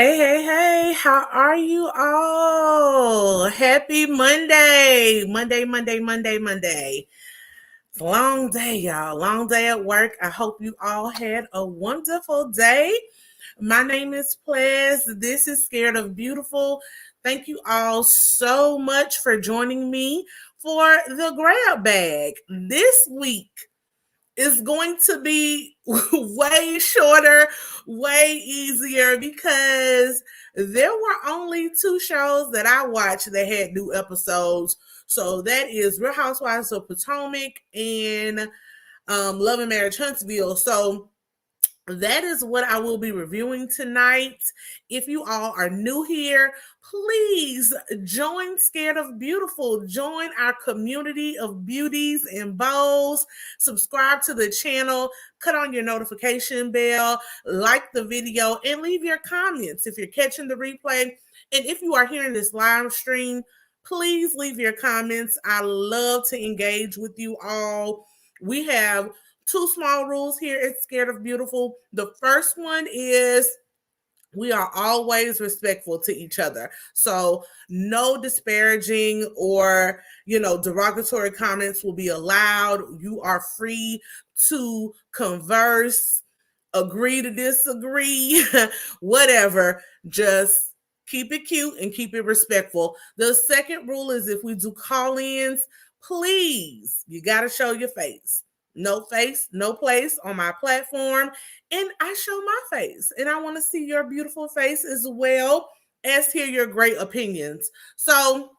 Hey, how are you all? Happy Monday. Monday. It's a long day, y'all. Long day at work. I hope you all had a wonderful day. My name is Plez. This is Scared of Beautiful. Thank you all so much for joining me for the grab bag. This week is going to be way shorter, way easier because there were only two shows that I watched that had new episodes. So that is Real Housewives of Potomac and Love and Marriage Huntsville. So that is what I will be reviewing tonight. If you all are new here, please join Scared of Beautiful. Join our community of beauties and bows. Subscribe to the channel. Cut on your notification bell. Like the video and leave your comments if you're catching the replay. And if you are hearing this live stream, please leave your comments. I love to engage with you all. We have two small rules here at Scared of Beautiful. The first one is we are always respectful to each other. So no disparaging or, derogatory comments will be allowed. You are free to converse, agree to disagree, whatever. Just keep it cute and keep it respectful. The second rule is if we do call-ins, please, you got to show your face. No face, no place on my platform. And I show my face. And I want to see your beautiful face as well as hear your great opinions. So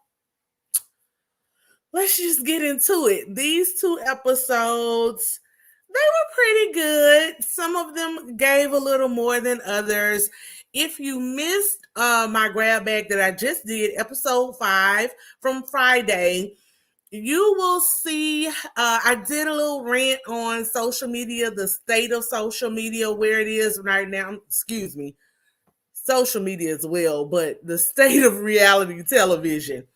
let's just get into it. These two episodes, they were pretty good. Some of them gave a little more than others. If you missed my grab bag that I just did, episode 5 from Friday, you will see I did a little rant on social media, the state of social media, where it is right now. Excuse me, social media as well, but the state of reality television.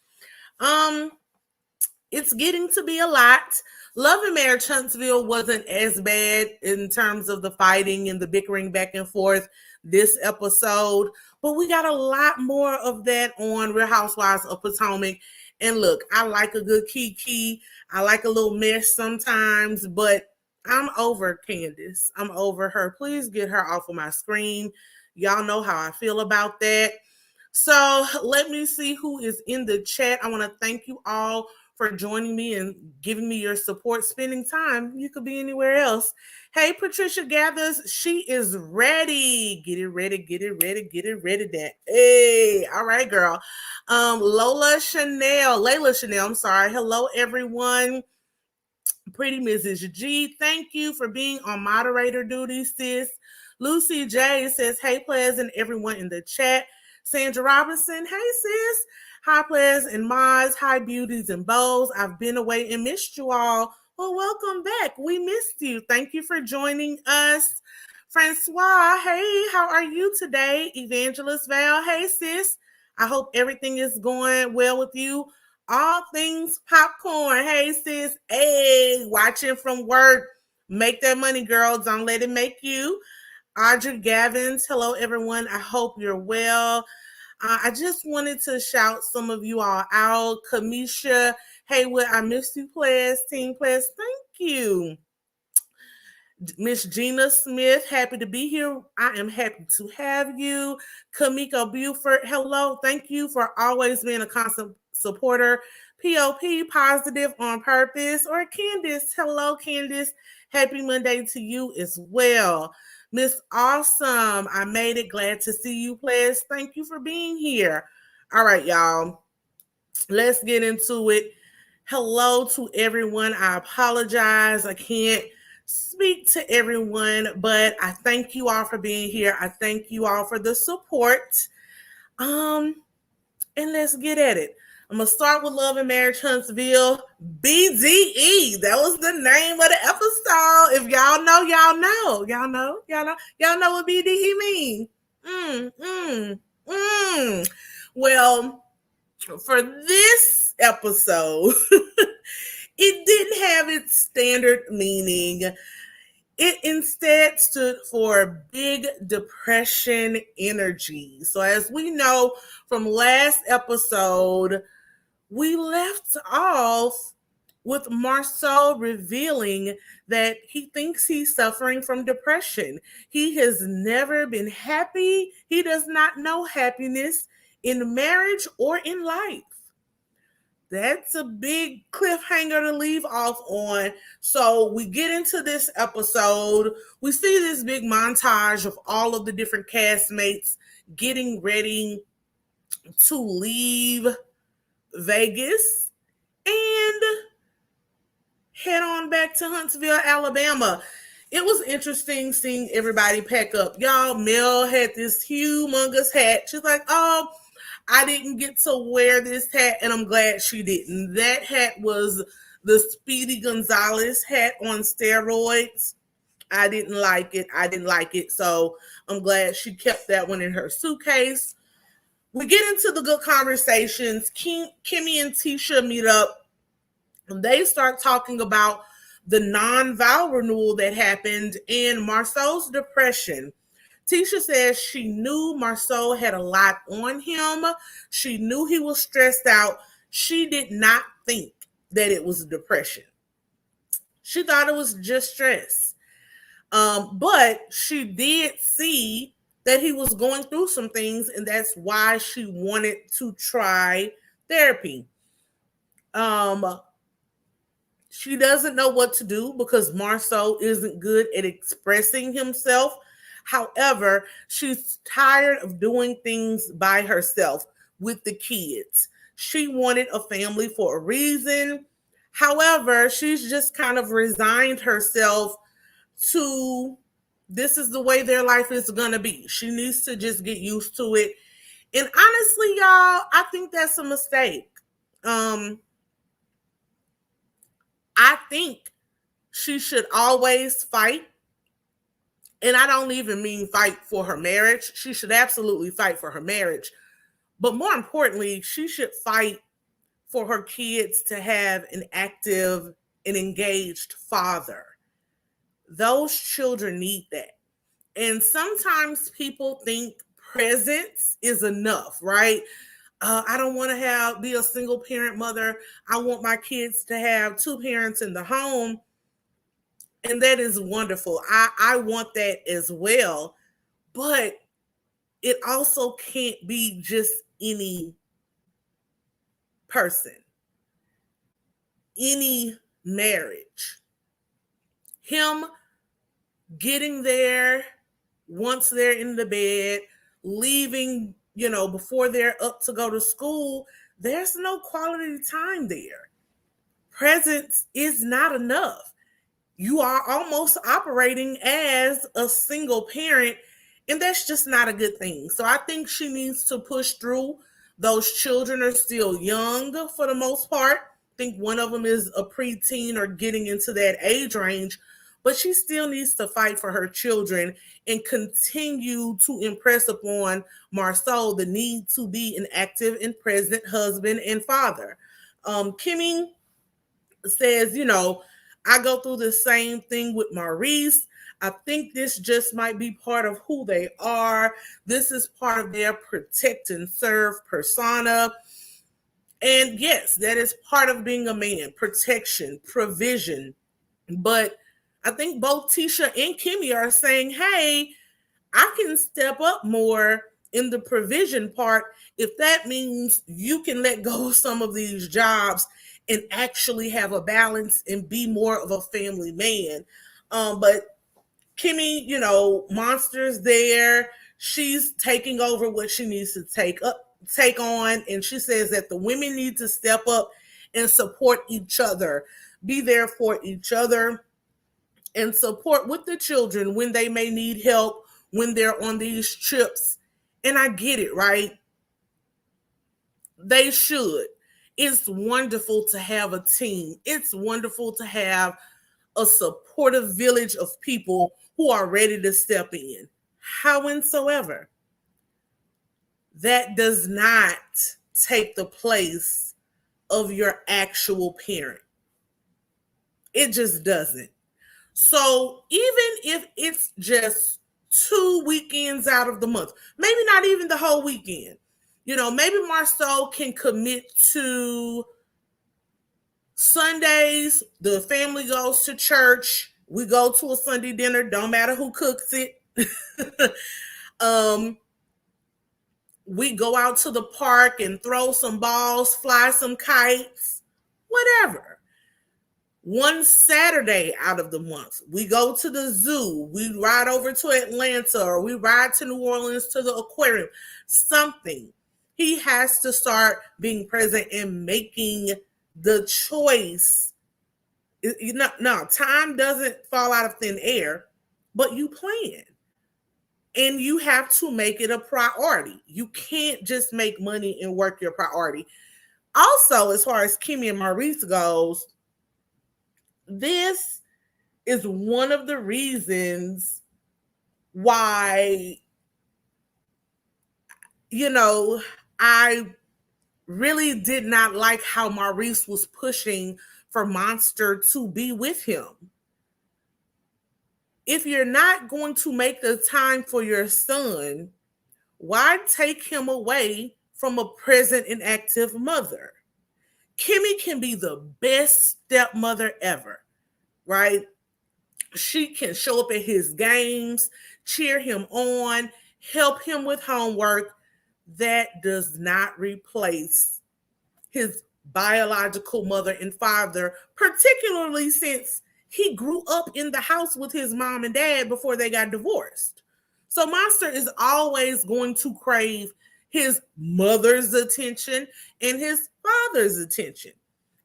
It's getting to be a lot. Love and Marriage Huntsville wasn't as bad in terms of the fighting and the bickering back and forth this episode, but we got a lot more of that on Real Housewives of Potomac. And look, I like a good kiki. I like a little mess sometimes, but I'm over Candace. I'm over her. Please get her off of my screen. Y'all know how I feel about that. So let me see who is in the chat. I want to thank you all for joining me and giving me your support, spending time. You could be anywhere else. Hey, Patricia Gathers, she is ready. Get it ready. That. Hey, all right, girl. Layla Chanel, I'm sorry. Hello, everyone. Pretty Mrs. G, thank you for being on moderator duty, sis. Lucy J says, hey, Plez, and everyone in the chat. Sandra Robinson, hey, sis. Hi, Plez and Moz. Hi, beauties and bows. I've been away and missed you all. Well, welcome back. We missed you. Thank you for joining us. Francois, hey, how are you today? Evangelist Val, hey, sis. I hope everything is going well with you. All things popcorn. Hey, sis. Hey, watching from work. Make that money, girl. Don't let it make you. Audrey Gavins, hello, everyone. I hope you're well. I just wanted to shout some of you all out. Kamisha Haywood, I missed you, Plez. Team Plez, thank you. Miss Gina Smith, happy to be here. I am happy to have you. Kamiko Buford, hello. Thank you for always being a constant supporter. POP, positive on purpose. Or Candace, hello, Candace. Happy Monday to you as well. Miss Awesome, I made it. Glad to see you, Plez. Thank you for being here. All right, y'all. Let's get into it. Hello to everyone. I apologize. I can't speak to everyone, but I thank you all for being here. I thank you all for the support. And let's get at it. I'm going to start with Love and Marriage Huntsville, BDE. That was the name of the episode. If y'all know, y'all know. Y'all know what BDE means. Well, for this episode, it didn't have its standard meaning. It instead stood for big depression energy. So, as we know from last episode, we left off with Marceau revealing that he thinks he's suffering from depression. He has never been happy. He does not know happiness in marriage or in life. That's a big cliffhanger to leave off on. So we get into this episode. We see this big montage of all of the different castmates getting ready to leave Vegas and head on back to Huntsville, Alabama. It was interesting seeing everybody pack up. Y'all, Mel had this humongous hat. She's like, oh, I didn't get to wear this hat, and I'm glad she didn't. That hat was the Speedy Gonzalez hat on steroids. I didn't like it. So I'm glad she kept that one in her suitcase. We get into the good conversations. Kimmy and Tisha meet up. And they start talking about the non-vow renewal that happened and Marceau's depression. Tisha says she knew Marceau had a lot on him. She knew he was stressed out. She did not think that it was depression. She thought it was just stress. But she did see that he was going through some things, and that's why she wanted to try therapy. She doesn't know what to do because Marceau isn't good at expressing himself. However, she's tired of doing things by herself with the kids. She wanted a family for a reason. However, she's just kind of resigned herself to this is the way their life is going to be. She needs to just get used to it. And honestly, y'all, I think that's a mistake. I think she should always fight. And I don't even mean fight for her marriage. She should absolutely fight for her marriage. But more importantly, she should fight for her kids to have an active and engaged father. Those children need that. And sometimes people think presence is enough, right? I don't want to be a single parent mother. I want my kids to have two parents in the home. And that is wonderful. I want that as well. But it also can't be just any person, any marriage. Him getting there once they're in the bed, leaving, before they're up to go to school, there's no quality time there. Presence is not enough. You are almost operating as a single parent, and that's just not a good thing. So I think she needs to push through. Those children are still young for the most part. I think one of them is a preteen or getting into that age range, but she still needs to fight for her children and continue to impress upon Marceau the need to be an active and present husband and father. Kimmy says, I go through the same thing with Maurice. I think this just might be part of who they are. This is part of their protect and serve persona. And yes, that is part of being a man, protection, provision. But I think both Tisha and Kimmy are saying, hey, I can step up more in the provision part if that means you can let go of some of these jobs and actually have a balance and be more of a family man. But Kimmy, Monster's there. She's taking over what she needs to take on. And she says that the women need to step up and support each other, be there for each other, and support with the children when they may need help, when they're on these trips. And I get it, right? They should. It's wonderful to have a team. It's wonderful to have a supportive village of people who are ready to step in. However, that does not take the place of your actual parent. It just doesn't. So even if it's just 2 weekends out of the month, maybe not even the whole weekend, maybe Marceau can commit to Sundays. The family goes to church. We go to a Sunday dinner. Don't matter who cooks it. We go out to the park and throw some balls, fly some kites, whatever. One Saturday out of the month, we go to the zoo. We ride over to Atlanta, or we ride to New Orleans to the aquarium. Something. He has to start being present and making the choice. No, time doesn't fall out of thin air, but you plan. And you have to make it a priority. You can't just make money and work your priority. Also, as far as Kimmy and Maurice goes, this is one of the reasons why, I really did not like how Maurice was pushing for Monster to be with him. If you're not going to make the time for your son, why take him away from a present and active mother? Kimmy can be the best stepmother ever, right? She can show up at his games, cheer him on, help him with homework. That does not replace his biological mother and father, particularly since he grew up in the house with his mom and dad before they got divorced. So Monster is always going to crave his mother's attention and his father's attention.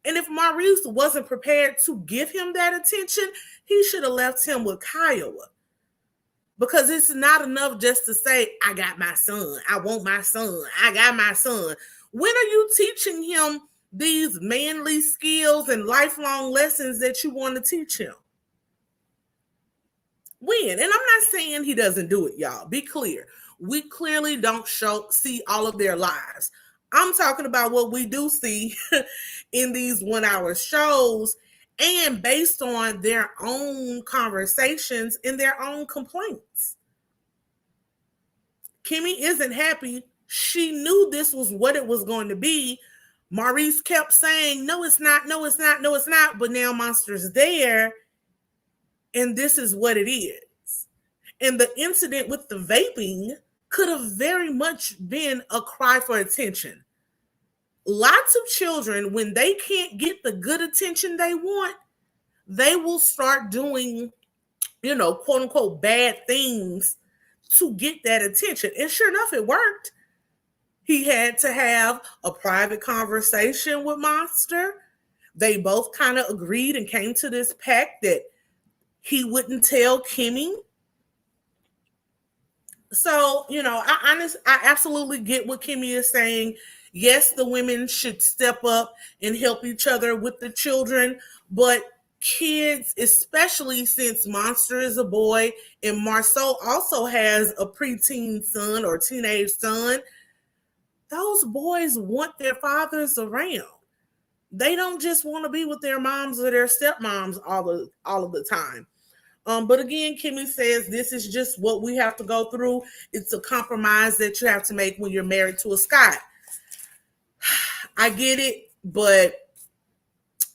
And if Maurice wasn't prepared to give him that attention, he should have left him with Kiowa. Because it's not enough just to say, I got my son. I want my son. I got my son. When are you teaching him these manly skills and lifelong lessons that you want to teach him? When? And I'm not saying he doesn't do it, y'all. Be clear. We clearly don't see all of their lives. I'm talking about what we do see in these 1-hour shows, and based on their own conversations and their own complaints. Kimmy isn't happy. She knew this was what it was going to be. Maurice kept saying, no, it's not, no, it's not, no, it's not. But now Monster's there, and this is what it is. And the incident with the vaping could have very much been a cry for attention. Lots of children, when they can't get the good attention they want, they will start doing, quote unquote, bad things to get that attention. And sure enough, it worked. He had to have a private conversation with Monster. They both kind of agreed and came to this pact that he wouldn't tell Kimmy. So, I absolutely get what Kimmy is saying. Yes, the women should step up and help each other with the children, but kids, especially since Monster is a boy and Marceau also has a preteen son or teenage son, those boys want their fathers around. They don't just want to be with their moms or their stepmoms all of the time. But again, Kimmy says this is just what we have to go through. It's a compromise that you have to make when you're married to a Scott. I get it, but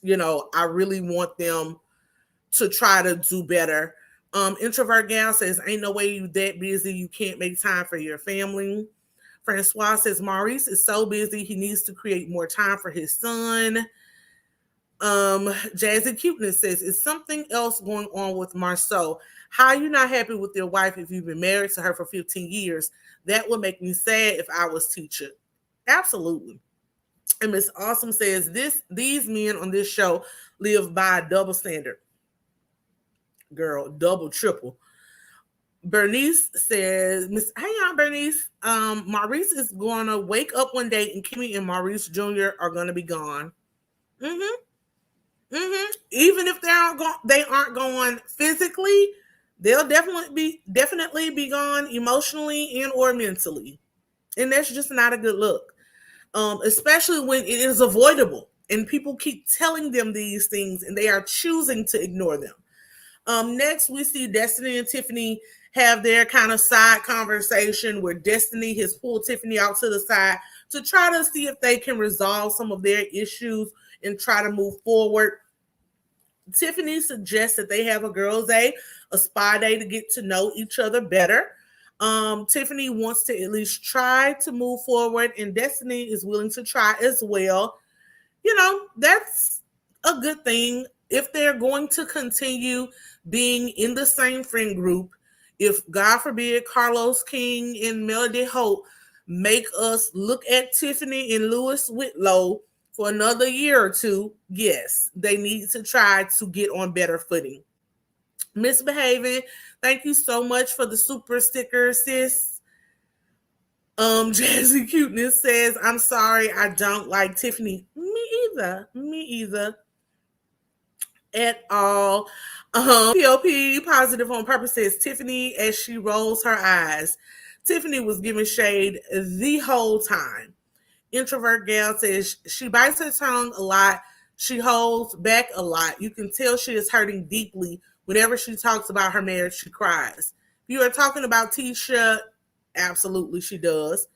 I really want them to try to do better. Introvert Gal says, ain't no way you that busy you can't make time for your family. Francois says, Maurice is so busy he needs to create more time for his son. Jazzy Cuteness says, is something else going on with Marceau? How are you not happy with your wife if you've been married to her for 15 years? That would make me sad if I was teacher. Absolutely. And Miss Awesome says, these men on this show live by a double standard. Girl, double, triple. Bernice says, hang on, Bernice. Maurice is going to wake up one day and Kimmy and Maurice Jr. are going to be gone. Even if they aren't going physically, they'll definitely be gone emotionally and or mentally. And that's just not a good look. Especially when it is avoidable and people keep telling them these things and they are choosing to ignore them. Next, we see Destiny and Tiffany have their kind of side conversation where Destiny has pulled Tiffany out to the side to try to see if they can resolve some of their issues and try to move forward. Tiffany suggests that they have a girls' day, a spa day to get to know each other better. Tiffany wants to at least try to move forward, and Destiny is willing to try as well. That's a good thing. If they're going to continue being in the same friend group, if God forbid Carlos King and Melody Hope make us look at Tiffany and Lewis Whitlow for another year or two, yes, they need to try to get on better footing. Misbehaving, thank you so much for the super sticker, sis. Jazzy Cuteness says, I'm sorry, I don't like Tiffany. Me either. At all. POP Positive on Purpose says, Tiffany, as she rolls her eyes. Tiffany was giving shade the whole time. Introvert Gal says, she bites her tongue a lot. She holds back a lot. You can tell she is hurting deeply. Whenever she talks about her marriage, she cries. You are talking about Tisha. Absolutely, she does.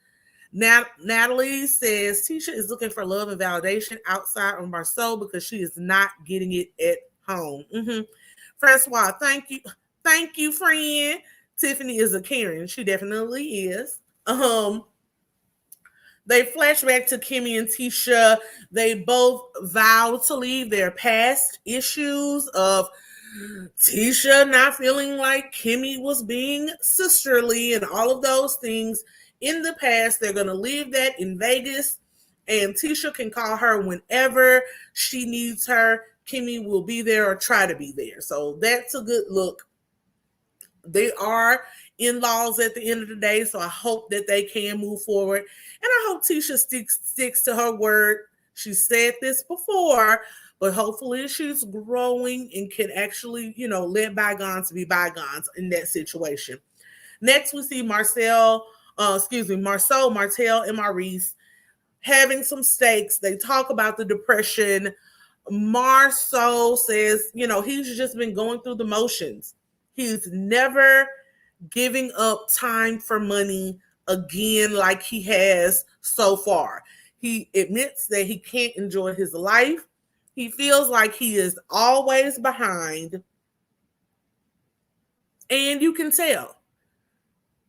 Natalie says Tisha is looking for love and validation outside of Marceau because she is not getting it at home. Francois, thank you, friend. Tiffany is a Karen. She definitely is. They flash back to Kimmy and Tisha. They both vow to leave their past issues of Tisha not feeling like Kimmy was being sisterly and all of those things in the past. They're going to leave that in Vegas, and Tisha can call her whenever she needs her. Kimmy will be there or try to be there. So that's a good look. They are in-laws at the end of the day, so I hope that they can move forward. And I hope Tisha sticks to her word. She said this before, but hopefully she's growing and can actually, let bygones be bygones in that situation. Next, we see Marcel, Martell, and Maurice having some steaks. They talk about the depression. Marceau says, he's just been going through the motions. He's never giving up time for money again like he has so far. He admits that he can't enjoy his life. He feels like he is always behind. And you can tell.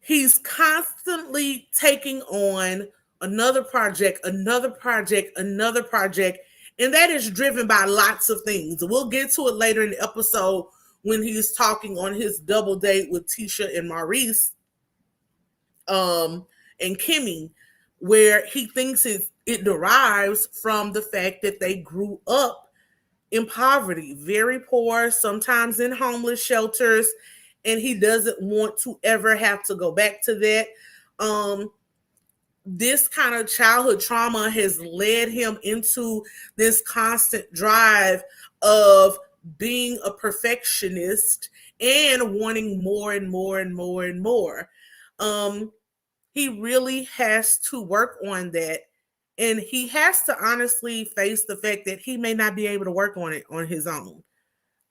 He's constantly taking on another project, and that is driven by lots of things. We'll get to it later in the episode when he's talking on his double date with Tisha and Maurice and Kimmy, where he thinks it derives from the fact that they grew up in poverty, very poor, sometimes in homeless shelters, and he doesn't want to ever have to go back to that. This kind of childhood trauma has led him into this constant drive of being a perfectionist and wanting more and more and more and more. He really has to work on that. And he has to honestly face the fact that he may not be able to work on it on his own.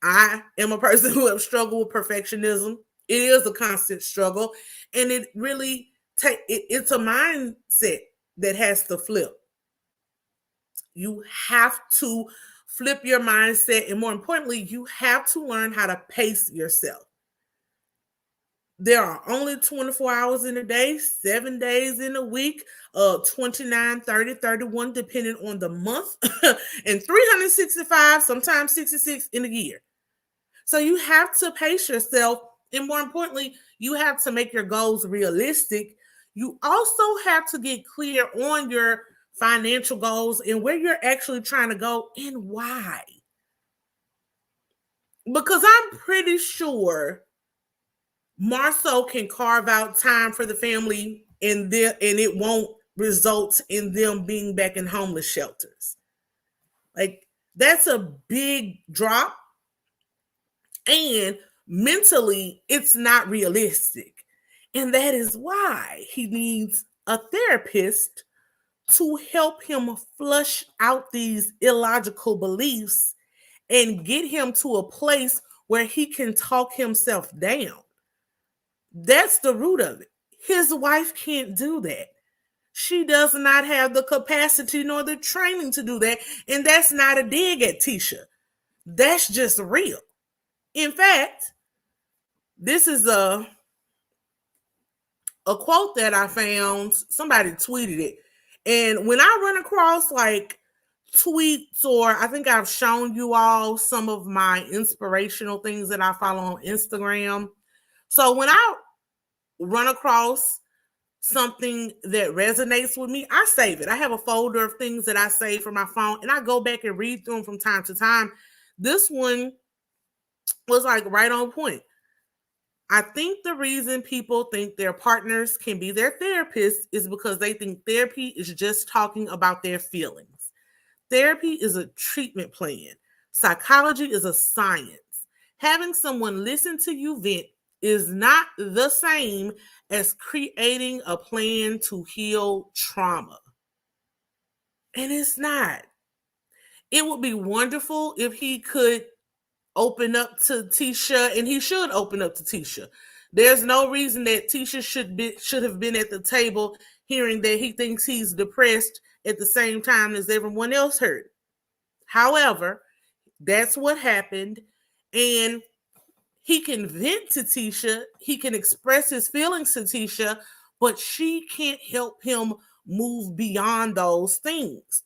I am a person who have struggled with perfectionism. It is a constant struggle. And it really it's a mindset that has to flip. You have to flip your mindset. And more importantly, you have to learn how to pace yourself. There are only 24 hours in a day, 7 days in a week, 29, 30, 31, depending on the month, and 365, sometimes 66 in a year. So you have to pace yourself. And more importantly, you have to make your goals realistic. You also have to get clear on your financial goals and where you're actually trying to go and why. Because I'm pretty sure Marceau can carve out time for the family and it won't result in them being back in homeless shelters. Like, that's a big drop. And mentally, it's not realistic. And that is why he needs a therapist to help him flush out these illogical beliefs and get him to a place where he can talk himself down. That's the root of it. His wife can't do that. She does not have the capacity nor the training to do that. And that's not a dig at Tisha. That's just real. In fact, this is a quote that I found. Somebody tweeted it. And when I run across like tweets, or I think I've shown you all some of my inspirational things that I follow on Instagram. So when I run across something that resonates with me, I save it. I have a folder of things that I save from my phone, and I go back and read through them from time to time. This one was like right on point. I think the reason people think their partners can be their therapist is because they think therapy is just talking about their feelings. Therapy is a treatment plan. Psychology is a science. Having someone listen to you vent is not the same as creating a plan to heal trauma. And it's not. It would be wonderful if he could open up to Tisha, and he should open up to Tisha. There's no reason that Tisha should have been at the table hearing that he thinks he's depressed at the same time as everyone else heard. However, that's what happened, and he can vent to Tisha, he can express his feelings to Tisha, but she can't help him move beyond those things.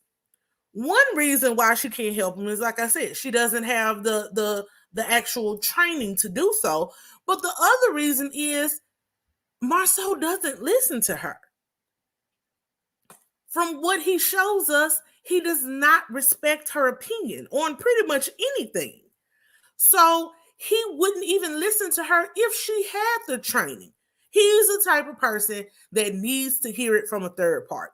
One reason why she can't help him is, like I said, she doesn't have the actual training to do so. But the other reason is Marceau doesn't listen to her. From what he shows us, he does not respect her opinion on pretty much anything. So he wouldn't even listen to her if she had the training. He's the type of person that needs to hear it from a third party.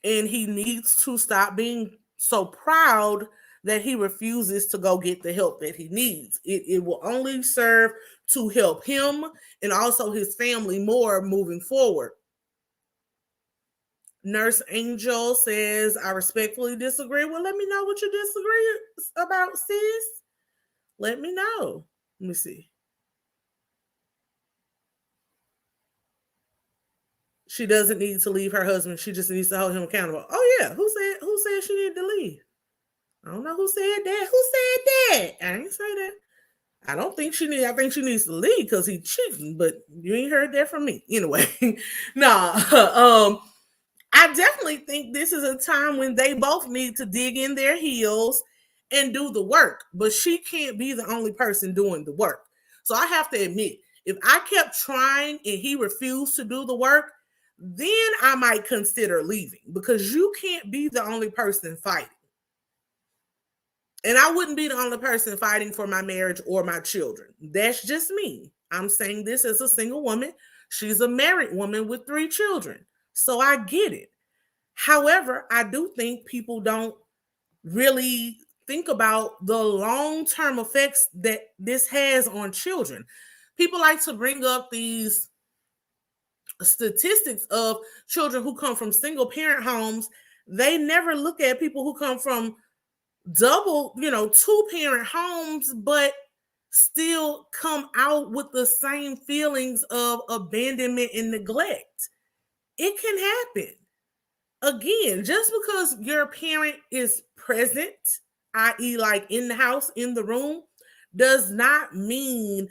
And he needs to stop being so proud that he refuses to go get the help that he needs. It will only serve to help him and also his family more moving forward. Nurse Angel says, I respectfully disagree. Well, let me know what you disagree about, sis. Let me know. Let me see. She doesn't need to leave her husband. She just needs to hold him accountable. Oh, yeah. Who said she needed to leave? I don't know who said that. Who said that? I didn't say that. I don't think she needs. I think she needs to leave because he's cheating, but you ain't heard that from me. Anyway, I definitely think this is a time when they both need to dig in their heels and do the work, but she can't be the only person doing the work. So I have to admit, if I kept trying and he refused to do the work, then I might consider leaving, because you can't be the only person fighting. And I wouldn't be the only person fighting for my marriage or my children. That's just me. I'm saying this as a single woman. She's a married woman with 3 children. So I get it. However, I do think people don't really think about the long-term effects that this has on children. People like to bring up these statistics of children who come from single-parent homes. They never look at people who come from double, 2-parent homes, but still come out with the same feelings of abandonment and neglect. It can happen. Again, just because your parent is present, i.e., like in the house, in the room, does not mean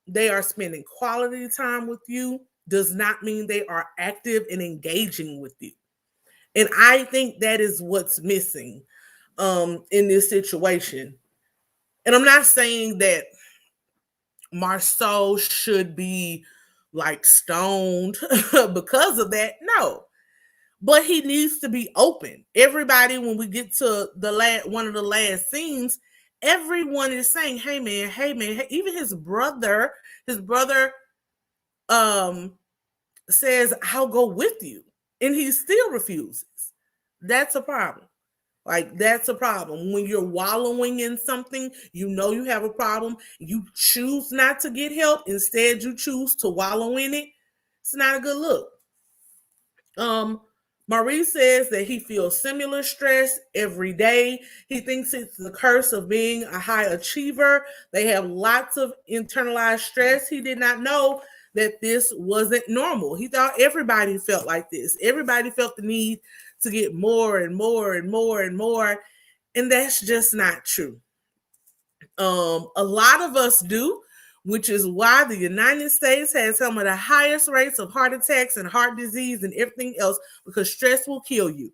they are spending quality time with you, does not mean they are active and engaging with you. And I think that is what's missing in this situation. And I'm not saying that Marceau should be like stoned because of that. No. But he needs to be open. Everybody, when we get to one of the last scenes, everyone is saying, hey man. Even his brother says, I'll go with you. And he still refuses. That's a problem. Like, that's a problem. When you're wallowing in something, you have a problem. You choose not to get help. Instead, you choose to wallow in it. It's not a good look. Maurice says that he feels similar stress every day. He thinks it's the curse of being a high achiever. They have lots of internalized stress. He did not know that this wasn't normal. He thought everybody felt like this. Everybody felt the need to get more and more and more and more. And that's just not true. A lot of us do, which is why the United States has some of the highest rates of heart attacks and heart disease and everything else, because stress will kill you.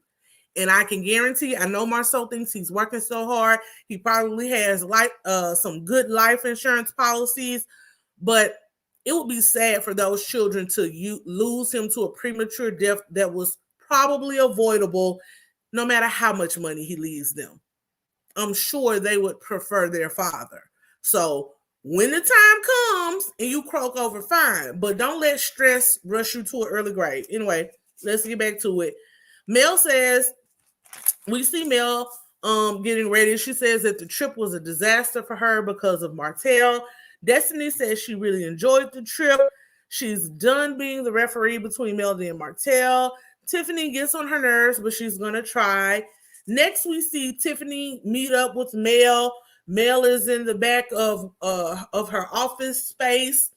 And I can guarantee, I know Marceau thinks he's working so hard. He probably has some good life insurance policies, but it would be sad for those children to lose him to a premature death that was probably avoidable, no matter how much money he leaves them. I'm sure they would prefer their father. So when the time comes and you croak over, fine, but don't let stress rush you to an early grave. Anyway, let's get back to it. Mel says, we see Mel getting ready. She says that the trip was a disaster for her because of Martell. Destiny says she really enjoyed the trip. She's done being the referee between Melody and Martell. Tiffany gets on her nerves, but she's going to try. Next, we see Tiffany meet up with Mel. Mel is in the back of her office space.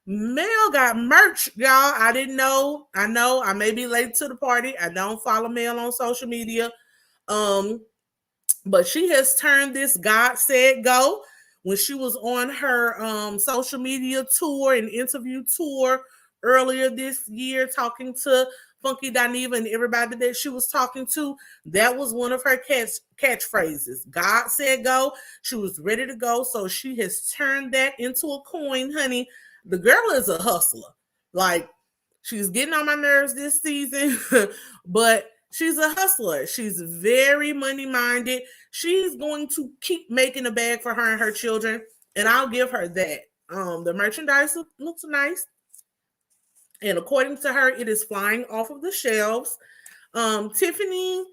Mel got merch, y'all. I didn't know. I know I may be late to the party. I don't follow Mel on social media. But she has turned this God Said Go. When she was on her social media tour and interview tour earlier this year, talking to Funky Dineva and everybody that she was talking to, that was one of her catchphrases. God said go. She was ready to go. So she has turned that into a coin, honey. The girl is a hustler. Like, she's getting on my nerves this season, but she's a hustler. She's very money minded. She's going to keep making a bag for her and her children, and I'll give her that. The merchandise looks nice, and according to her, it is flying off of the shelves. Tiffany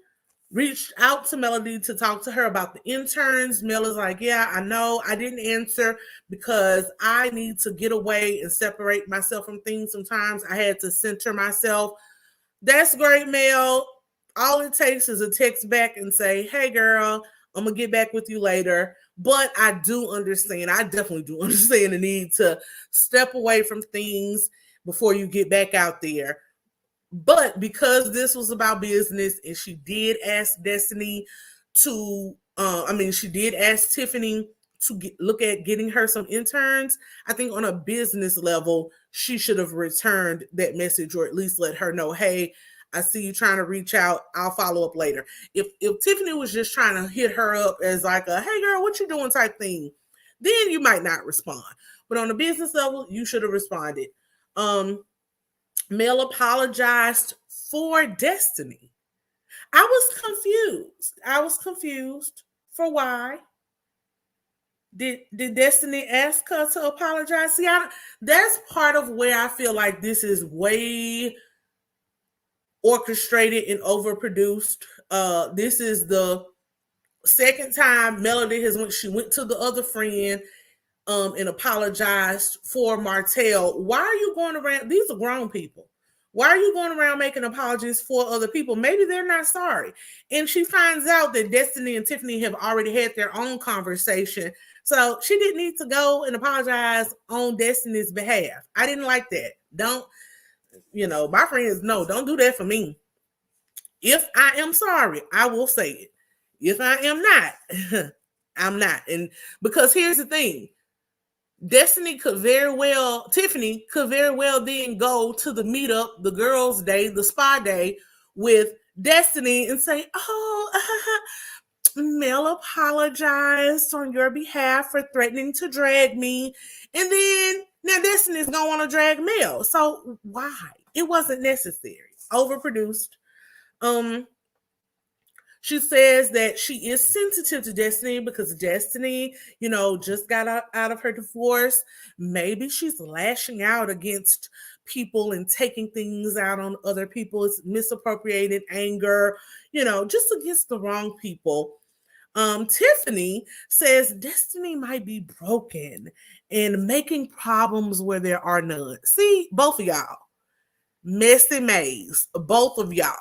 reached out to Melody to talk to her about the interns. Mel is like, yeah, I know. I didn't answer because I need to get away and separate myself from things. Sometimes I had to center myself. That's great, Mel. All it takes is a text back and say, hey, girl, I'm going to get back with you later. But I do understand. I definitely do understand the need to step away from things before you get back out there. But because this was about business and she did ask Destiny to, she did ask Tiffany to look at getting her some interns, I think on a business level, she should have returned that message, or at least let her know, hey, I see you trying to reach out. I'll follow up later. If Tiffany was just trying to hit her up as like a, hey girl, what you doing type thing, then you might not respond. But on a business level, you should have responded. Mel apologized for Destiny. I was confused for why. Did Destiny ask her to apologize? See, that's part of where I feel like this is way orchestrated and overproduced. This is the second time Melody she went to the other friend and apologized for Martell. Why are you going around? These are grown people. Why are you going around making apologies for other people? Maybe they're not sorry. And she finds out that Destiny and Tiffany have already had their own conversation. So she didn't need to go and apologize on Destiny's behalf. I didn't like that. My friends know, don't do that for me. If I am sorry, I will say it. If I am not, I'm not. And because here's the thing, Tiffany could very well then go to the meetup, the girls' day, the spa day with Destiny and say, oh, Mel apologized on your behalf for threatening to drag me. And then now Destiny's going to want to drag Mel. So why? It wasn't necessary. Overproduced. She says that she is sensitive to Destiny because Destiny, just got out of her divorce. Maybe she's lashing out against people and taking things out on other people's misappropriated anger, just against the wrong people. Tiffany says Destiny might be broken and making problems where there are none. See, both of y'all, messy maze, both of y'all.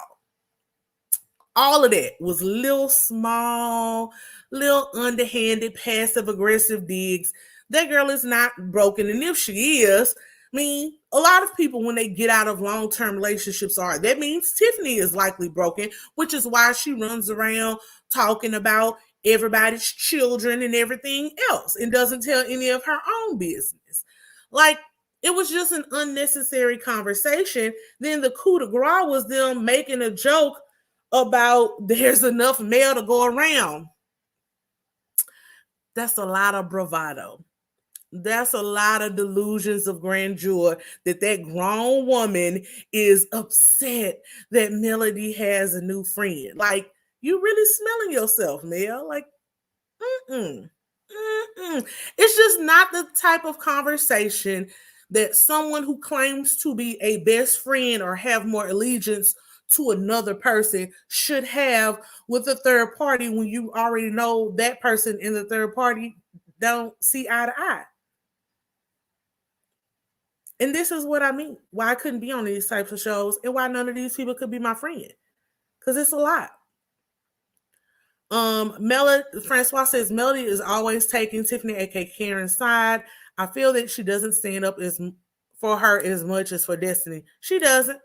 All of that was little small, little underhanded, passive aggressive digs. That girl is not broken. And if she is, I mean, a lot of people, when they get out of long-term relationships, are. That means Tiffany is likely broken, which is why she runs around talking about everybody's children and everything else and doesn't tell any of her own business. Like, it was just an unnecessary conversation. Then the coup de grace was them making a joke about there's enough mail to go around. That's a lot of bravado. That's a lot of delusions of grandeur that grown woman is upset that Melody has a new friend. Like, you really smelling yourself, Mel. Like, mm-mm. Mm-mm. It's just not the type of conversation that someone who claims to be a best friend or have more allegiance to another person should have with a third party when you already know that person and the third party don't see eye to eye. And this is what I mean. Why I couldn't be on these types of shows and why none of these people could be my friend. Because it's a lot. Francois says Melody is always taking Tiffany, aka Karen's side. I feel that she doesn't stand up for her as much as for Destiny. She doesn't.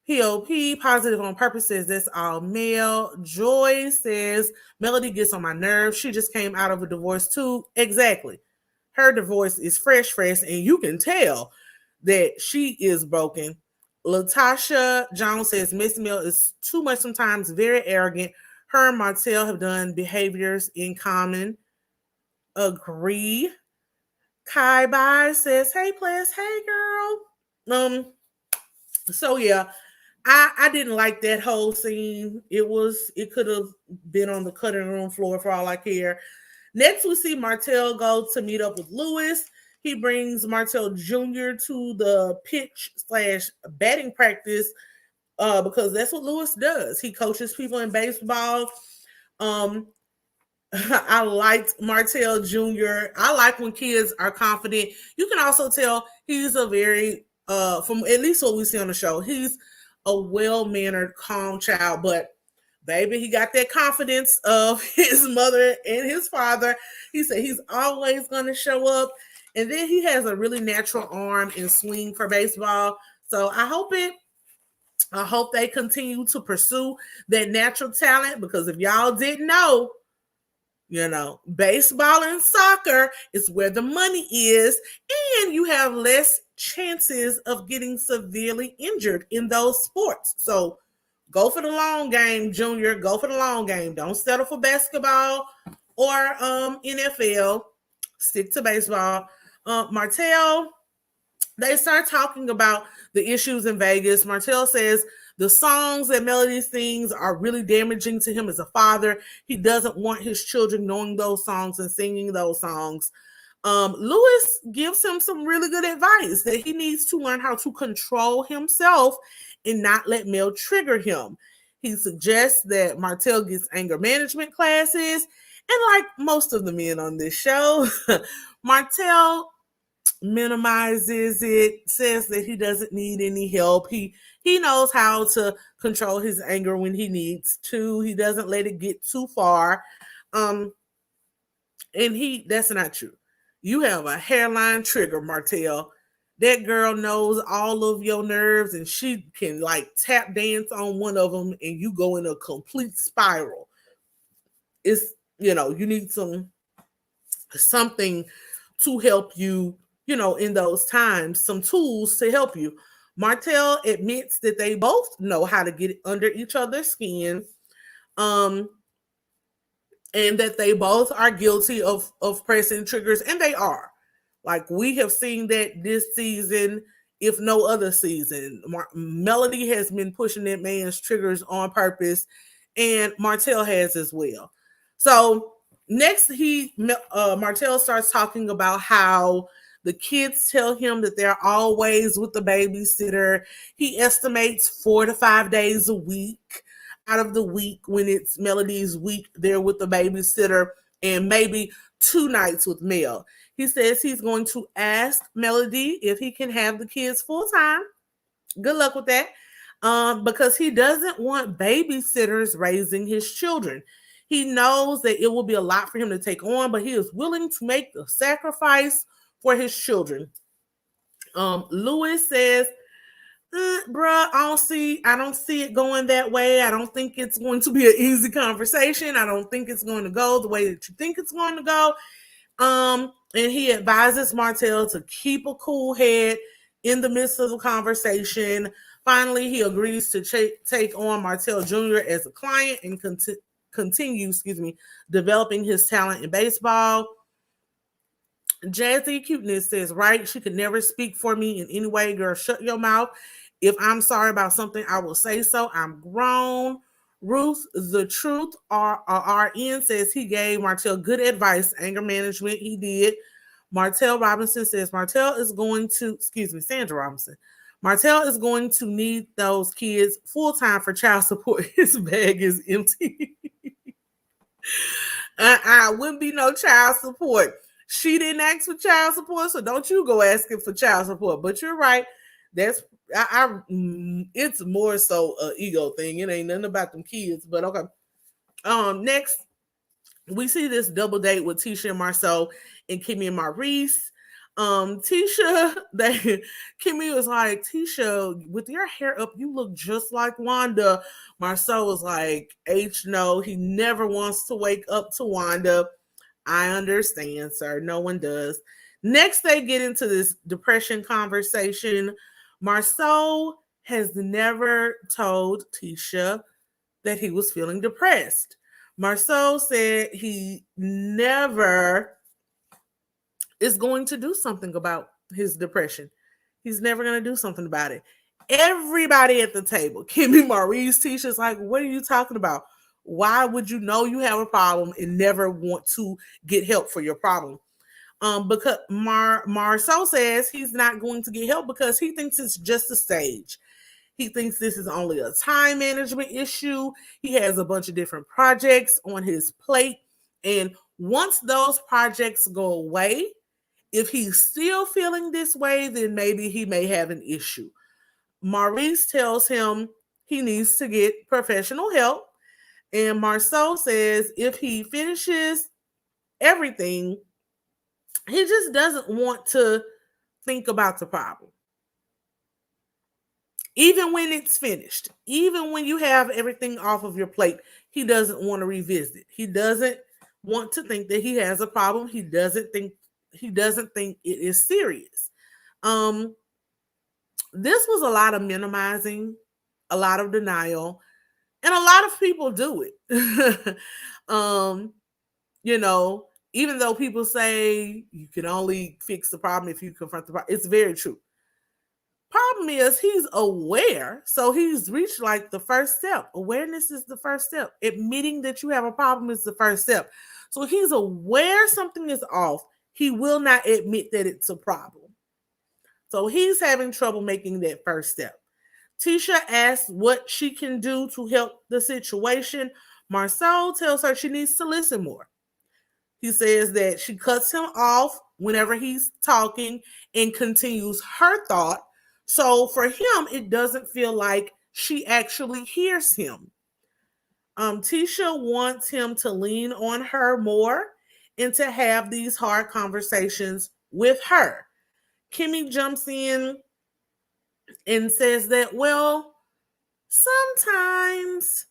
POP, positive on purpose, says that's all male. Joy says Melody gets on my nerves. She just came out of a divorce too. Exactly. Her divorce is fresh, and you can tell that she is broken. Latasha Jones says Miss Mill is too much sometimes, very arrogant. Her and Martell have done behaviors in common. Agree. Kai Bai says, hey, Plez, hey, girl. So yeah, I didn't like that whole scene. It could have been on the cutting room floor for all I care. Next, we see Martell go to meet up with Lewis. He brings Martell Jr. to the pitch/batting practice because that's what Lewis does. He coaches people in baseball. I liked Martell Jr. I like when kids are confident. You can also tell he's a very, from at least what we see on the show, he's a well-mannered, calm child, but baby, he got that confidence of his mother and his father. He said he's always going to show up. And then he has a really natural arm and swing for baseball. So I hope they continue to pursue that natural talent, because if y'all didn't know, baseball and soccer is where the money is, and you have less chances of getting severely injured in those sports. So go for the long game, Junior. Go for the long game. Don't settle for basketball or NFL. Stick to baseball. Martell, they start talking about the issues in Vegas. Martell says the songs that Melody sings are really damaging to him as a father. He doesn't want his children knowing those songs and singing those songs. Lewis gives him some really good advice that he needs to learn how to control himself and not let Mel trigger him. He suggests that Martell gets anger management classes. And like most of the men on this show, Martell minimizes it, says that he doesn't need any help. He knows how to control his anger when he needs to. He doesn't let it get too far. And that's not true. You have a hairline trigger, Martell. That girl knows all of your nerves, and she can like tap dance on one of them, and you go in a complete spiral. It's, you need something to help you, in those times, some tools to help you. Martell admits that they both know how to get under each other's skin, and that they both are guilty of pressing triggers, and they are. Like, we have seen that this season, if no other season. Melody has been pushing that man's triggers on purpose, and Martell has as well. So next, Martell starts talking about how the kids tell him that they're always with the babysitter. He estimates 4 to 5 days a week out of the week when it's Melody's week, they're with the babysitter, and maybe 2 nights with Mel. He says he's going to ask Melody if he can have the kids full time. Good luck with that. because he doesn't want babysitters raising his children. He knows that it will be a lot for him to take on, but he is willing to make the sacrifice for his children. Louis says, bruh, I don't see it going that way. I don't think it's going to be an easy conversation. I don't think it's going to go the way that you think it's going to go. And he advises Martell to keep a cool head in the midst of the conversation. Finally, he agrees to take on Martell Jr. as a client and continue, developing his talent in baseball. Jazzy Cuteness says, right, she could never speak for me in any way. Girl, shut your mouth. If I'm sorry about something, I will say so. I'm grown. Ruth, the truth, RN says he gave Martell good advice, anger management. He did. Martell Robinson says Martell is going to, Sandra Robinson. Martell is going to need those kids full time for child support. His bag is empty. Wouldn't be no child support. She didn't ask for child support, so don't you go asking for child support. But you're right. That's it's more so an ego thing. It ain't nothing about them kids. But okay. Next, we see this double date with Tisha and Marceau and Kimmy and Maurice. Tisha, Kimmy was like, Tisha, with your hair up, you look just like Wanda. Marceau was like, no, he never wants to wake up to Wanda. I understand, sir. No one does. Next, they get into this depression conversation. Marceau has never told Tisha that he was feeling depressed. Marceau said he never is going to do something about his depression. He's never going to do something about it. Everybody at the table, Kimmy, Maurice, Tisha's like, what are you talking about? Why would you know you have a problem and never want to get help for your problem? Because Marceau says he's not going to get help because he thinks it's just a stage. He thinks this is only a time management issue. He has a bunch of different projects on his plate. And once those projects go away, if he's still feeling this way, then maybe he may have an issue. Maurice tells him he needs to get professional help. And Marceau says if he finishes everything, he just doesn't want to think about the problem. Even when it's finished, even when you have everything off of your plate, he doesn't want to revisit. He doesn't want to think that he has a problem. He doesn't think it is serious. This was a lot of minimizing, a lot of denial, and a lot of people do it. Even though people say you can only fix the problem if you confront the problem, it's very true. Problem is he's aware, so he's reached like the first step. Awareness is the first step. Admitting that you have a problem is the first step. So he's aware something is off. He will not admit that it's a problem. So he's having trouble making that first step. Tisha asks what she can do to help the situation. Marceau tells her she needs to listen more. He says that she cuts him off whenever he's talking and continues her thought. So for him, it doesn't feel like she actually hears him. Tisha wants him to lean on her more and to have these hard conversations with her. Kimmy jumps in and says that, well, sometimes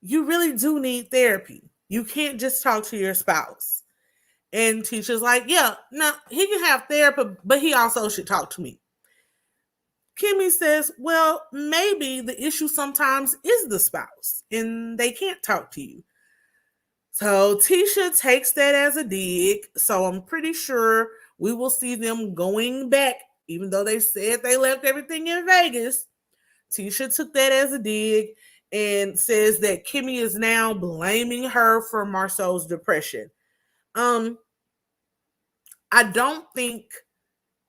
you really do need therapy. You can't just talk to your spouse. And Tisha's like, yeah, no, he can have therapy, but he also should talk to me. Kimmy says, well, maybe the issue sometimes is the spouse and they can't talk to you. So Tisha takes that as a dig. So I'm pretty sure we will see them going back, even though they said they left everything in Vegas. Tisha took that as a dig and says that Kimmy is now blaming her for Marceau's depression. I don't think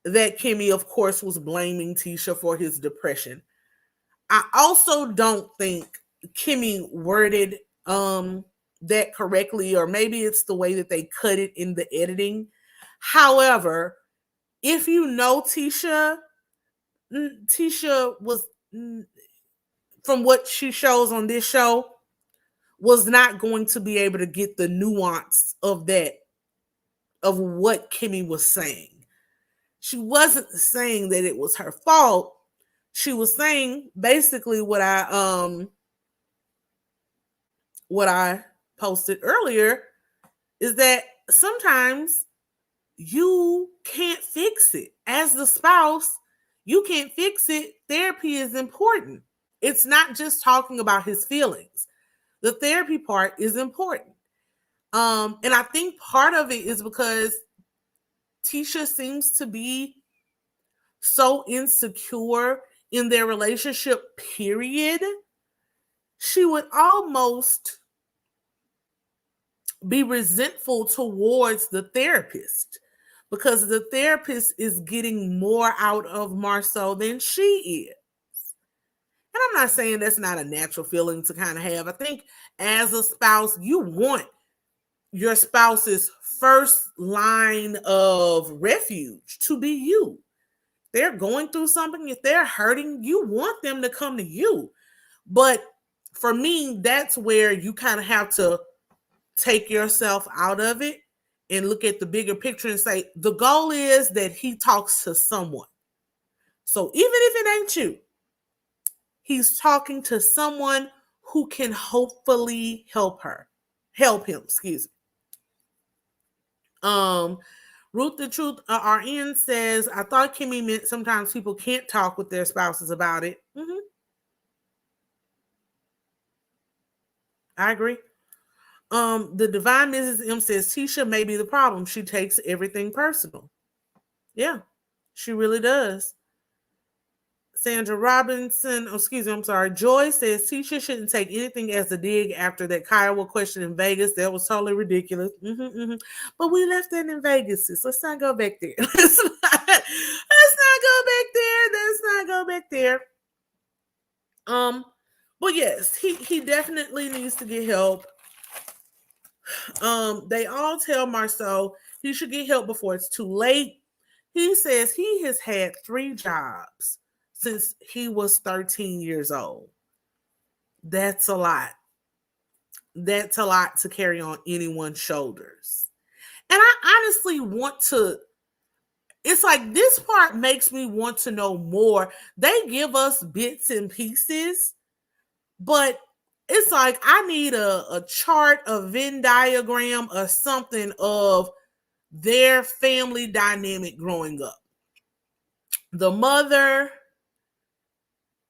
that Kimmy, of course, was blaming Tisha for his depression. I also don't think Kimmy worded that correctly, or maybe it's the way that they cut it in the editing. However, if you know Tisha was from what she shows on this show, was not going to be able to get the nuance of that, of what Kimmy was saying. She wasn't saying that it was her fault. She was saying basically what I posted earlier, is that sometimes you can't fix it. As the spouse, you can't fix it. Therapy is important. It's not just talking about his feelings. The therapy part is important. And I think part of it is because Tisha seems to be so insecure in their relationship, period. She would almost be resentful towards the therapist because the therapist is getting more out of Marceau than she is. And I'm not saying that's not a natural feeling to kind of have. I think as a spouse, you want your spouse's first line of refuge to be you. They're going through something, if they're hurting, you want them to come to you. But for me, that's where you kind of have to take yourself out of it and look at the bigger picture and say, the goal is that he talks to someone. So even if it ain't you, he's talking to someone who can hopefully help him, excuse me. Ruth the Truth RN says, I thought Kimmy meant sometimes people can't talk with their spouses about it. Mm-hmm. I agree. The Divine Mrs. M says, Tisha may be the problem. She takes everything personal. Yeah, she really does. Sandra Robinson, Joy says Tisha shouldn't take anything as a dig after that Kyle question in Vegas. That was totally ridiculous. But we left that in Vegas. Let's not go back there. Let's not go back there. But yes, he definitely needs to get help. They all tell Marceau he should get help before it's too late. He says he has had 3 jobs since he was 13 years old. That's a lot. That's a lot to carry on anyone's shoulders. And I honestly want to, it's like this part makes me want to know more. They give us bits and pieces, but it's like I need a chart, a Venn diagram, or something of their family dynamic growing up. The mother,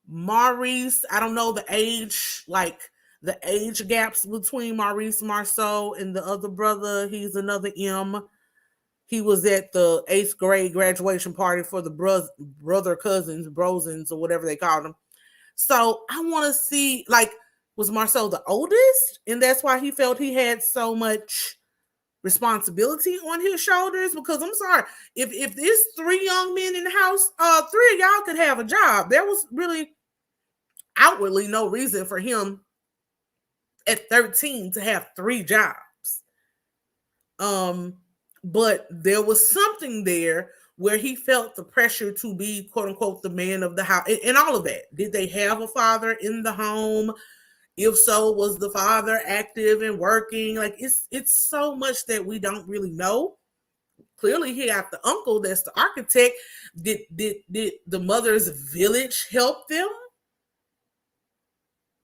Maurice, I don't know the age gaps between Maurice Marceau and the other brother. He's another M. He was at the 8th grade graduation party for the brother cousins, brosins, or whatever they called them. So I want to see, was Marceau the oldest? And that's why he felt he had so much responsibility on his shoulders? Because I'm sorry, if there's 3 young men in the house, 3 of y'all could have a job. There was really outwardly no reason for him at 13 to have 3 jobs. But there was something there where he felt the pressure to be, quote unquote, the man of the house and all of that. Did they have a father in the home? If so, was the father active and working? It's so much that we don't really know. Clearly, he got the uncle that's the architect. Did the mother's village help them?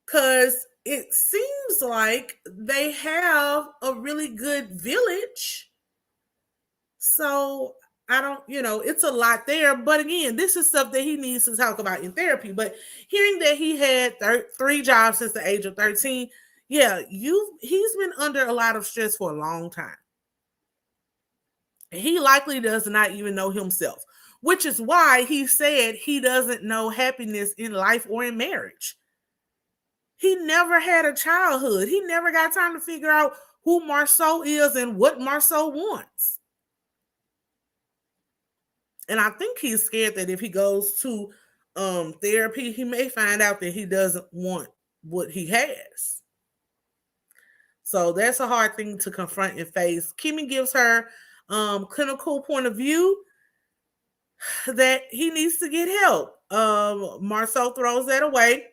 Because it seems like they have a really good village. So I don't, it's a lot there. But again, this is stuff that he needs to talk about in therapy. But hearing that he had 3 jobs since the age of 13, yeah, he's been under a lot of stress for a long time. He likely does not even know himself, which is why he said he doesn't know happiness in life or in marriage. He never had a childhood. He never got time to figure out who Marceau is and what Marceau wants. And I think he's scared that if he goes to therapy, he may find out that he doesn't want what he has. So that's a hard thing to confront and face. Kimmy gives her clinical point of view that he needs to get help. Marceau throws that away.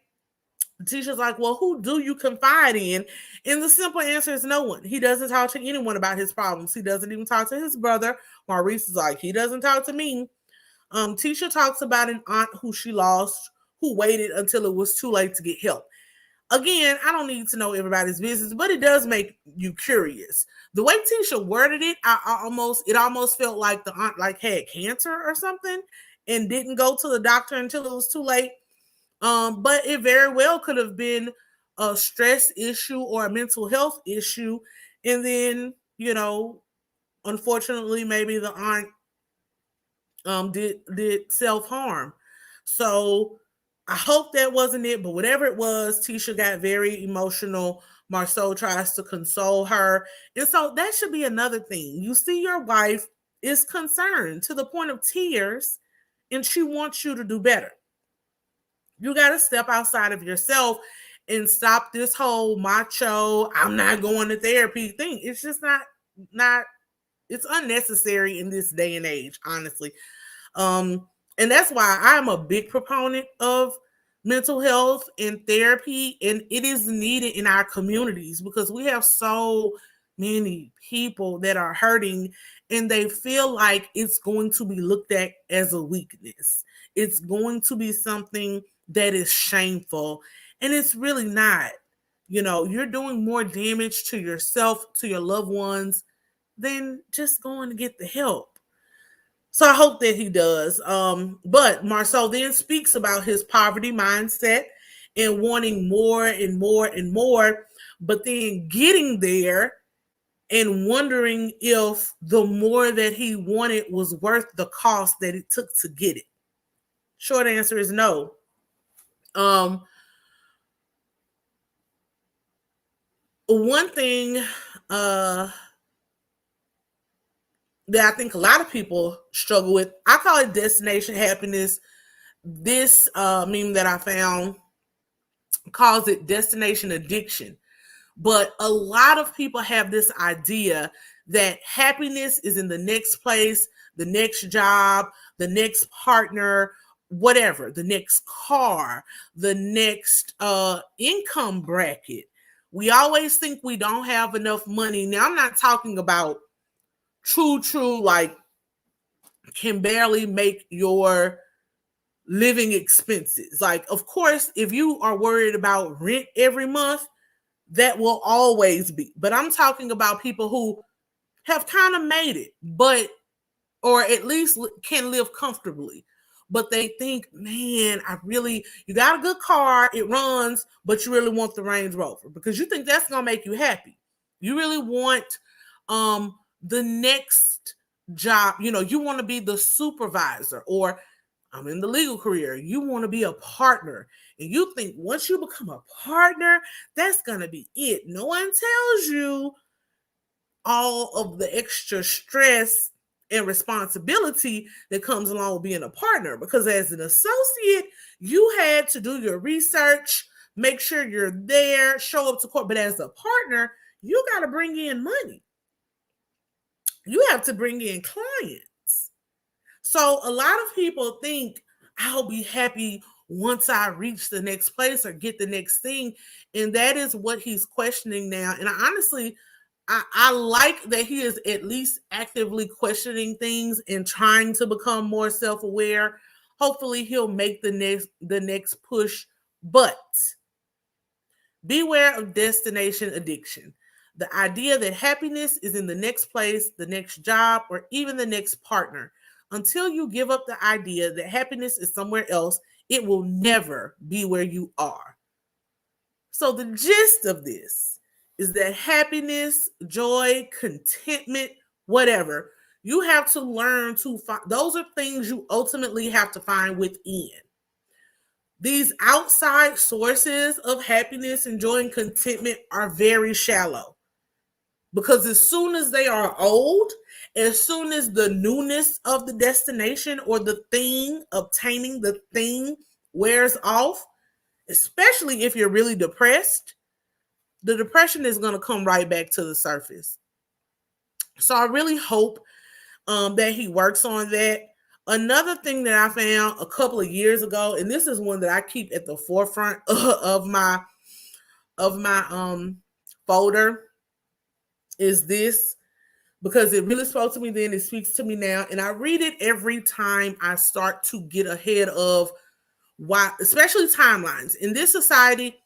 Tisha's like, well, who do you confide in? And the simple answer is no one. He doesn't talk to anyone about his problems. He doesn't even talk to his brother. Maurice is like, he doesn't talk to me. Tisha talks about an aunt who she lost, who waited until it was too late to get help. Again, I don't need to know everybody's business, but it does make you curious. The way Tisha worded it, it almost felt like the aunt like had cancer or something and didn't go to the doctor until it was too late. But it very well could have been a stress issue or a mental health issue. And then, unfortunately, maybe the aunt did self-harm. So I hope that wasn't it, but whatever it was, Tisha got very emotional. Marceau tries to console her. And so that should be another thing. You see your wife is concerned to the point of tears, and she wants you to do better. You got to step outside of yourself and stop this whole macho, I'm not going to therapy thing. It's just not it's unnecessary in this day and age, honestly. And that's why I'm a big proponent of mental health and therapy, and it is needed in our communities because we have so many people that are hurting and they feel like it's going to be looked at as a weakness. It's going to be something that is shameful, and it's really not. You're doing more damage to yourself, to your loved ones, than just going to get the help. So I hope that he does. But Marceau then speaks about his poverty mindset and wanting more and more and more, but then getting there and wondering if the more that he wanted was worth the cost that it took to get it. Short answer is no. One thing that I think a lot of people struggle with, I call it destination happiness. This meme that I found calls it destination addiction. But a lot of people have this idea that happiness is in the next place, the next job, the next partner, whatever, the next car, the next income bracket. We always think we don't have enough money. Now, I'm not talking about true, like can barely make your living expenses. Like, of course, if you are worried about rent every month, that will always be. But I'm talking about people who have kind of made it, or at least can live comfortably. But they think, man, you got a good car, it runs, but you really want the Range Rover because you think that's going to make you happy. You really want the next job. You want to be the supervisor, or I'm in the legal career. You want to be a partner. And you think once you become a partner, that's going to be it. No one tells you all of the extra stress and responsibility that comes along with being a partner. Because as an associate, you had to do your research, make sure you're there, show up to court. But as a partner, you got to bring in money. You have to bring in clients. So a lot of people think I'll be happy once I reach the next place or get the next thing. And that is what he's questioning now. And I like that he is at least actively questioning things and trying to become more self-aware. Hopefully he'll make the next push. But beware of destination addiction. The idea that happiness is in the next place, the next job, or even the next partner. Until you give up the idea that happiness is somewhere else, it will never be where you are. So the gist of this is that happiness, joy, contentment, whatever, you have to learn to find. Those are things you ultimately have to find within. These outside sources of happiness and joy and contentment are very shallow. Because as soon as they are old, as soon as the newness of the destination or the thing, obtaining the thing, wears off, especially if you're really depressed, the depression is going to come right back to the surface. So I really hope that he works on that. Another thing that I found a couple of years ago, and this is one that I keep at the forefront of my folder, is this, because it really spoke to me then, it speaks to me now, and I read it every time I start to get ahead of why, especially timelines. In this society,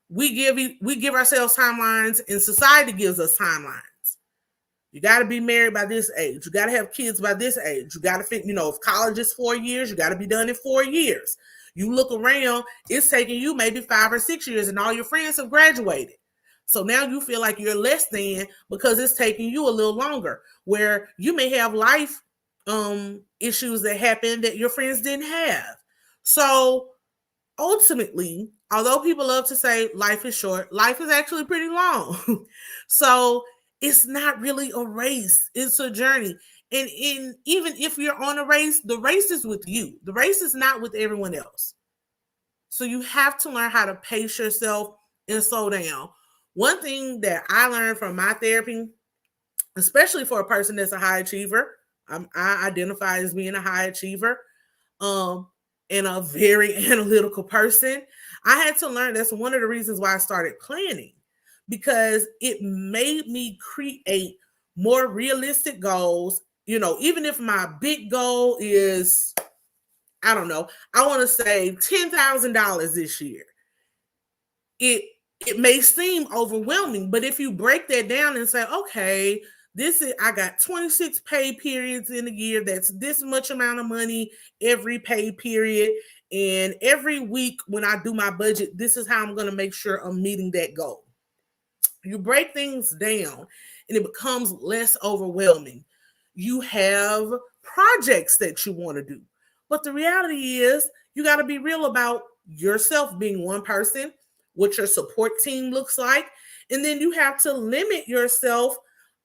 we give ourselves timelines, and society gives us timelines. You got to be married by this age. You got to have kids by this age. You got to fit, if college is 4 years, you got to be done in 4 years. You look around, it's taking you maybe 5 or 6 years, and all your friends have graduated. So now you feel like you're less than because it's taking you a little longer, where you may have life issues that happen that your friends didn't have. So ultimately, although people love to say life is short, life is actually pretty long. So it's not really a race, it's a journey. And even if you're on a race, the race is with you. The race is not with everyone else. So you have to learn how to pace yourself and slow down. One thing that I learned from my therapy, especially for a person that's a high achiever, I identify as being a high achiever, and a very analytical person. I had to learn, that's one of the reasons why I started planning, because it made me create more realistic goals. Even if my big goal is, I don't know, I want to save $10,000 this year. It may seem overwhelming, but if you break that down and say, okay, I got 26 pay periods in a year. That's this much amount of money every pay period. And every week when I do my budget, this is how I'm going to make sure I'm meeting that goal. You break things down and it becomes less overwhelming. You have projects that you want to do. But the reality is, you got to be real about yourself being one person, what your support team looks like. And then you have to limit yourself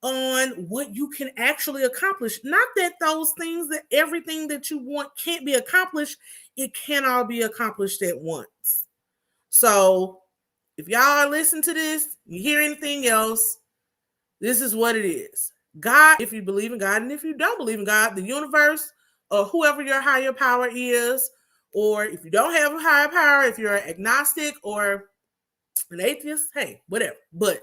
on what you can actually accomplish. Not that those things, that everything that you want can't be accomplished. It can all be accomplished at once. So if y'all listen to this, you hear anything else, this is what it is. God, if you believe in God, and if you don't believe in God, the universe, or whoever your higher power is, or if you don't have a higher power, if you're agnostic or an atheist, hey, whatever. But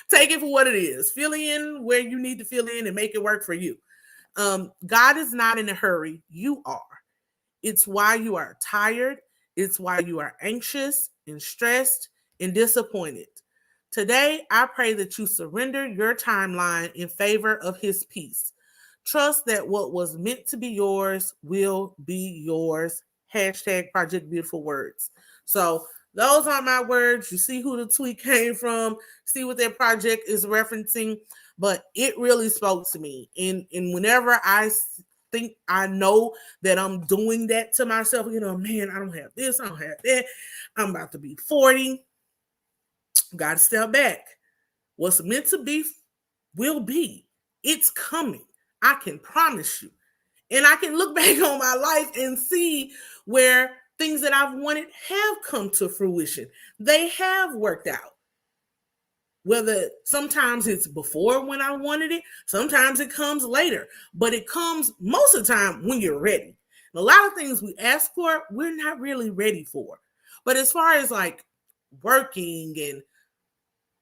take it for what it is. Fill in where you need to fill in and make it work for you. God is not in a hurry. You are. It's why you are tired. It's why you are anxious and stressed and disappointed. Today, I pray that you surrender your timeline in favor of his peace. Trust that what was meant to be yours will be yours. Hashtag Project Beautiful Words. So those are my words. You see who the tweet came from, see what that project is referencing, but it really spoke to me. And whenever I think I know that I'm doing that to myself, man, I don't have this, I don't have that, I'm about to be 40, got to step back. What's meant to be will be. It's coming. I can promise you. And I can look back on my life and see where things that I've wanted have come to fruition. They have worked out. Whether sometimes it's before when I wanted it, sometimes it comes later, but it comes most of the time when you're ready. And a lot of things we ask for, we're not really ready for. But as far as like working and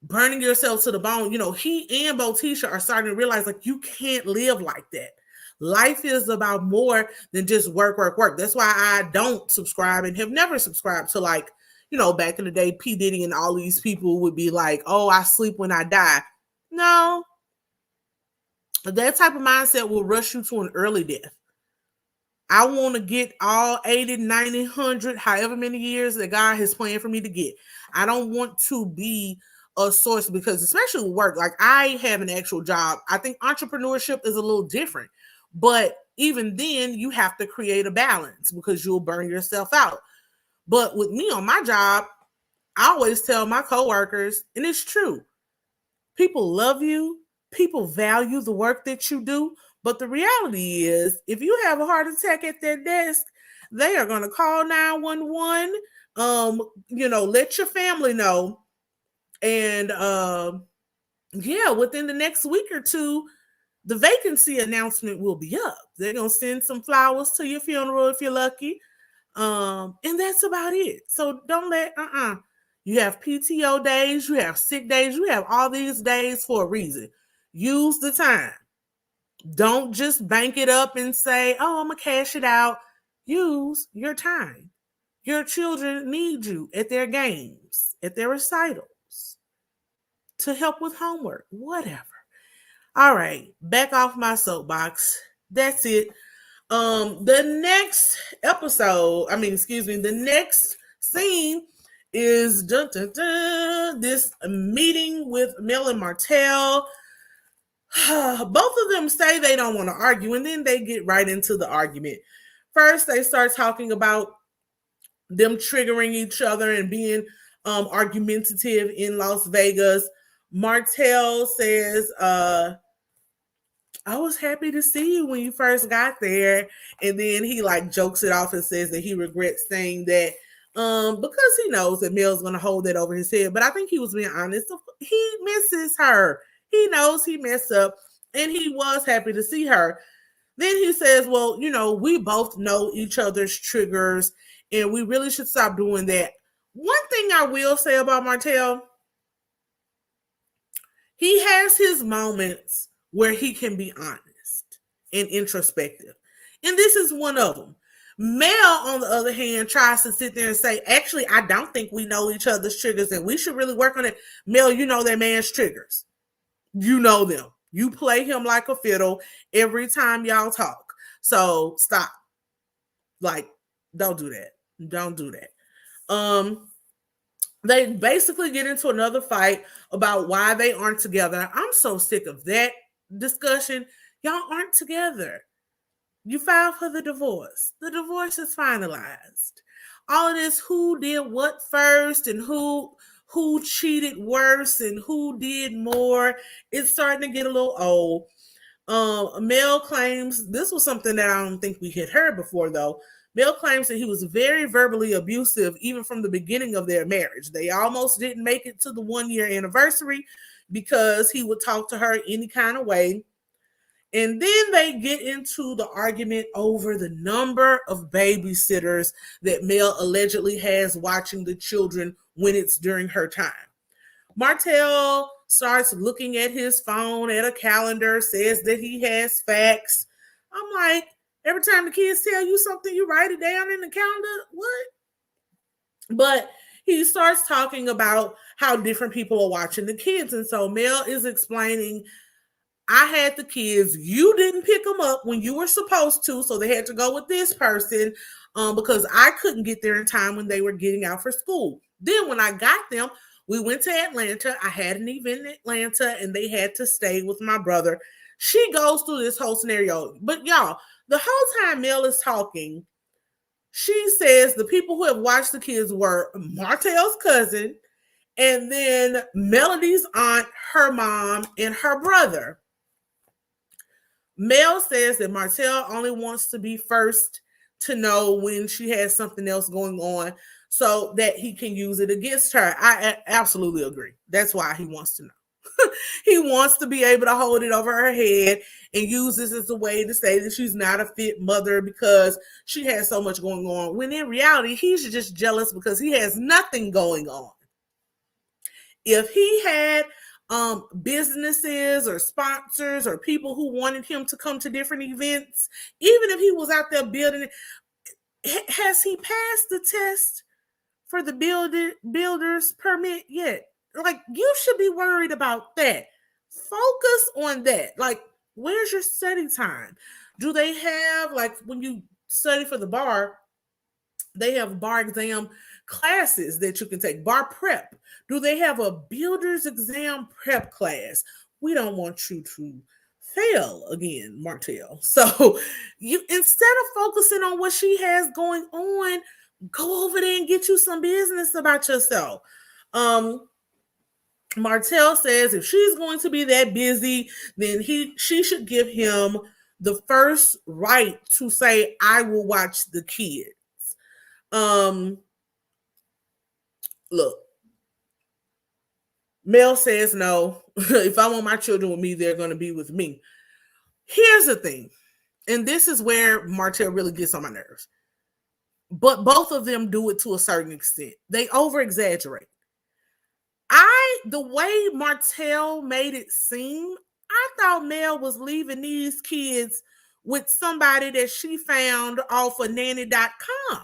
burning yourself to the bone, he and Botisha are starting to realize like you can't live like that. Life is about more than just work, work, work. That's why I don't subscribe and have never subscribed to like, back in the day, P. Diddy and all these people would be like, oh, I sleep when I die. No. That type of mindset will rush you to an early death. I want to get all 80, 90, 100, however many years that God has planned for me to get. I don't want to be a source, because especially with work, like I have an actual job. I think entrepreneurship is a little different. But even then, you have to create a balance because you'll burn yourself out. But with me on my job, I always tell my coworkers, and it's true, people love you, people value the work that you do. But the reality is, if you have a heart attack at their desk, they are going to call 911, let your family know. And within the next week or two, the vacancy announcement will be up. They're going to send some flowers to your funeral if you're lucky. And that's about it. So don't let, You have PTO days, you have sick days, you have all these days for a reason. Use the time. Don't just bank it up and say, oh, I'm going to cash it out. Use your time. Your children need you at their games, at their recitals, to help with homework, whatever. All right, back off my soapbox. That's it. The next the next scene is this meeting with Mel and Martell. Both of them say they don't want to argue, and then they get right into the argument. First, they start talking about them triggering each other and being argumentative in Las Vegas. Martell says, I was happy to see you when you first got there. And then he like jokes it off and says that he regrets saying that because he knows that Mel's going to hold that over his head. But I think he was being honest. He misses her. He knows he messed up and he was happy to see her. Then he says, well, we both know each other's triggers and we really should stop doing that. One thing I will say about Martell, he has his moments where he can be honest and introspective. And this is one of them. Mel, on the other hand, tries to sit there and say, actually, I don't think we know each other's triggers and we should really work on it. Mel, you know that man's triggers. You know them. You play him like a fiddle every time y'all talk. So stop. Like, don't do that. Don't do that. They basically get into another fight about why they aren't together. I'm so sick of that discussion. Y'all aren't together. You filed for the divorce. The divorce is finalized. All of this who did what first and who cheated worse and who did more, it's starting to get a little old. Mel claims, this was something that I don't think we had heard before though. Mel claims that he was very verbally abusive even from the beginning of their marriage. They almost didn't make it to the 1-year anniversary because he would talk to her any kind of way. And then they get into the argument over the number of babysitters that Mel allegedly has watching the children when it's during her time. Martell starts looking at his phone, at a calendar, says that he has facts. I'm like, every time the kids tell you something, you write it down in the calendar? What? But he starts talking about how different people are watching the kids. And so Mel is explaining, I had the kids. You didn't pick them up when you were supposed to, so they had to go with this person because I couldn't get there in time when they were getting out for school. Then when I got them, we went to Atlanta. I had an event in Atlanta, and they had to stay with my brother. She goes through this whole scenario. But y'all, the whole time Mel is talking, she says the people who have watched the kids were Martell's cousin, and then Melody's aunt, her mom, and her brother. Mel says that Martell only wants to be first to know when she has something else going on so that he can use it against her. I absolutely agree. That's why he wants to know. He wants to be able to hold it over her head and use this as a way to say that she's not a fit mother because she has so much going on. When in reality, he's just jealous because he has nothing going on. If he had businesses or sponsors or people who wanted him to come to different events, even if he was out there building it, has he passed the test for the builder's permit yet? Like, you should be worried about that. Focus on that. Like, where's your study time? Do they have, like, when you study for the bar, they have bar exam classes that you can take, bar prep. Do they have a builder's exam prep class? We don't want you to fail again, Martell. So you, instead of focusing on what she has going on, go over there and get you some business about yourself. Martell says if she's going to be that busy, then she should give him the first right to say, I will watch the kids. Look, Mel says no. If I want my children with me, they're going to be with me. Here's the thing, and this is where Martell really gets on my nerves. But both of them do it to a certain extent. They over exaggerate. The way Martell made it seem, I thought Mel was leaving these kids with somebody that she found off of nanny.com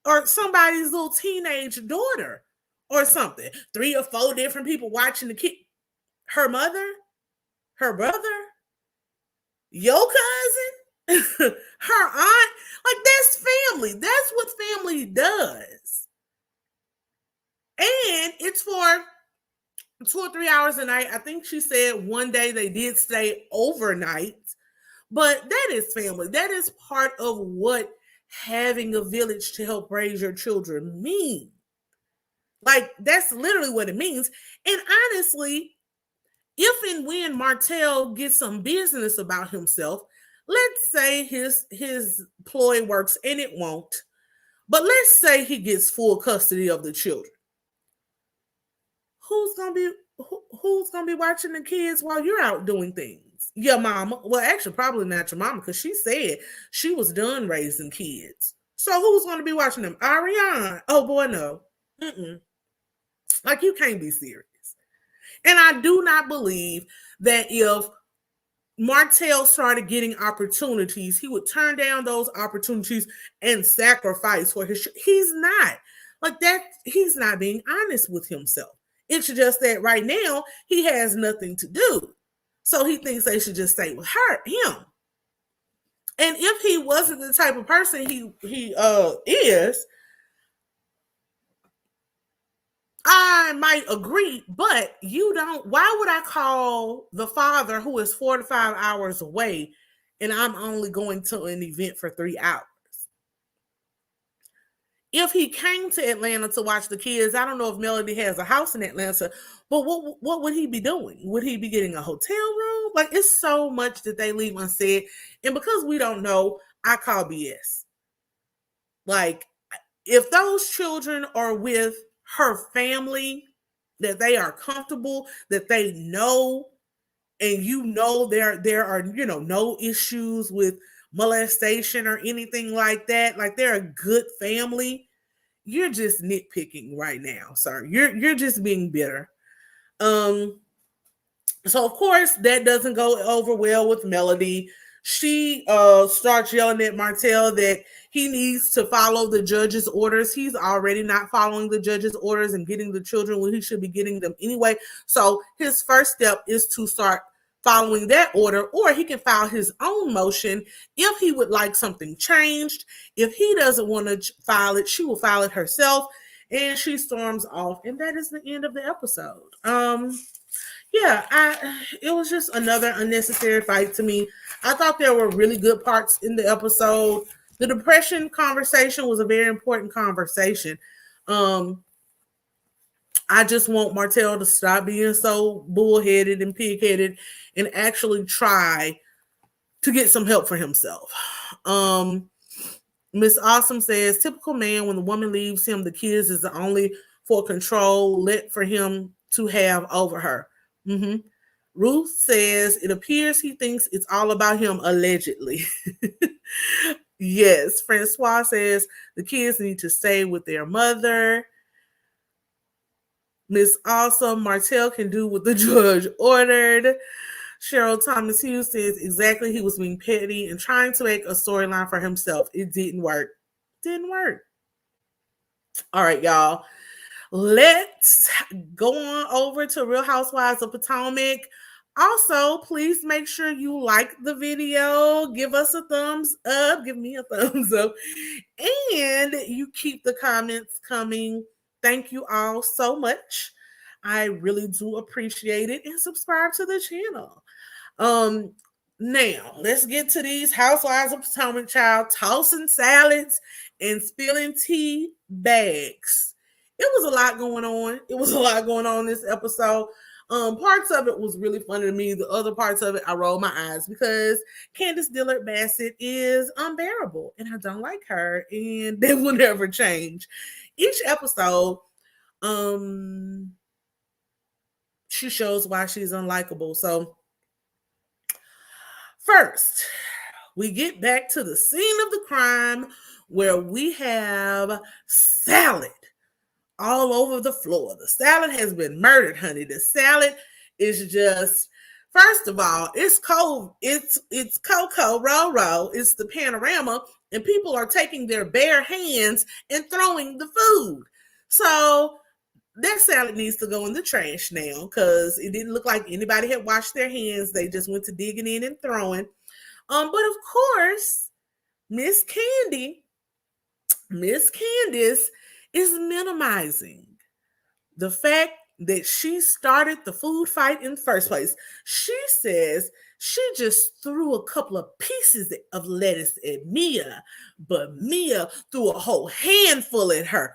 or somebody's little teenage daughter or something. 3 or 4 different people watching the kid. Her mother, her brother, your cousin, her aunt. Like, that's family. That's what family does. And it's for 2 or 3 hours a night. I think she said one day they did stay overnight, but that is family. That is part of what having a village to help raise your children mean. Like, that's literally what it means. And honestly, if and when Martell gets some business about himself, let's say his ploy works, and it won't, but let's say he gets full custody of the children. Who's gonna be watching the kids while you're out doing things? Your mama. Well, actually, probably not your mama, because she said she was done raising kids. So who's gonna be watching them? Ariane. Oh boy, no. Like, you can't be serious. And I do not believe that if Martell started getting opportunities, he would turn down those opportunities and sacrifice for his. He's not like that. He's not being honest with himself. It's just that right now he has nothing to do, so he thinks they should just stay with him. And if he wasn't the type of person he is, I might agree, but you don't. Why would I call the father who is 4 to 5 hours away and I'm only going to an event for 3 hours? If he came to Atlanta to watch the kids, I don't know if Melody has a house in Atlanta, but what would he be doing? Would he be getting a hotel room? Like, it's so much that they leave unsaid. And because we don't know, I call BS. Like, if those children are with her family, that they are comfortable, that they know, and there are no issues with molestation or anything like that, like they're a good family, you're just nitpicking right now, sir. You're just being bitter. So of course that doesn't go over well with Melody. She starts yelling at Martell that he needs to follow the judge's orders. He's already not following the judge's orders and getting the children when he should be getting them anyway. So his first step is to start following that order, or he can file his own motion if he would like something changed. If he doesn't want to file it, she will file it herself, and she storms off. And that is the end of the episode. It was just another unnecessary fight to me. I thought there were really good parts in the episode. The depression conversation was a very important conversation. I just want Martell to stop being so bullheaded and pig-headed and actually try to get some help for himself. Miss Awesome says, typical man, when the woman leaves him, the kids is the only for control let for him to have over her. Ruth says, it appears he thinks it's all about him, allegedly. Yes. Francois says, the kids need to stay with their mother. Miss Awesome, Martell can do what the judge ordered. Cheryl Thomas Hughes says, exactly, he was being petty and trying to make a storyline for himself. It didn't work. All right, y'all. Let's go on over to Real Housewives of Potomac. Also, please make sure you like the video, give us a thumbs up, give me a thumbs up, and you keep the comments coming. Thank you all so much. I really do appreciate it, and subscribe to the channel. Now, let's get to these Housewives of Potomac, child, tossing salads and spilling tea bags. It was a lot going on this episode. Parts of it was really funny to me. The other parts of it, I rolled my eyes because Candace Dillard Bassett is unbearable, and I don't like her, and that will never change. Each episode, she shows why she's unlikable. So First, we get back to the scene of the crime where we have salad all over the floor. The salad has been murdered, honey. The salad is just, first of all, it's cold. It's Coco Roro. It's the panorama, and people are taking their bare hands and throwing the food. So that salad needs to go in the trash now because it didn't look like anybody had washed their hands. They just went to digging in and throwing. But of course, Miss Candace is minimizing the fact that she started the food fight in the first place. She says she just threw a couple of pieces of lettuce at Mia, but Mia threw a whole handful at her.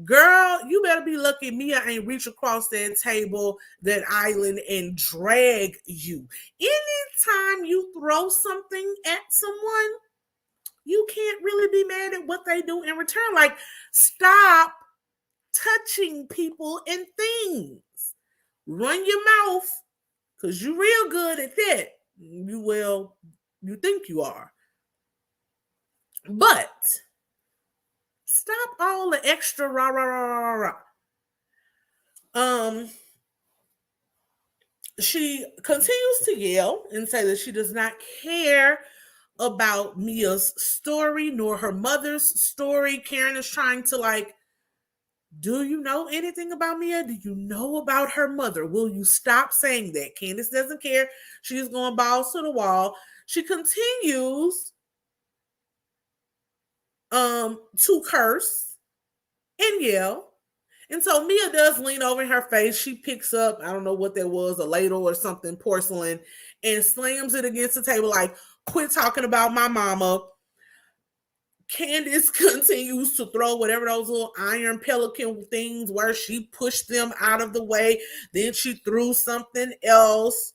Girl, you better be lucky Mia ain't reach across that table, that island, and drag you. Anytime you throw something at someone, you can't really be mad at what they do in return. Like, stop touching people and things. Run your mouth, because you're real good at that. You think you are. But stop all the extra rah, rah, rah, rah, rah. She continues to yell and say that she does not care about Mia's story nor her mother's story. Karen is trying to, like, do you know anything about Mia? Do you know about her mother? Will you stop saying that? Candace doesn't care. She's going balls to the wall. She continues to curse and yell. And so Mia does lean over in her face. She picks up, I don't know what that was, a ladle or something, porcelain, and slams it against the table like, quit talking about my mama. Candace continues to throw whatever those little iron pelican things were. She pushed them out of the way. Then she threw something else,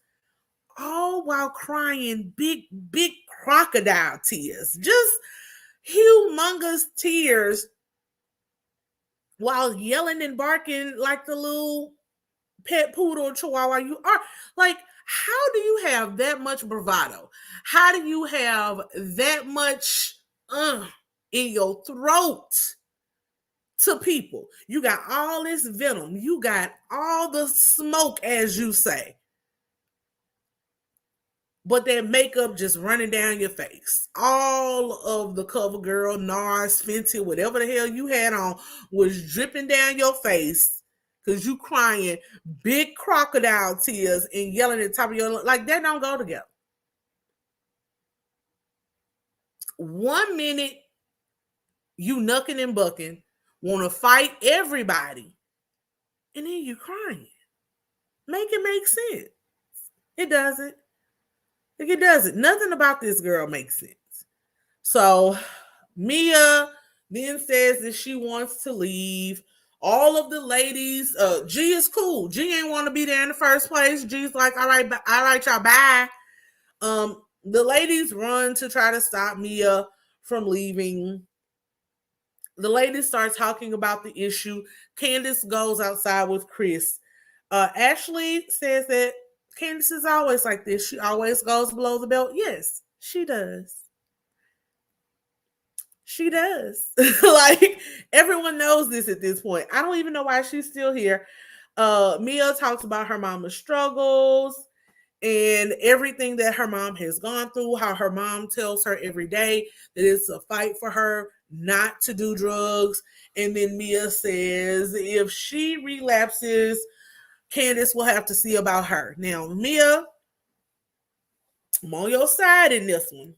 all while crying big, big crocodile tears. Just humongous tears while yelling and barking like the little pet poodle chihuahua you are. Like, how do you have that much bravado? How do you have that much in your throat to people? You got all this venom. You got all the smoke, as you say. But that makeup just running down your face. All of the CoverGirl, NARS, Fenty, whatever the hell you had on was dripping down your face because you crying big crocodile tears and yelling at the top of your lungs. Like, that don't go together. 1 minute, you knucking and bucking, want to fight everybody, and then you crying. Make it make sense. It doesn't. Like, it doesn't. Nothing about this girl makes sense. So Mia then says that she wants to leave. All of the ladies, G is cool. G ain't want to be there in the first place. G's like, all right, y'all, bye. The ladies run to try to stop Mia from leaving. The ladies start talking about the issue. Candace goes outside with Chris. Ashley says that Candace is always like this. She always goes below the belt. Yes, she does. She does. Like, everyone knows this at this point. I don't even know why she's still here. Mia talks about her mama's struggles and everything that her mom has gone through, how her mom tells her every day that it's a fight for her not to do drugs. And then Mia says if she relapses, Candace will have to see about her. Now, Mia, I'm on your side in this one.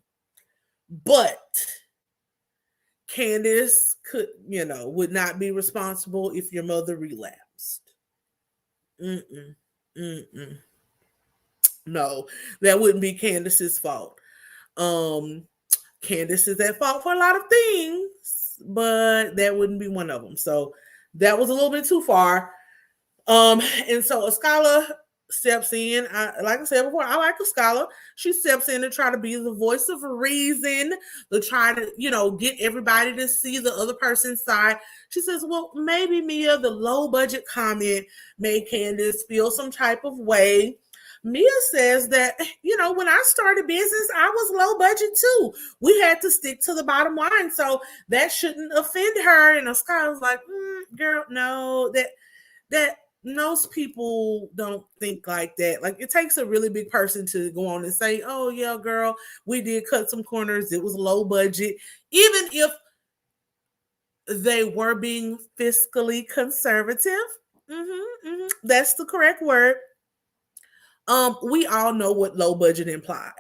But Candace would not be responsible if your mother relapsed. No, that wouldn't be Candace's fault. Candace is at fault for a lot of things, but that wouldn't be one of them. So that was a little bit too far. And so Escala steps in. Like I said before, I like Escala. She steps in to try to be the voice of reason, to try to, get everybody to see the other person's side. She says, well, maybe Mia, the low budget comment made Candace feel some type of way. Mia says that, when I started business, I was low budget too. We had to stick to the bottom line. So that shouldn't offend her. And Sky was like, girl, no, that most people don't think like that. Like, it takes a really big person to go on and say, oh yeah, girl, we did cut some corners. It was low budget. Even if they were being fiscally conservative. That's the correct word. We all know what low budget implies.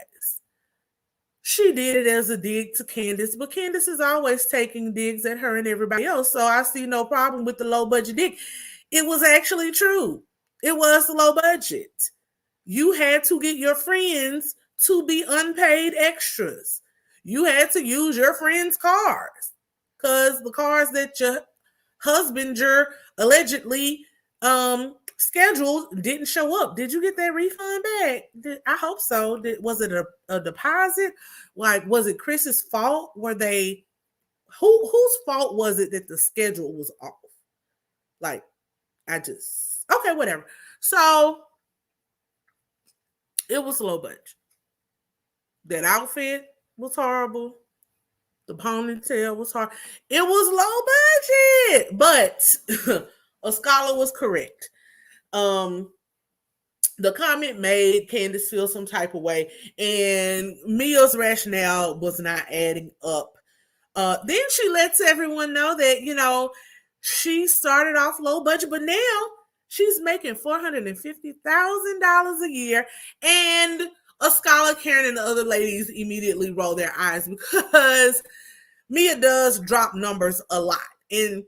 She did it as a dig to Candace, but Candace is always taking digs at her and everybody else. So I see no problem with the low budget dig. It was actually true. It was low budget. You had to get your friends to be unpaid extras. You had to use your friends' cars because the cars that your husband, allegedly scheduled didn't show up. Did you get that refund back? I hope so. Was it a deposit? Like, was it Chris's fault? Were they whose fault was it that the schedule was off? Like, okay, whatever. So it was low budget. That outfit was horrible. The ponytail was hard. It was low budget, but a scholar was correct. The comment made Candace feel some type of way, and Mia's rationale was not adding up. Then she lets everyone know that, she started off low budget, but now she's making $450,000 a year. And a scholar, Karen, and the other ladies immediately roll their eyes because Mia does drop numbers a lot. And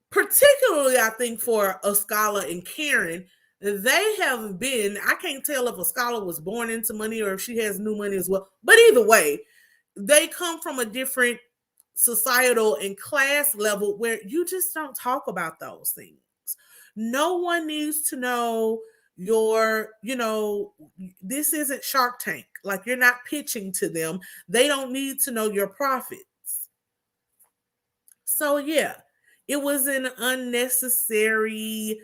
particularly, I think, for a scholar and Karen, they have been, I can't tell if a scholar was born into money or if she has new money as well. But either way, they come from a different societal and class level where you just don't talk about those things. No one needs to know this isn't Shark Tank. Like, you're not pitching to them. They don't need to know your profits. So yeah, it was an unnecessary,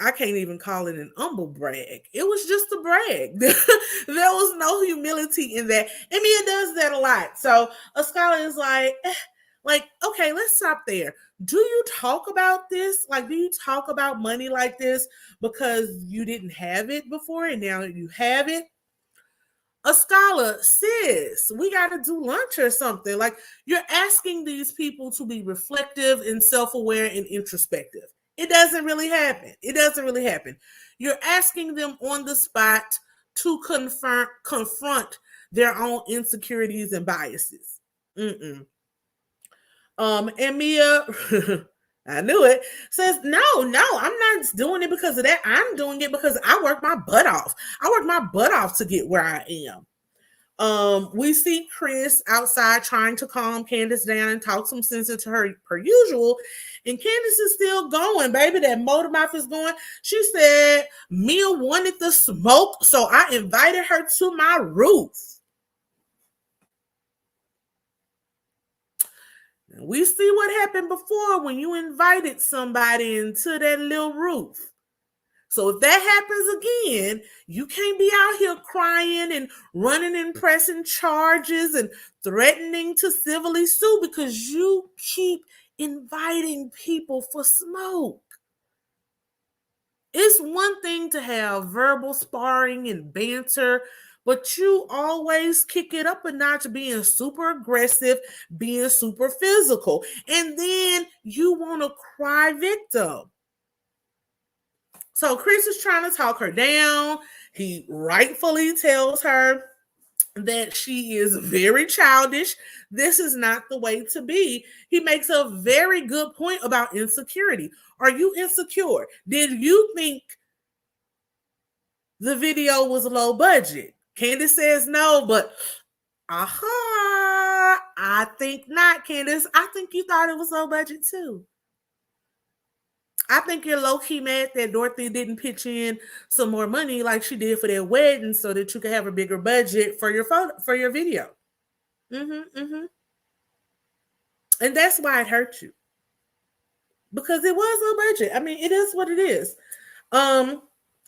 I can't even call it an humble brag. It was just a brag. There was no humility in that. And Mia does that a lot. So a scholar is like, okay, let's stop there. Do you talk about this? Like, do you talk about money like this because you didn't have it before and now you have it? A scholar says, we got to do lunch or something. Like, you're asking these people to be reflective and self-aware and introspective. It doesn't really happen. You're asking them on the spot to confront their own insecurities and biases. And Mia, I knew it, says, no, I'm not doing it because of that. I'm doing it because I worked my butt off. I worked my butt off to get where I am. We see Chris outside trying to calm Candace down and talk some sense into her per usual. And Candace is still going, baby. That motor mouth is going. She said Mia wanted the smoke, so I invited her to my roof. We see what happened before when you invited somebody into that little roof. So if that happens again, you can't be out here crying and running and pressing charges and threatening to civilly sue because you keep inviting people for smoke. It's one thing to have verbal sparring and banter, but you always kick it up a notch, being super aggressive, being super physical. And then you want to cry victim. So Chris is trying to talk her down. He rightfully tells her that she is very childish. This is not the way to be. He makes a very good point about insecurity. Are you insecure? Did you think the video was low budget? Candace says no, but I think not, Candace. I think you thought it was low budget too. I think you're low-key mad that Dorothy didn't pitch in some more money like she did for their wedding so that you could have a bigger budget for your video. And that's why it hurt you. Because it was low budget. I mean, it is what it is.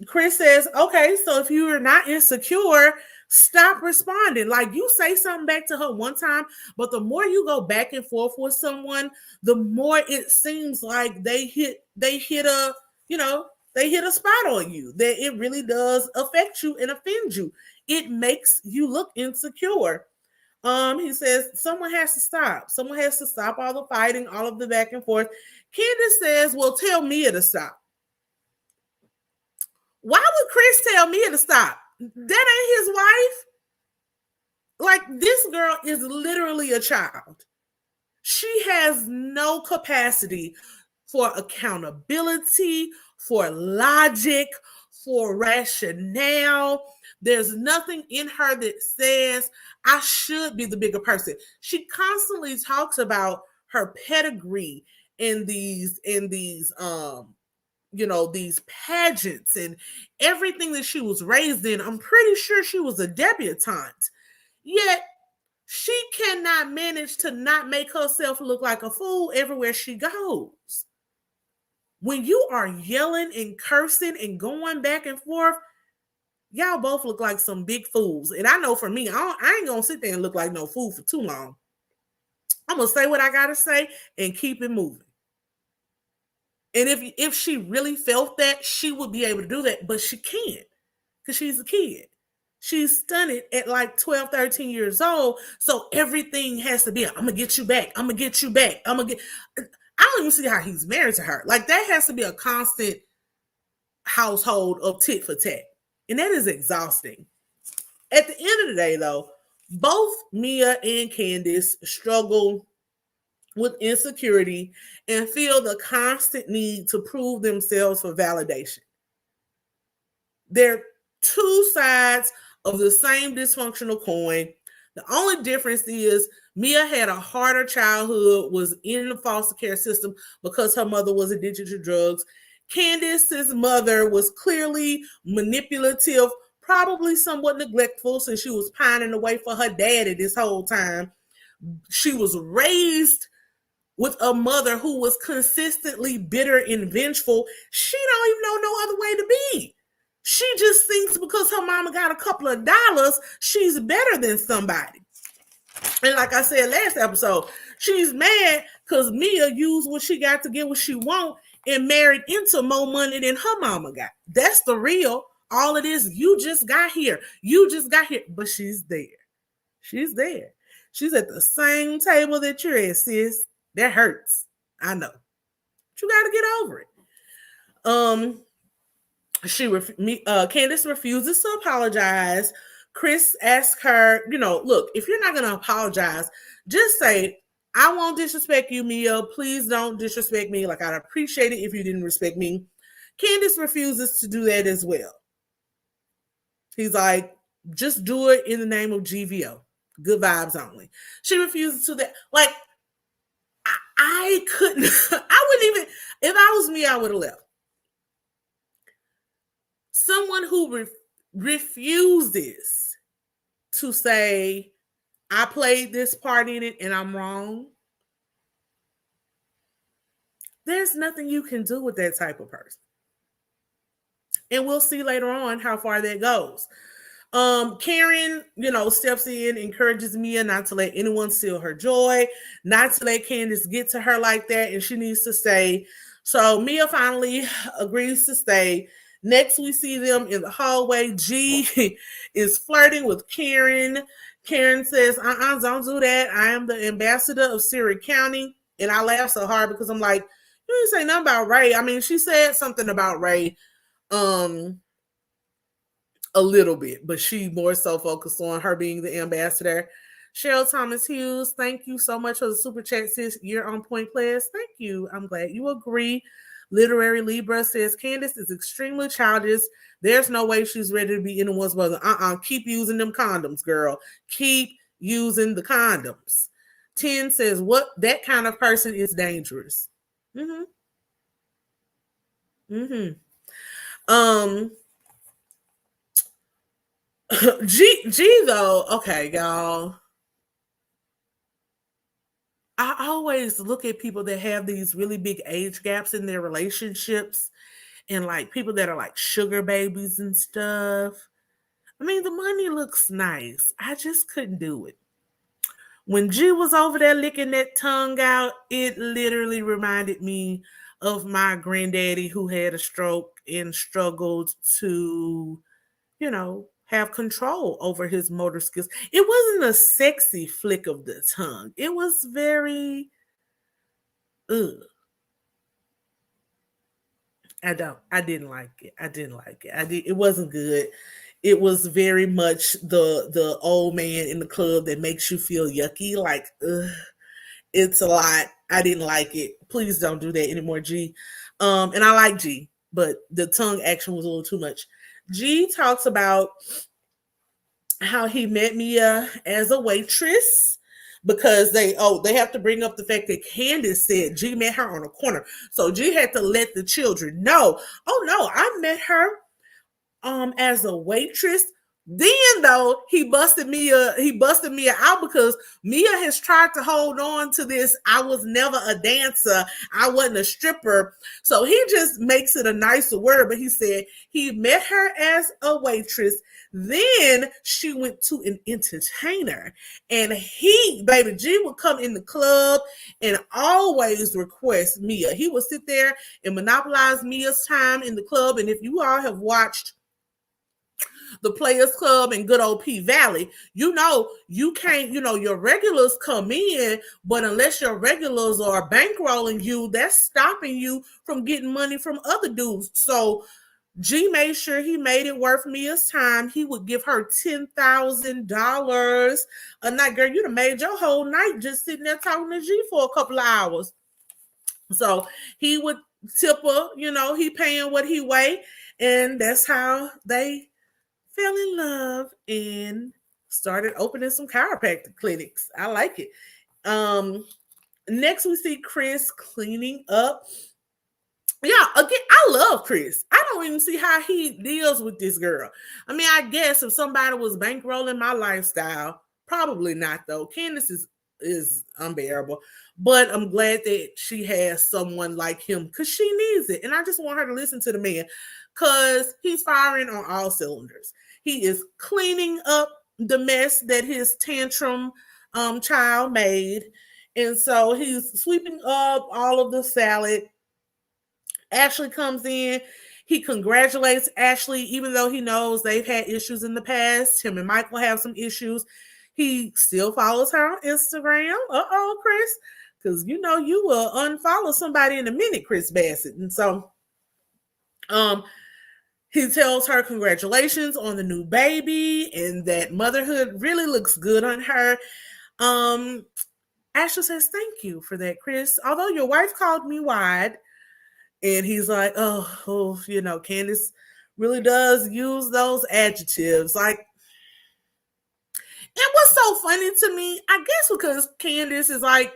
Chris says, okay, so if you are not insecure, stop responding. Like, you say something back to her one time, but the more you go back and forth with someone, the more it seems like they hit a, you know, they hit a spot on you, that it really does affect you and offend you. It makes you look insecure. He says someone has to stop. Someone has to stop all the fighting, all of the back and forth. Candace says, well, tell Mia to stop. Why would Chris tell Mia to stop? That ain't his wife. Like, this girl is literally a child. She has no capacity for accountability, for logic, for rationale. There's nothing in her that says I should be the bigger person. She constantly talks about her pedigree in these these pageants and everything that she was raised in. I'm pretty sure she was a debutante. Yet she cannot manage to not make herself look like a fool everywhere she goes. When you are yelling and cursing and going back and forth, y'all both look like some big fools. And I know for me, I ain't gonna sit there and look like no fool for too long. I'm gonna say what I gotta say and keep it moving. And if she really felt that, she would be able to do that, but she can't because she's a kid. She's stunted at like 12, 13 years old. So everything has to be, I'm going to get you back. I'm going to get you back. I don't even see how he's married to her. Like, that has to be a constant household of tit for tat. And that is exhausting. At the end of the day, though, both Mia and Candace struggle with insecurity and feel the constant need to prove themselves for validation. They're two sides of the same dysfunctional coin. The only difference is Mia had a harder childhood, was in the foster care system because her mother was addicted to drugs. Candace's mother was clearly manipulative, probably somewhat neglectful, since she was pining away for her daddy this whole time. She was raised with a mother who was consistently bitter and vengeful. She don't even know no other way to be. She just thinks because her mama got a couple of dollars, she's better than somebody. And like I said last episode, she's mad because Mia used what she got to get what she want and married into more money than her mama got. That's the real. All it is, you just got here. You just got here. But she's there. She's there. She's at the same table that you're at, sis. That hurts. I know. But you got to get over it. Candace refuses to apologize. Chris asks her, look, if you're not going to apologize, just say, I won't disrespect you, Mia. Please don't disrespect me. Like, I'd appreciate it if you didn't respect me. Candace refuses to do that as well. He's like, just do it in the name of GVO. Good vibes only. She refuses to that. Like, I couldn't, I wouldn't even, if I was me, I would have left. Someone who refuses to say, I played this part in it and I'm wrong, there's nothing you can do with that type of person. And we'll see later on how far that goes. Karen, steps in, encourages Mia not to let anyone steal her joy, not to let Candace get to her like that, and she needs to stay. So Mia finally agrees to stay. Next, we see them in the hallway. G is flirting with Karen. Karen says, don't do that. I am the ambassador of Surrey County. And I laugh so hard because I'm like, you didn't say nothing about Ray. I mean, she said something about Ray. A little bit, but she more so focused on her being the ambassador. Cheryl Thomas Hughes, thank you so much for the super chat, sis. You're on point, Plez. Thank you. I'm glad you agree. Literary Libra says Candace is extremely childish. There's no way she's ready to be anyone's mother. Keep using them condoms, girl. Keep using the condoms. 10 says, what? That kind of person is dangerous. G though, okay, y'all. I always look at people that have these really big age gaps in their relationships, and like people that are like sugar babies and stuff. I mean, the money looks nice. I just couldn't do it. When G was over there licking that tongue out, it literally reminded me of my granddaddy who had a stroke and struggled to, have control over his motor skills. It wasn't a sexy flick of the tongue. It was very, ugh. I didn't like it. It wasn't good. It was very much the old man in the club that makes you feel yucky. Like, ugh, it's a lot. I didn't like it. Please don't do that anymore, G. And I like G, but the tongue action was a little too much. G talks about how he met Mia as a waitress because they have to bring up the fact that Candace said G met her on a corner. So G had to let the children know, oh no, I met her as a waitress. Then though, he busted Mia out because Mia has tried to hold on to this. I was never a dancer. I wasn't a stripper. So he just makes it a nicer word, but he said he met her as a waitress. Then she went to an entertainer, and baby G would come in the club and always request Mia. He would sit there and monopolize Mia's time in the club. And if you all have watched the Players Club in good old P Valley, you can't, your regulars come in, but unless your regulars are bankrolling you, that's stopping you from getting money from other dudes. So G made sure he made it worth Mia's time. He would give her $10,000 a night. Girl, you done made your whole night just sitting there talking to G for a couple of hours. So he would tip her, he paying what he weighed, and that's how they fell in love and started opening some chiropractic clinics. I like it. Next we see Chris cleaning up. Yeah, again, I love Chris. I don't even see how he deals with this girl. I mean, I guess if somebody was bankrolling my lifestyle, probably not though. Candace is unbearable, but I'm glad that she has someone like him because she needs it. And I just want her to listen to the man because he's firing on all cylinders. He is cleaning up the mess that his tantrum child made. And so he's sweeping up all of the salad. Ashley comes in. He congratulates Ashley, even though he knows they've had issues in the past. Him and Michael have some issues. He still follows her on Instagram. Uh-oh, Chris. Because you will unfollow somebody in a minute, Chris Bassett. And so he tells her congratulations on the new baby and that motherhood really looks good on her. Ashley says, thank you for that, Chris. Although your wife called me wide. And he's like, oh, Candace really does use those adjectives. Like, it was so funny to me, I guess because Candace is like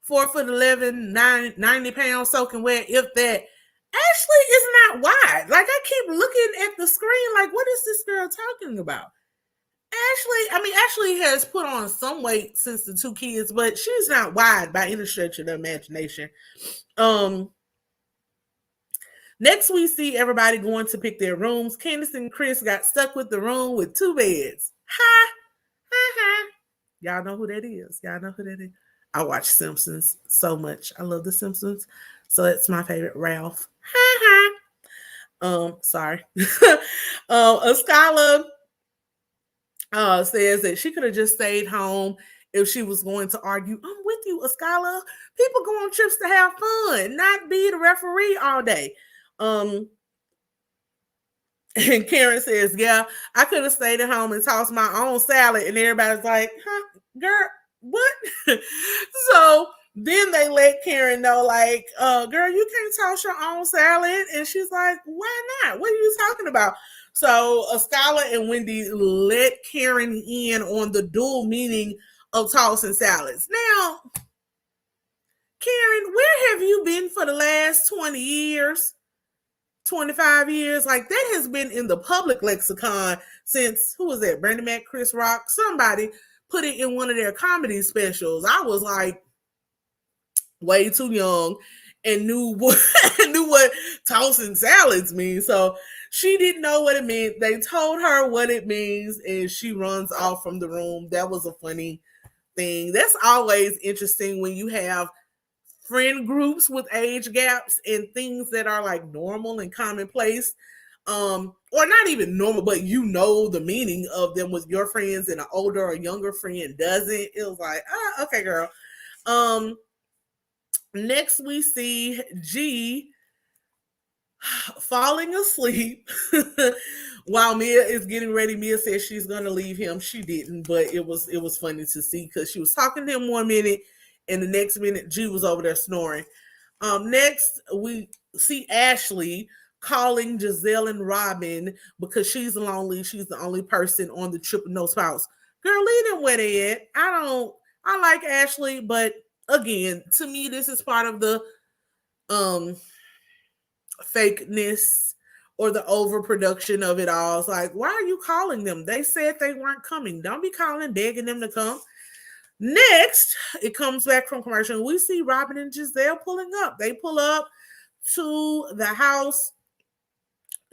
4'11", 90 pounds soaking wet, if that. Ashley is not wide. Like, I keep looking at the screen like, what is this girl talking about? Ashley has put on some weight since the 2 kids, but she's not wide by any stretch of the imagination. Next, we see everybody going to pick their rooms. Candace and Chris got stuck with the room with 2 beds. Ha! Ha ha! Y'all know who that is. I watch Simpsons so much. I love The Simpsons. So that's my favorite Ralph. Ha ha! Sorry. Ascala says that she could have just stayed home if she was going to argue. I'm with you, Ascala. People go on trips to have fun, not be the referee all day. And Karen says, yeah, I could have stayed at home and tossed my own salad. And everybody's like, huh, girl, what? So then they let Karen know, like, girl, you can't toss your own salad. And she's like, why not? What are you talking about? So Skylar and Wendy let Karen in on the dual meaning of tossing salads. Now, Karen, where have you been for the last 20 years? 25 years? Like, that has been in the public lexicon since, who was that? Bernie Mac, Chris Rock? Somebody put it in one of their comedy specials. I was like way too young and knew what what tossing salads means. So she didn't know what it meant. They told her what it means, and she runs off from the room. That was a funny thing. That's always interesting when you have friend groups with age gaps and things that are like normal and commonplace, or not even normal, but you know the meaning of them with your friends, and an older or younger friend doesn't. It was like, okay, girl. Next we see G falling asleep while Mia is getting ready. Mia says she's gonna leave him. She didn't, but it was funny to see because she was talking to him 1 minute, and the next minute G was over there snoring. Next we see Ashley calling Giselle and Robin because she's lonely. She's the only person on the trip with no spouse. Girl, leave them where they at. I like Ashley, but again, to me, this is part of the fakeness or the overproduction of it all. It's like, why are you calling them? They said they weren't coming. Don't be calling, begging them to come. Next, it comes back from commercial. We see Robin and Giselle pulling up. They pull up to the house.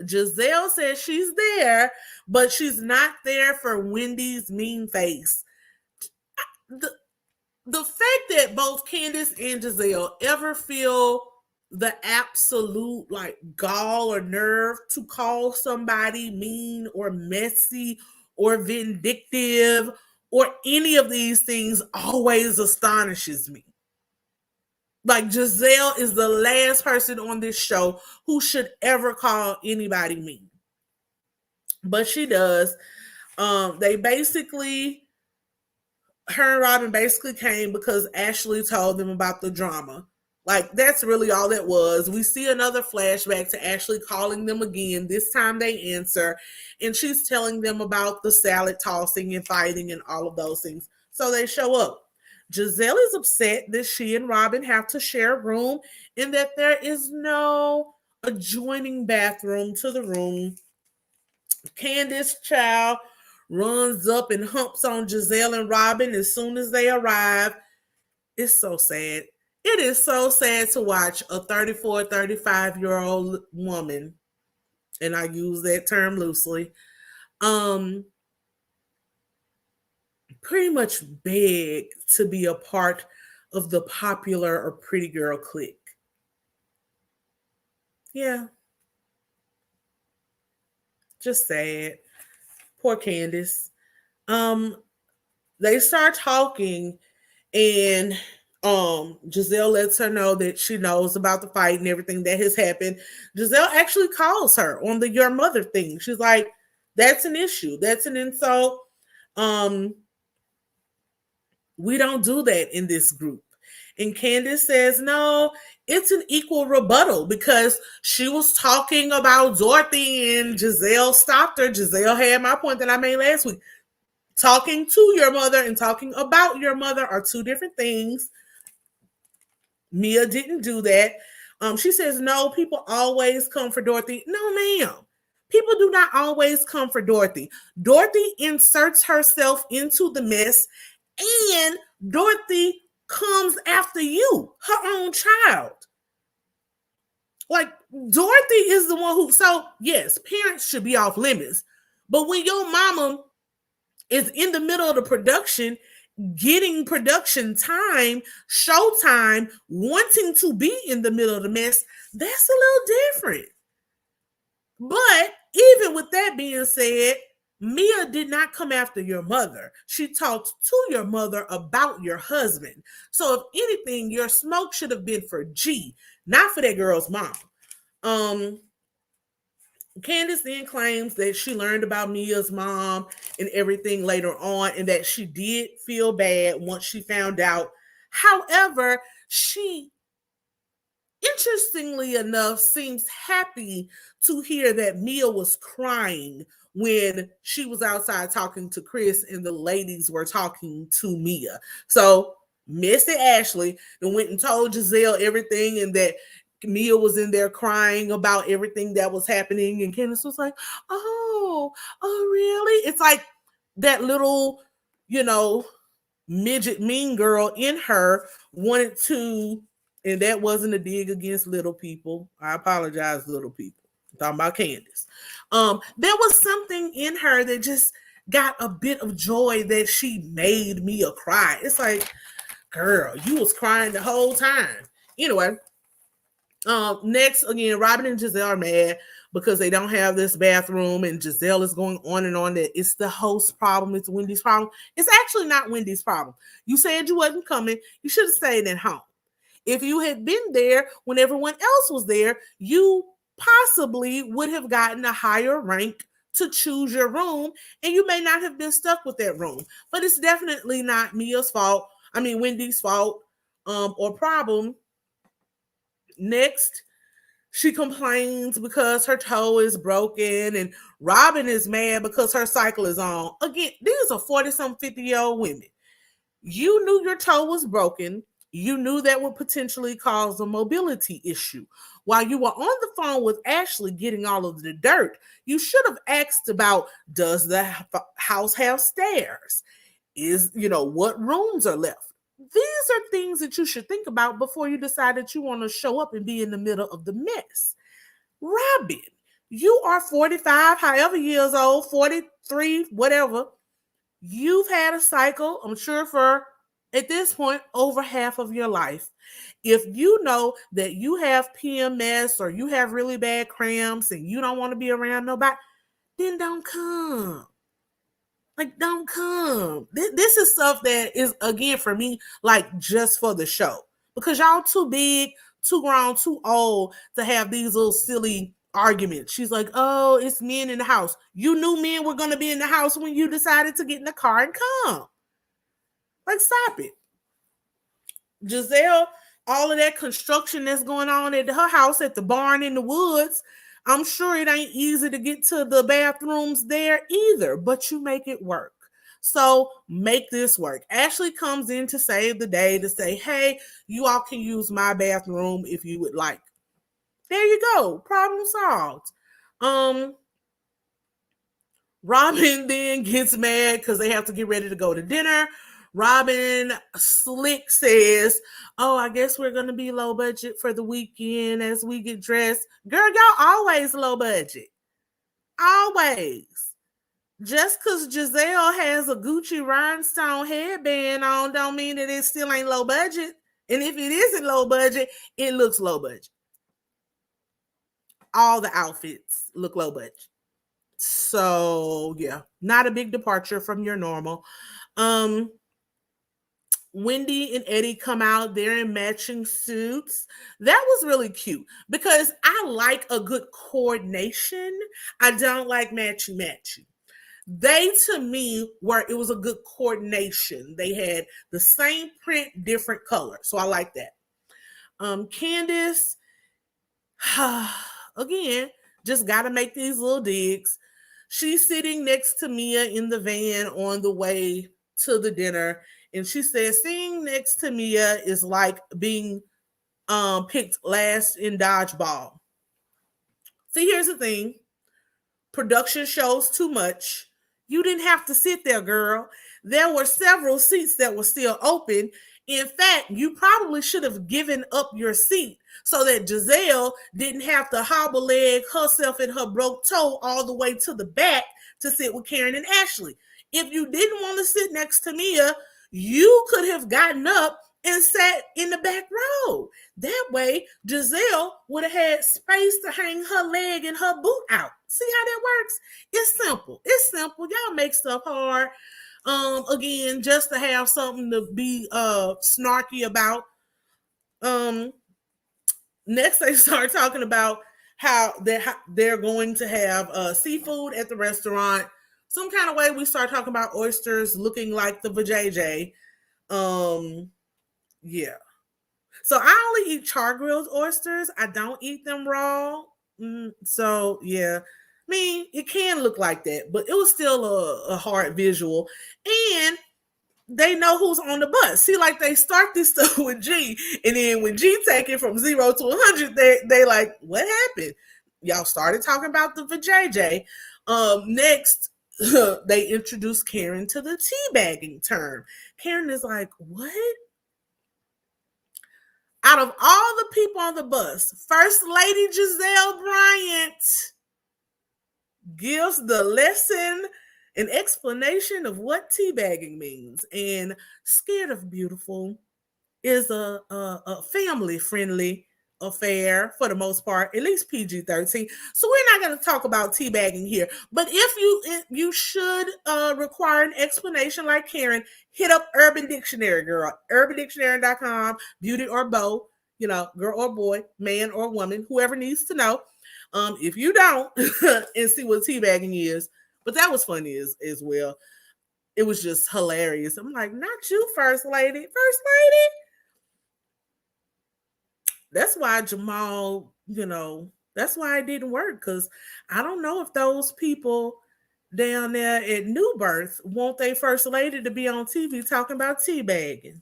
Giselle says she's there, but she's not there for Wendy's mean face. The fact that both Candace and Giselle ever feel the absolute like gall or nerve to call somebody mean or messy or vindictive or any of these things always astonishes me. Like, Giselle is the last person on this show who should ever call anybody mean. But she does. They basically, her and Robin basically came because Ashley told them about the drama. Like, that's really all it was. We see another flashback to Ashley calling them again. This time they answer, and she's telling them about the salad tossing and fighting and all of those things. So they show up. Giselle is upset that she and Robin have to share a room and that there is no adjoining bathroom to the room. Candace child runs up and humps on Giselle and Robin as soon as they arrive. It's so sad. It is so sad to watch a 34, 35-year-old woman, and I use that term loosely, pretty much beg to be a part of the popular or pretty girl clique. Yeah. Just sad. Poor Candace. They start talking, and Giselle lets her know that she knows about the fight and everything that has happened. Giselle actually calls her on the your mother thing. She's like, that's an issue. That's an insult. We don't do that in this group. And Candace says, no, it's an equal rebuttal because she was talking about Dorothy and Giselle stopped her. Giselle had my point that I made last week. Talking to your mother and talking about your mother are two different things. Mia didn't do that. She says, no, people always come for Dorothy. No, ma'am. People do not always come for Dorothy. Dorothy inserts herself into the mess, and Dorothy comes after you, her own child. Like, Dorothy is the one who, so yes, parents should be off limits. But when your mama is in the middle of the production, getting production time, showtime, wanting to be in the middle of the mess, that's a little different. But even with that being said, Mia did not come after your mother. She talked to your mother about your husband. So if anything, your smoke should have been for G, not for that girl's mom. Candace then claims that she learned about Mia's mom and everything later on, and that she did feel bad once she found out. However, she, interestingly enough, seems happy to hear that Mia was crying when she was outside talking to Chris and the ladies were talking to Mia. So Missy Ashley then went and told Giselle everything, and that Mia was in there crying about everything that was happening, and Candace was like, oh really? It's like that little, midget mean girl in her wanted to And that wasn't a dig against little people. I apologize, little people. I'm talking about Candace. There was something in her that just got a bit of joy that she made Mia cry. It's like, girl, you was crying the whole time. Anyway, next, again, Robin and Giselle are mad because they don't have this bathroom, and Giselle is going on and on that it's the host's problem, it's Wendy's problem. It's actually not Wendy's problem. You said you wasn't coming. You should have stayed at home. If you had been there when everyone else was there, you possibly would have gotten a higher rank to choose your room, and you may not have been stuck with that room. But it's definitely not Mia's fault. I mean, Wendy's fault or problem. Next, she complains because her toe is broken, and Robin is mad because her cycle is on. Again, these are 40-some, 50-year-old women. You knew your toe was broken. You knew that would potentially cause a mobility issue. While you were on the phone with Ashley getting all of the dirt, you should have asked about, does the house have stairs? What rooms are left? These are things that you should think about before you decide that you want to show up and be in the middle of the mess. Robin, you are 45, however years old, 43, whatever. You've had a cycle, I'm sure, for at this point over half of your life. If you know that you have PMS or you have really bad cramps and you don't want to be around nobody, then don't come. Like, don't come. This is stuff that is, again, for me, like, just for the show. Because y'all too big, too grown, too old to have these little silly arguments. She's like, oh, it's men in the house. You knew men were going to be in the house when you decided to get in the car and come. Like, stop it. Giselle, all of that construction that's going on at her house at the barn in the woods, I'm sure it ain't easy to get to the bathrooms there either, but you make it work. So make this work. Ashley comes in to save the day to say, hey, you all can use my bathroom if you would like. There you go. Problem solved. Robin then gets mad because they have to get ready to go to dinner. Robin slick says, oh, I guess we're going to be low budget for the weekend as we get dressed. Girl, y'all always low budget. Always. Just because Giselle has a Gucci rhinestone headband on don't mean that it still ain't low budget. And if it isn't low budget, it looks low budget. All the outfits look low budget. So, yeah, not a big departure from your normal. Wendy and Eddie come out there in matching suits. That was really cute because I like a good coordination. I don't like matchy-matchy. They, to me, it was a good coordination. They had the same print, different color. So I like that. Candace, again, just got to make these little digs. She's sitting next to Mia in the van on the way to the dinner. And she says, sitting next to Mia is like being picked last in dodgeball. See, here's the thing. Production shows too much. You didn't have to sit there, girl. There were several seats that were still open. In fact, you probably should have given up your seat so that Giselle didn't have to hobble leg herself and her broke toe all the way to the back to sit with Karen and Ashley. If you didn't want to sit next to Mia, you could have gotten up and sat in the back row. That way, Giselle would have had space to hang her leg and her boot out. See how that works? It's simple. It's simple. Y'all make stuff hard. Again, just to have something to be snarky about. Next, they start talking about how they're going to have seafood at the restaurant. Some kind of way we start talking about oysters looking like the vajayjay. Yeah. So I only eat char-grilled oysters. I don't eat them raw. So, yeah. I mean, it can look like that, but it was still a hard visual. And they know who's on the bus. See, like they start this stuff with G, and then when G take it from 0 to 100, they like, what happened? Y'all started talking about the vajayjay. Next, they introduced Karen to the teabagging term. Karen is like, what? I out of all the people on the bus, First Lady Giselle Bryant gives the lesson, an explanation of what teabagging means. And Scared of Beautiful is a family-friendly affair for the most part, at least PG-13. So we're not going to talk about teabagging here. But if you should require an explanation like Karen, hit up Urban Dictionary, girl. UrbanDictionary.com, beauty or beau, girl or boy, man or woman, whoever needs to know. If you don't, and see what teabagging is. But that was funny as well. It was just hilarious. I'm like, not you, First Lady. First Lady? That's why Jamal, that's why it didn't work. Because I don't know if those people down there at New Birth want their First Lady to be on TV talking about teabagging.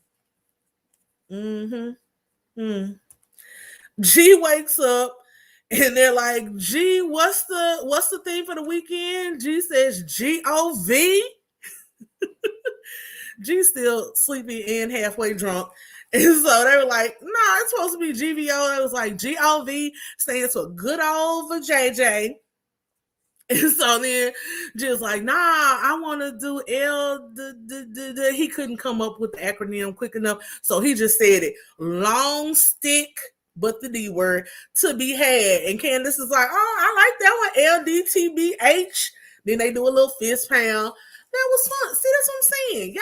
G wakes up and they're like, G, what's the thing for the weekend? G says GOV. G's still sleepy and halfway drunk. And so they were like, no, it's supposed to be GVO. It was like GOV stands for good old for JJ. And so then just like, nah, I want to do L. He couldn't come up with the acronym quick enough. So he just said it. Long stick, but the D word, to be had. And Candace is like, oh, I like that one, LDTBH. Then they do a little fist pound. That was fun. See, that's what I'm saying.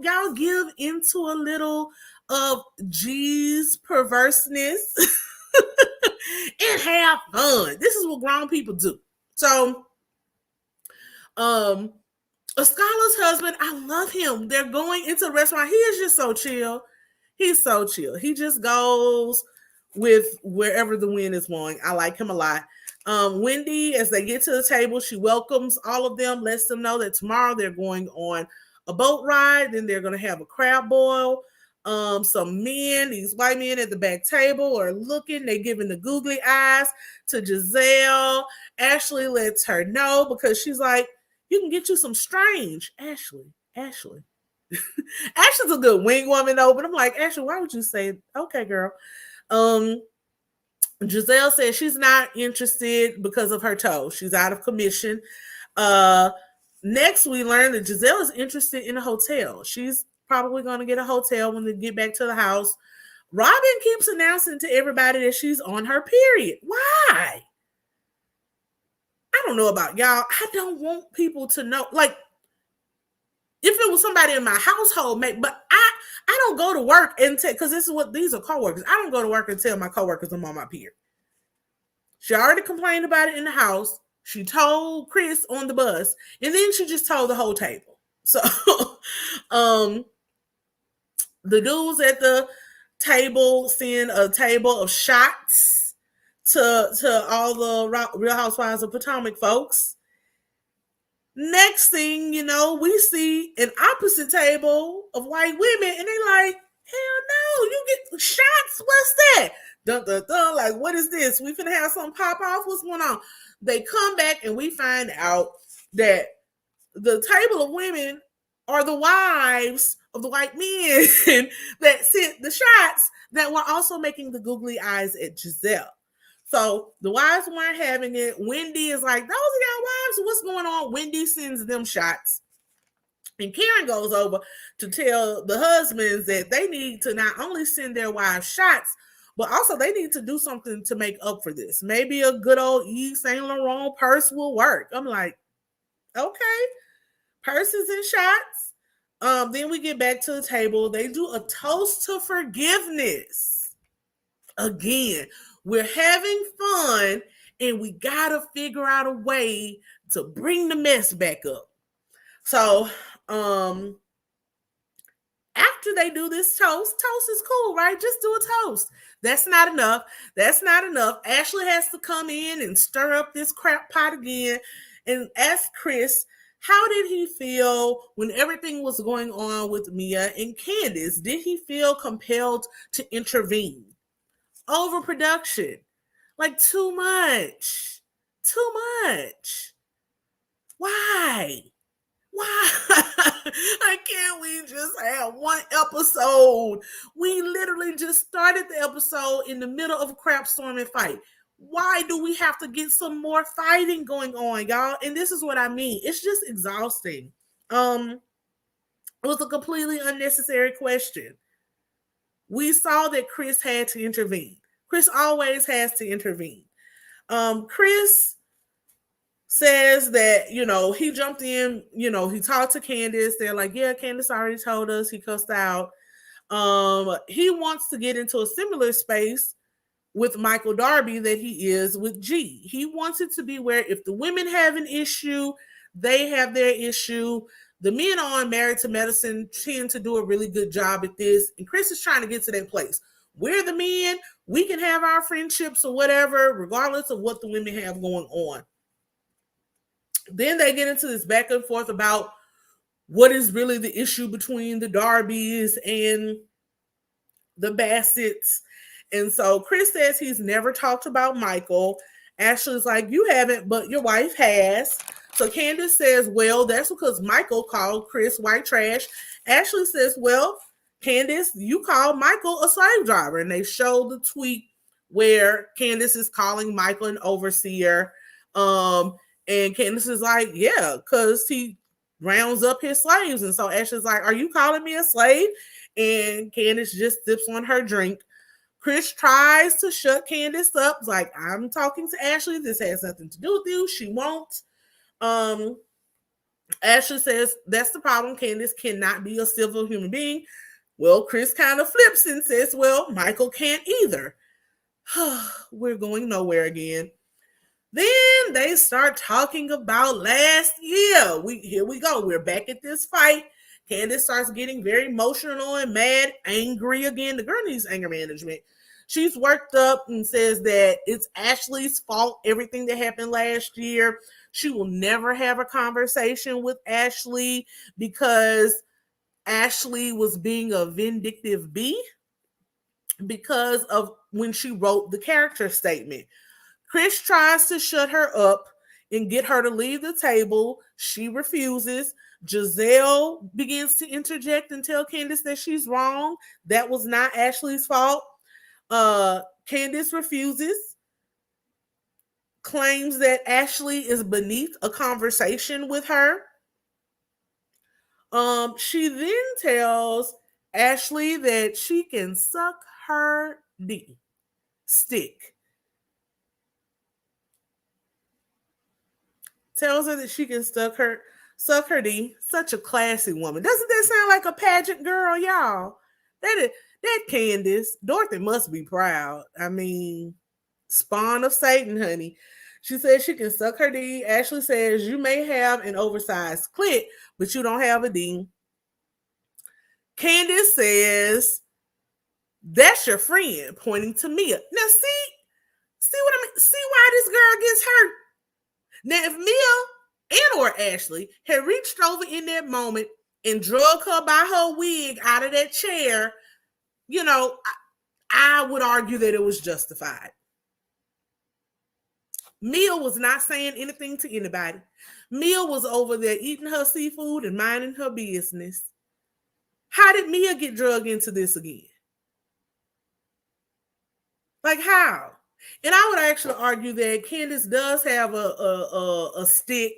Y'all give into a little of G's perverseness and have fun. This is what grown people do. So, a scholar's husband, I love him. They're going into the restaurant. He is just so chill. He's so chill. He just goes with wherever the wind is blowing. I like him a lot. Wendy, as they get to the table, she welcomes all of them, lets them know that tomorrow they're going on a boat ride. Then they're going to have a crab boil. Some men, these white men at the back table are looking. They're giving the googly eyes to Giselle. Ashley lets her know because she's like, you can get you some strange. Ashley. Ashley's a good wing woman though, but I'm like, Ashley, why would you say, okay, girl? Giselle says she's not interested because of her toe. She's out of commission. Next, we learn that Giselle is interested in a hotel. She's probably going to get a hotel when they get back to the house. Robin keeps announcing to everybody that she's on her period. Why? I don't know about y'all. I don't want people to know. Like, if it was somebody in my household, but I don't go to work and because these are coworkers. I don't go to work and tell my coworkers I'm on my period. She already complained about it in the house. She told Chris on the bus, and then she just told the whole table. So, the dudes at the table send a table of shots to all the Real Housewives of Potomac folks. Next thing you know, we see an opposite table of white women, and they're like, hell no, you get shots? What's that? Dun, dun, dun. Like, what is this? We finna have something pop off? What's going on? They come back and we find out that the table of women are the wives of the white men that sent the shots that were also making the googly eyes at Giselle. So the wives weren't having it. Wendy is like, those are your wives? What's going on? Wendy sends them shots. And Karen goes over to tell the husbands that they need to not only send their wives shots, but also they need to do something to make up for this. Maybe a good old Yves Saint Laurent purse will work. I'm like, okay, purses and shots. Then we get back to the table. They do a toast to forgiveness. Again, we're having fun and we gotta figure out a way to bring the mess back up. So, after they do this toast is cool, right? Just do a toast. That's not enough. Ashley has to come in and stir up this crap pot again and ask Chris, how did he feel when everything was going on with Mia and Candace? Did he feel compelled to intervene? Overproduction. Like too much. Why? Why? Why can't we just have one episode? We literally just started the episode in the middle of a crap storming fight. Why do we have to get some more fighting going on, y'all? And this is what I mean. It's just exhausting. It was a completely unnecessary question. We saw that Chris had to intervene. Chris always has to intervene. Chris says that, he jumped in, he talked to Candace. They're like, yeah, Candace already told us. He cussed out. He wants to get into a similar space with Michael Darby that he is with G. He wants it to be where if the women have an issue, they have their issue. The men on Married to Medicine tend to do a really good job at this. And Chris is trying to get to that place. We're the men. We can have our friendships or whatever, regardless of what the women have going on. Then they get into this back and forth about what is really the issue between the Darbys and the Bassetts. And so Chris says he's never talked about Michael. Ashley's like, you haven't, but your wife has. So Candace says, well, that's because Michael called Chris white trash. Ashley says, well, Candace, you called Michael a slave driver. And they show the tweet where Candace is calling Michael an overseer. And Candace is like, yeah, because he rounds up his slaves. And so Ashley's like, are you calling me a slave? And Candace just sips on her drink. Chris tries to shut Candace up. It's like, I'm talking to Ashley. This has nothing to do with you. She won't. Ashley says, that's the problem. Candace cannot be a civil human being. Well, Chris kind of flips and says, well, Michael can't either. We're going nowhere again. Then they start talking about last year. Here we go. We're back at this fight. Candace starts getting very emotional and mad, angry again. The girl needs anger management. She's worked up and says that it's Ashley's fault, everything that happened last year. She will never have a conversation with Ashley because Ashley was being a vindictive bee because of when she wrote the character statement. Chris tries to shut her up and get her to leave the table. She refuses. Giselle begins to interject and tell Candace that she's wrong. That was not Ashley's fault. Candace refuses, claims that Ashley is beneath a conversation with her. She then tells Ashley that she can suck her D stick. Tells her that she can suck her D. Such a classy woman. Doesn't that sound like a pageant girl, y'all? That Candace, Dorothy must be proud. I mean, spawn of Satan, honey. She says she can suck her D. Ashley says you may have an oversized clit, but you don't have a D. Candace says that's your friend, pointing to Mia. Now see what I mean? See why this girl gets hurt? Now, if Mia and or Ashley had reached over in that moment and drug her by her wig out of that chair, I would argue that it was justified. Mia was not saying anything to anybody. Mia was over there eating her seafood and minding her business. How did Mia get drugged into this again? Like how? And I would actually argue that Candace does have a stick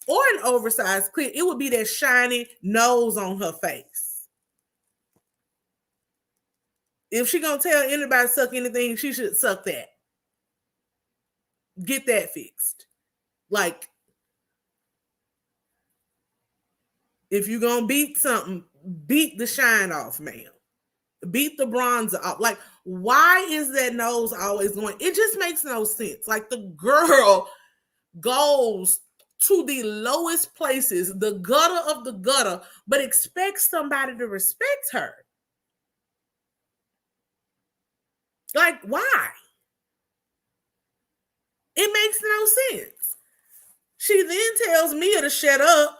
or an oversized clit. It would be that shiny nose on her face. If she gonna tell anybody to suck anything, she should suck that. Get that fixed. Like, if you're gonna beat something, beat the shine off, ma'am. Beat the bronzer off. Like, why is that nose always going? It just makes no sense. Like, the girl goes to the lowest places, the gutter of the gutter, but expects somebody to respect her. Like, why? It makes no sense. She then tells Mia to shut up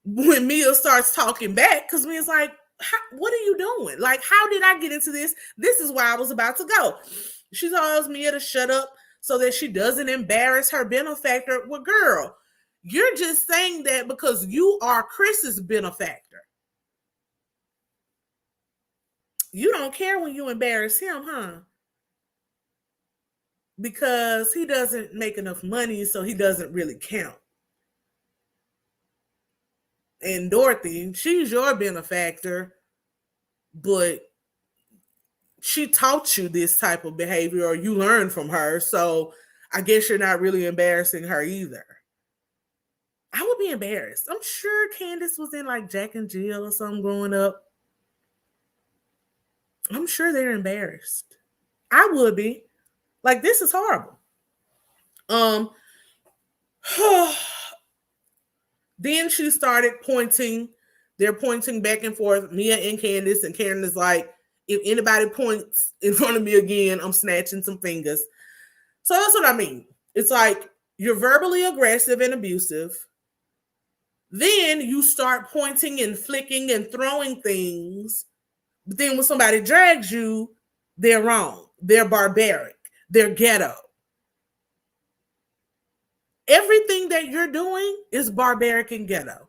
when Mia starts talking back, because Mia's like, what are you doing? Like, how did I get into this? This is where I was about to go. She tells Mia to shut up so that she doesn't embarrass her benefactor. Well, girl, You're just saying that because you are Chris's benefactor. You don't care when you embarrass him, huh? Because he doesn't make enough money, so he doesn't really count. And Dorothy, she's your benefactor, but she taught you this type of behavior or you learned from her. So I guess you're not really embarrassing her either. I would be embarrassed. I'm sure Candace was in like Jack and Jill or something growing up. I'm sure they're embarrassed. I would be. Like, this is horrible. Then she started pointing. They're pointing back and forth, Mia and Candace, and Karen is like, if anybody points in front of me again, I'm snatching some fingers. So that's what I mean. It's like you're verbally aggressive and abusive. Then you start pointing and flicking and throwing things. But then when somebody drags you, they're wrong. They're barbaric. They're ghetto. Everything that you're doing is barbaric and ghetto.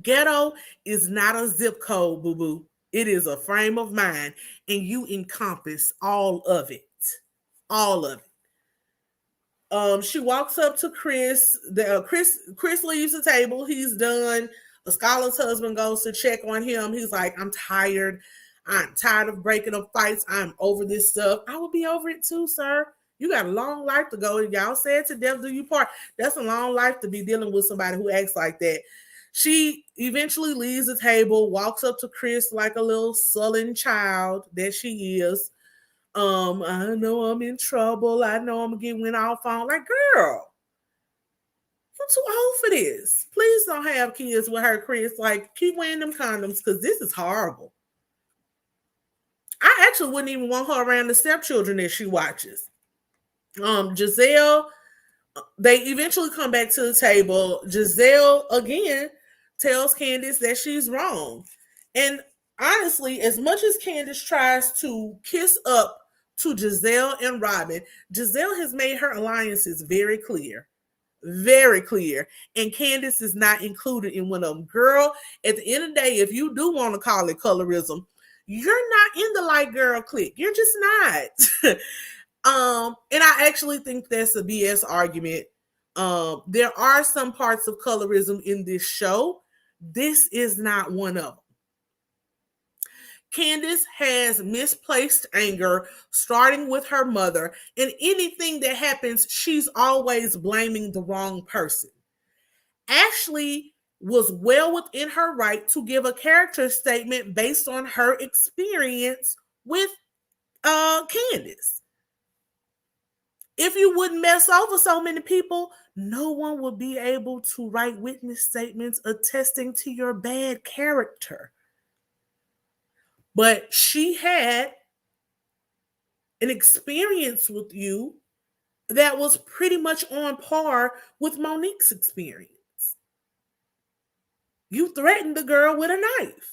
Ghetto is not a zip code, boo-boo. It is a frame of mind, and you encompass all of it. All of it. She walks up to Chris. Chris leaves the table. He's done. Skylar's husband goes to check on him. He's like, I'm tired. I'm tired of breaking up fights. I'm over this stuff. I will be over it too, sir. You got a long life to go. Y'all said to death do you part. That's a long life to be dealing with somebody who acts like that. She eventually leaves the table, walks up to Chris like a little sullen child that she is. I know I'm in trouble. I know I'm getting went off on. Like, girl, you're too old for this. Please don't have kids with her, Chris. Like, keep wearing them condoms because this is horrible. I actually wouldn't even want her around the stepchildren that she watches. Giselle, they eventually come back to the table. Giselle, again, tells Candace that she's wrong. And honestly, as much as Candace tries to kiss up to Giselle and Robin, Giselle has made her alliances very clear. Very clear. And Candace is not included in one of them. Girl, at the end of the day, if you do want to call it colorism, you're not in the light girl clique. You're just not. And I actually think that's a BS argument. There are some parts of colorism in this show. This is not one of them. Candace has misplaced anger, starting with her mother, and anything that happens, she's always blaming the wrong person. Ashley was well within her right to give a character statement based on her experience with Candace. If you wouldn't mess over so many people, no one would be able to write witness statements attesting to your bad character. But she had an experience with you that was pretty much on par with Monique's experience. You threatened the girl with a knife.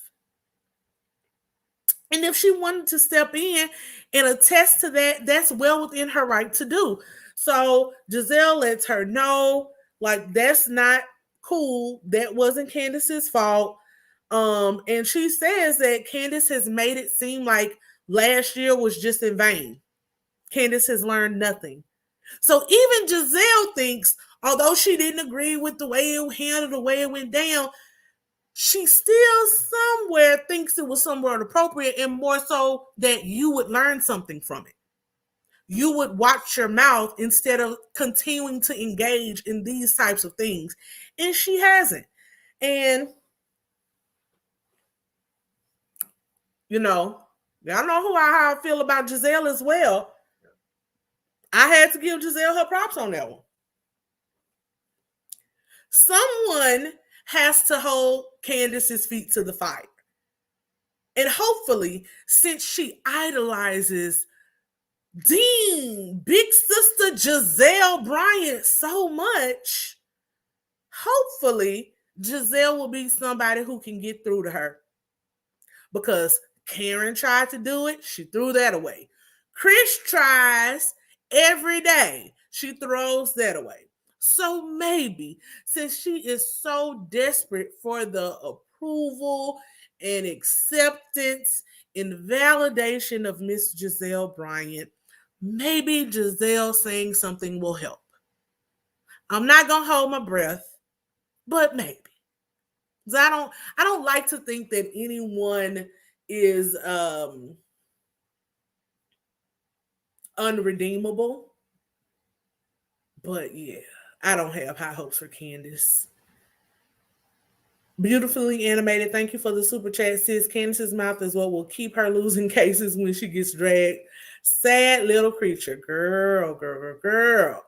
And if she wanted to step in and attest to that, that's well within her right to do. So Giselle lets her know, like, that's not cool. That wasn't Candace's fault. And she says that Candace has made it seem like last year was just in vain. Candace has learned nothing. So even Giselle thinks, although she didn't agree with the way it handled, the way it went down, she still somewhere thinks it was somewhat appropriate, and more so that you would learn something from it. You would watch your mouth instead of continuing to engage in these types of things. And she hasn't. And, you know, y'all know how I feel about Giselle as well. I had to give Giselle her props on that one. Someone has to hold Candace's feet to the fire. And hopefully, since she idolizes Dean, Big Sister Giselle Bryant so much, hopefully Giselle will be somebody who can get through to her. Because Karen tried to do it, she threw that away. Chris tries every day, she throws that away. So maybe, since she is so desperate for the approval and acceptance and validation of Miss Giselle Bryant, maybe Giselle saying something will help. I'm not gonna hold my breath, but maybe. 'Cause I don't like to think that anyone is unredeemable. But yeah, I don't have high hopes for Candace. Beautifully animated. Thank you for the super chat, sis. Candace's mouth is what will keep her losing cases when she gets dragged. Sad little creature. Girl, girl, girl,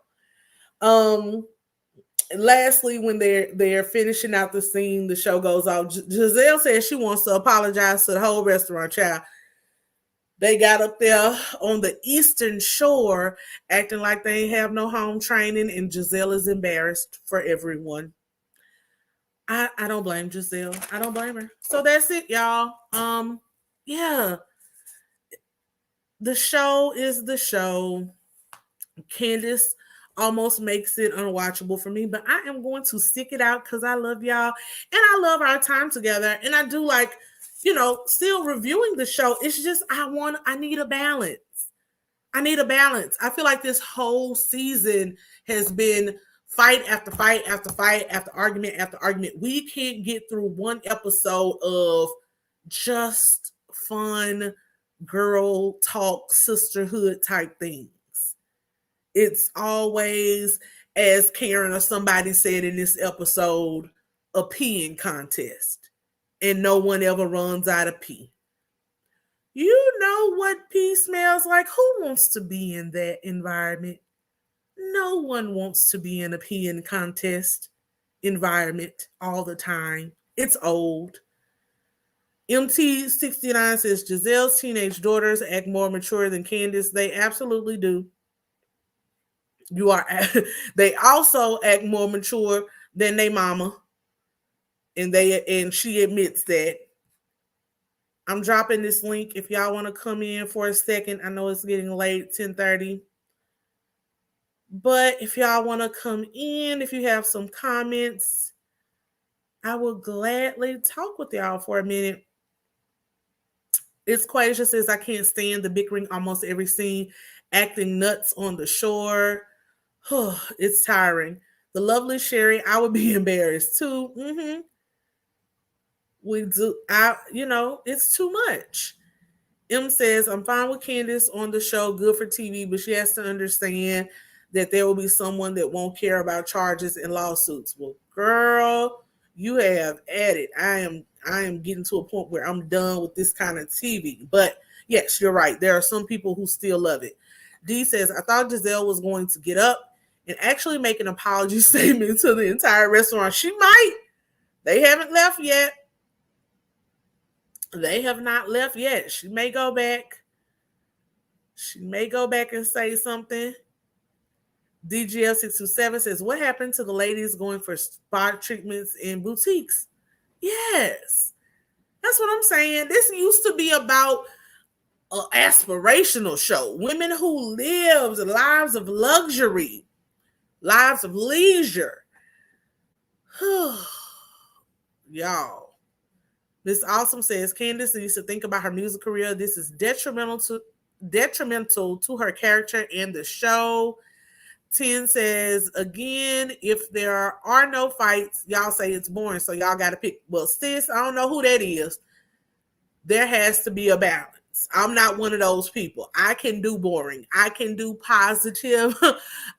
girl. Lastly, when they're finishing out the scene, the show goes off. Giselle says she wants to apologize to the whole restaurant, child. They got up there on the Eastern Shore acting like they ain't have no home training, and Giselle is embarrassed for everyone. I don't blame Giselle. I don't blame her. So that's it, y'all. Yeah. The show is the show. Candace almost makes it unwatchable for me, but I am going to stick it out because I love y'all and I love our time together. And I do like, still reviewing the show. It's just I need a balance. I need a balance. I feel like this whole season has been fight after fight after fight after argument after argument. We can't get through one episode of just fun girl talk, sisterhood type things. It's always, as Karen or somebody said in this episode, a peeing contest. And no one ever runs out of pee. You know what pee smells like? Who wants to be in that environment? No one wants to be in a peeing contest environment all the time. It's old. MT69 says Giselle's teenage daughters act more mature than Candace. They absolutely do. They also act more mature than their mama. And she admits that. I'm dropping this link if y'all want to come in for a second. I know it's getting late, 10:30. But if y'all want to come in, if you have some comments, I will gladly talk with y'all for a minute. It's Quasia says, I can't stand the bickering almost every scene, acting nuts on the shore. It's tiring. The lovely Sherry, I would be embarrassed too. We do, it's too much. M says, I'm fine with Candace on the show, good for TV, but she has to understand that there will be someone that won't care about charges and lawsuits. Well, girl, you have added. I am getting to a point where I'm done with this kind of TV. But yes, you're right. There are some people who still love it. D says, I thought Giselle was going to get up and actually make an apology statement to the entire restaurant. She might. They haven't left yet. They have not left yet. She may go back. She may go back and say something. DGL627 says, what happened to the ladies going for spa treatments in boutiques? Yes. That's what I'm saying. This used to be about an aspirational show. Women who live lives of luxury, lives of leisure. Y'all. Miss Awesome says, Candace needs to think about her music career. This is detrimental to her character and the show. 10 says, again, if there are no fights, y'all say it's boring, so y'all got to pick. Well, sis, I don't know who that is. There has to be a balance. I'm not one of those people. I can do boring. I can do positive.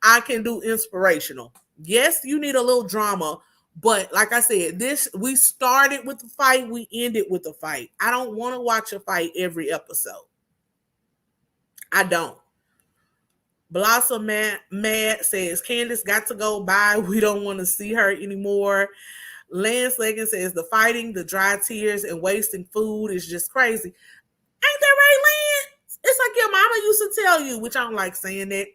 I can do inspirational. Yes, you need a little drama, but like I said, we started with the fight, we ended with the fight. I don't want to watch a fight every episode. I don't. Blossom Mad says, Candace got to go. Bye. We don't want to see her anymore. Lance Leggins says, the fighting, the dry tears, and wasting food is just crazy. Ain't that right, Lance? It's like your mama used to tell you, which I don't like saying that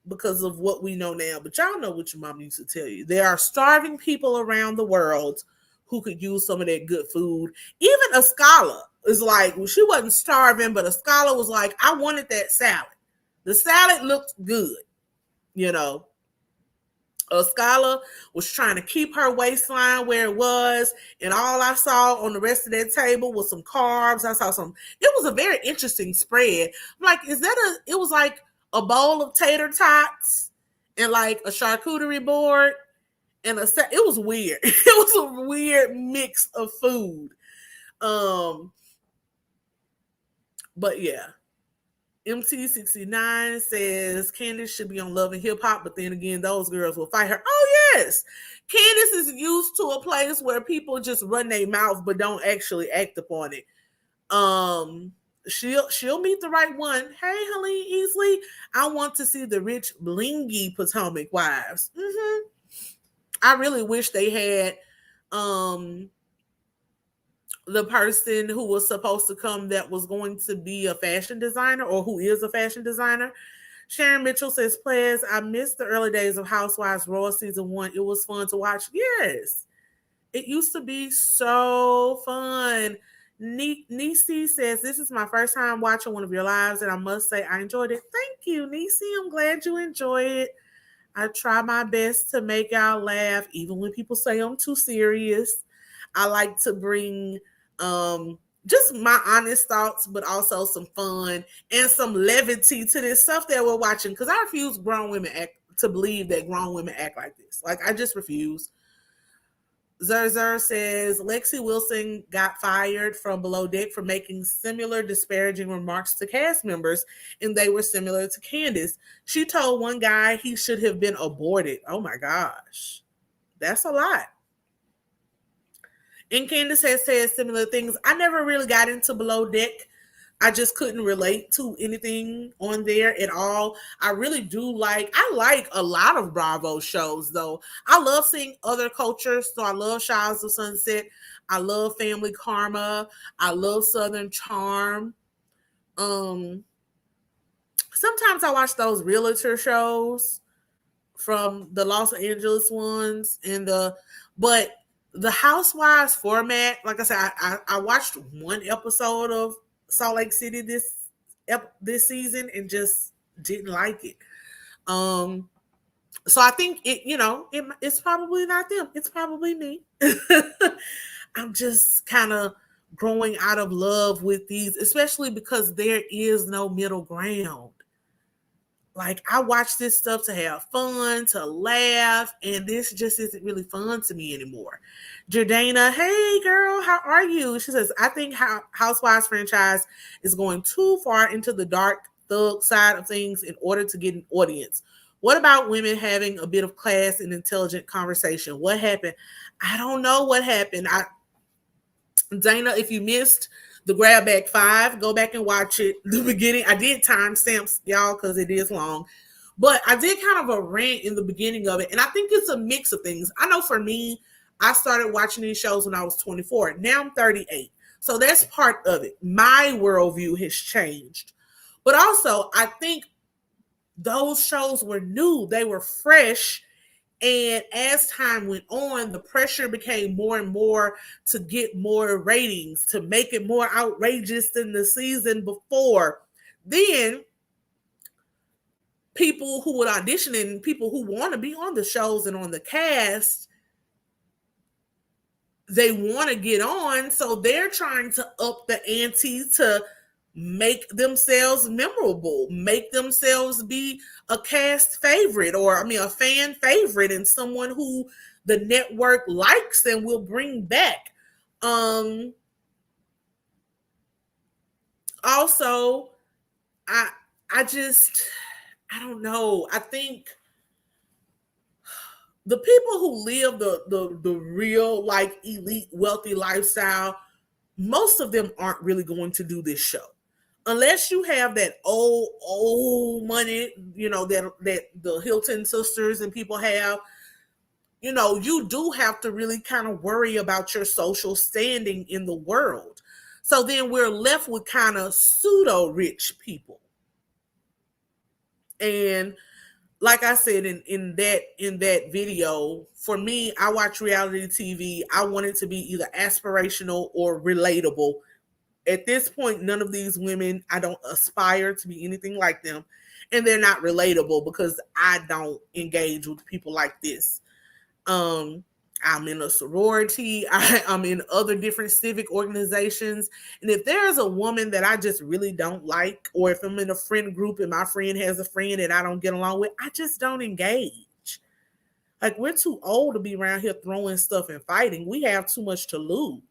because of what we know now, but y'all know what your mom used to tell you. There are starving people around the world who could use some of that good food. Even a scholar is like, well, she wasn't starving, but a scholar was like, I wanted that salad. The salad looked good, Scholar was trying to keep her waistline where it was, and all I saw on the rest of that table was some carbs. I saw some. It was a very interesting spread. I'm like, is that a? It was like a bowl of tater tots and like a charcuterie board and a set. It was weird. It was a weird mix of food. But yeah. MT69 says Candace should be on Love and Hip Hop, but then again, those girls will fight her. Oh, yes. Candace is used to a place where people just run their mouth but don't actually act upon it. She'll meet the right one. Hey, Helene Easley, I want to see the rich, blingy Potomac wives. I really wish they had the person who was supposed to come that was going to be a fashion designer or who is a fashion designer. Sharon Mitchell says, Plez, I missed the early days of Housewives Raw season 1. It was fun to watch. Yes, it used to be so fun. Nisi says, this is my first time watching one of your lives, and I must say I enjoyed it. Thank you, Nisi. I'm glad you enjoy it. I try my best to make y'all laugh, even when people say I'm too serious. I like to bring just my honest thoughts, but also some fun and some levity to this stuff that we're watching, because I refuse to believe that grown women act like this. Like, I just refuse. Zer says Lexi Wilson got fired from Below Deck for making similar disparaging remarks to cast members, and they were similar to Candace. She told one guy he should have been aborted. Oh my gosh, that's a lot. And Candace has said similar things. I never really got into Below Deck. I just couldn't relate to anything on there at all. I really do I like a lot of Bravo shows, though. I love seeing other cultures. So I love Showers of Sunset. I love Family Karma. I love Southern Charm. Sometimes I watch those realtor shows from the Los Angeles ones but the Housewives format, like I said, I watched one episode of Salt Lake City this season and just didn't like it. So I think it's probably not them. It's probably me. I'm just kind of growing out of love with these, especially because there is no middle ground. Like, I watch this stuff to have fun, to laugh, and this just isn't really fun to me anymore. Jordana, hey girl, how are you? She says, I think Housewives franchise is going too far into the dark thug side of things in order to get an audience. What about women having a bit of class and intelligent conversation? What happened? I don't know what happened. Dana, if you missed the Grab Bag 5, go back and watch it. The beginning, I did timestamps, y'all, because it is long. But I did kind of a rant in the beginning of it. And I think it's a mix of things. I know for me, I started watching these shows when I was 24. Now I'm 38. So that's part of it. My worldview has changed. But also, I think those shows were new. They were fresh. And as time went on, the pressure became more and more to get more ratings, to make it more outrageous than the season before. Then people who would audition and people who want to be on the shows and on the cast, they want to get on. So they're trying to up the ante to make themselves memorable, make themselves be a cast favorite, or a fan favorite, and someone who the network likes and will bring back. Also, I don't know. I think the people who live the real, like, elite wealthy lifestyle, most of them aren't really going to do this show. Unless you have that old money, that the Hilton sisters and people have, you do have to really kind of worry about your social standing in the world. So then we're left with kind of pseudo rich people. And like I said in that video, for me, I watch reality TV. I want it to be either aspirational or relatable. At this point, none of these women, I don't aspire to be anything like them. And they're not relatable because I don't engage with people like this. I'm in a sorority. I'm in other different civic organizations. And if there's a woman that I just really don't like, or if I'm in a friend group and my friend has a friend that I don't get along with, I just don't engage. Like, we're too old to be around here throwing stuff and fighting. We have too much to lose.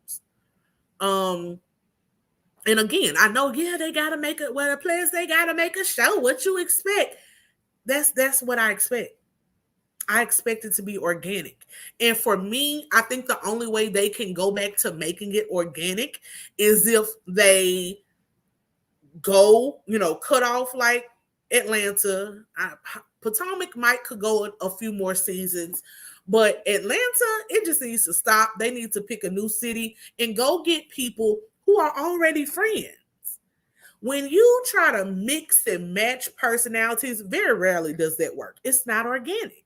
And again, I know, yeah, they gotta make it. Well, the Plez, they gotta make a show. What you expect? That's what I expect. I expect it to be organic. And for me, I think the only way they can go back to making it organic is if they go, cut off like Atlanta. Potomac could go a few more seasons, but Atlanta, it just needs to stop. They need to pick a new city and go get people who are already friends. When you try to mix and match personalities, very rarely does that work. It's not organic.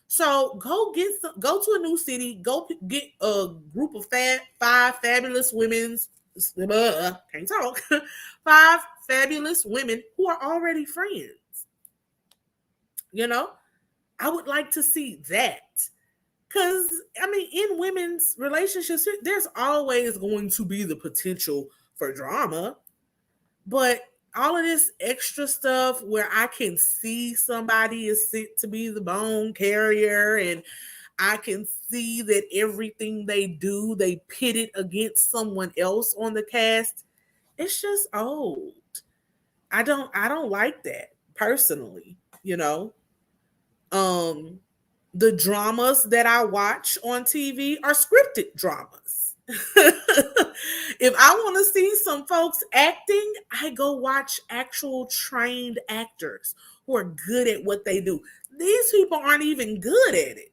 So go to a new city, go get a group of five fabulous women's, can't talk, 5 fabulous women who are already friends. I would like to see that. Because, in women's relationships, there's always going to be the potential for drama. But all of this extra stuff where I can see somebody is sent to be the bone carrier, and I can see that everything they do, they pit it against someone else on the cast, it's just old. I don't like that personally, the dramas that I watch on TV are scripted dramas. If I want to see some folks acting, I go watch actual trained actors who are good at what they do. These people aren't even good at it.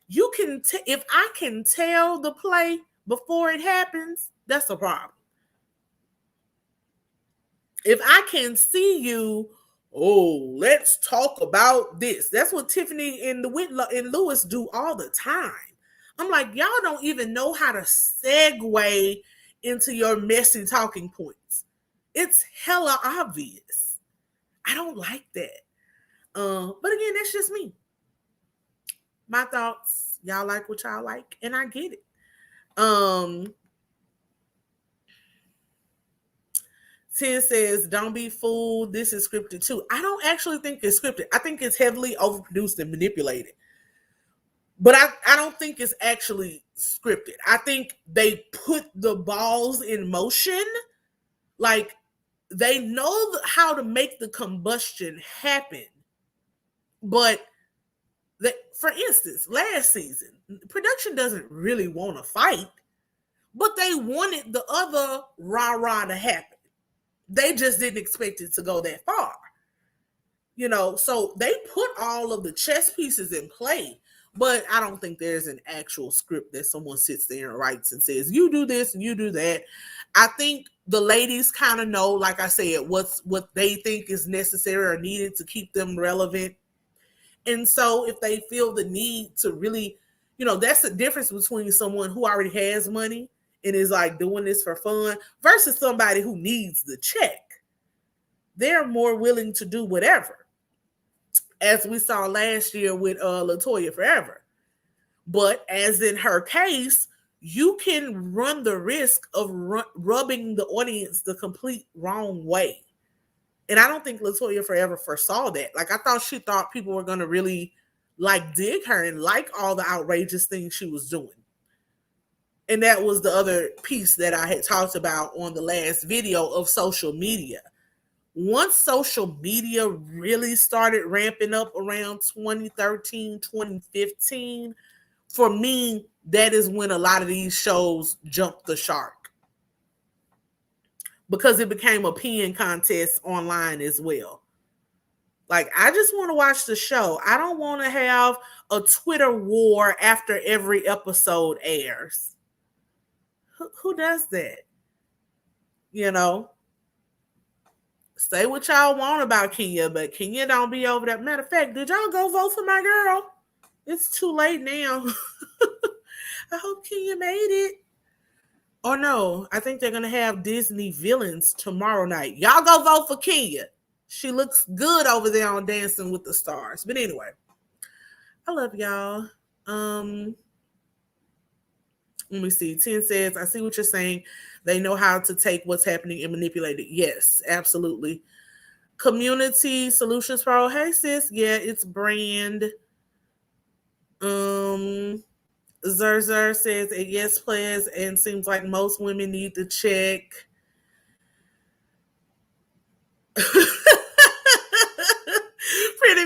You can if I can tell the play before it happens, that's a problem. If I can see you, let's talk about this. That's what Tiffany and Lewis do all the time. I'm like, y'all don't even know how to segue into your messy talking points. It's hella obvious. I don't like that. But again, that's just me. My thoughts. Y'all like what y'all like, and I get it. Tin says, don't be fooled. This is scripted too. I don't actually think it's scripted. I think it's heavily overproduced and manipulated. But I don't think it's actually scripted. I think they put the balls in motion. Like, they know how to make the combustion happen. But, for instance, last season, production doesn't really want to fight. But they wanted the other rah-rah to happen. They just didn't expect it to go that far. So they put all of the chess pieces in play, but I don't think there's an actual script that someone sits there and writes and says, you do this and you do that. I think the ladies kind of know, like I said, what they think is necessary or needed to keep them relevant. And so if they feel the need to really, that's the difference between someone who already has money and is like doing this for fun versus somebody who needs the check. They're more willing to do whatever, as we saw last year with LaToya Forever. But as in her case, you can run the risk of rubbing the audience the complete wrong way. And I don't think LaToya Forever foresaw that. Like, I thought she thought people were going to really dig her and like all the outrageous things she was doing. And that was the other piece that I had talked about on the last video of social media. Once social media really started ramping up around 2013, 2015, for me, that is when a lot of these shows jumped the shark. Because it became a peeing contest online as well. Like, I just want to watch the show. I don't want to have a Twitter war after every episode airs. Who does that? Say what y'all want about Kenya, but Kenya don't be over that. Matter of fact, did y'all go vote for my girl? It's too late now. I hope Kenya made it. Or no, I think they're going to have Disney villains tomorrow night. Y'all go vote for Kenya. She looks good over there on Dancing with the Stars. But anyway, I love y'all. Let me see. 10 says, I see what you're saying. They know how to take what's happening and manipulate it. Yes, absolutely. Community Solutions Pro. Hey sis, yeah, it's brand. Zer says yes, Plez, and seems like most women need to check. Pretty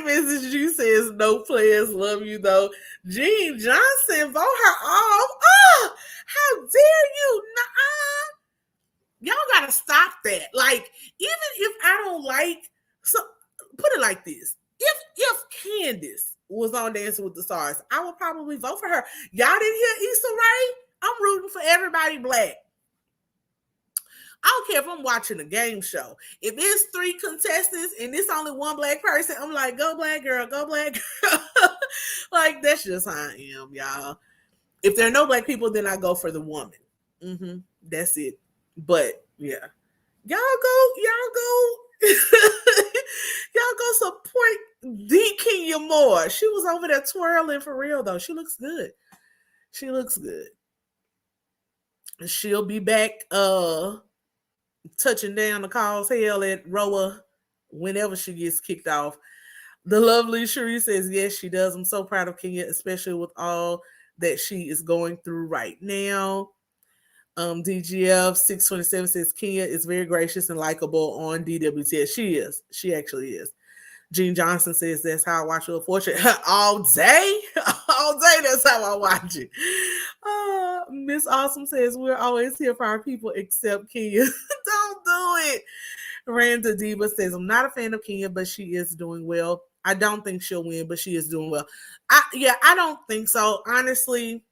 Mrs. G says no, Plez, love you though. Jean Johnson, vote her off. Oh, how dare you? Nuh-uh. Y'all gotta stop that. Like, even if I don't like, so put it like this: if Candace was on Dancing with the Stars, I would probably vote for her. Y'all didn't hear Issa Rae? I'm rooting for everybody black. I don't care if I'm watching a game show. If it's 3 contestants and it's only one black person, I'm like, go black girl, go black girl. Like, that's just how I am, y'all. If there are no black people, then I go for the woman. That's it. But yeah, y'all go support the Kenya Moore. She was over there twirling for real though. She looks good. She'll be back touching down the cause hell at Roa whenever she gets kicked off. The lovely Cherie says yes, she does. I'm so proud of Kenya, especially with all that she is going through right now. DGF 627 says Kenya is very gracious and likable on DWTS. She is. She actually is. Gene Johnson says that's how I watch Wheel of Fortune all day. All day, that's how I watch it. Miss Awesome says we're always here for our people except Kenya. Don't do it. Randa Diva says I'm not a fan of Kenya, but she is doing well. I don't think she'll win, but she is doing well. I don't think so. Honestly,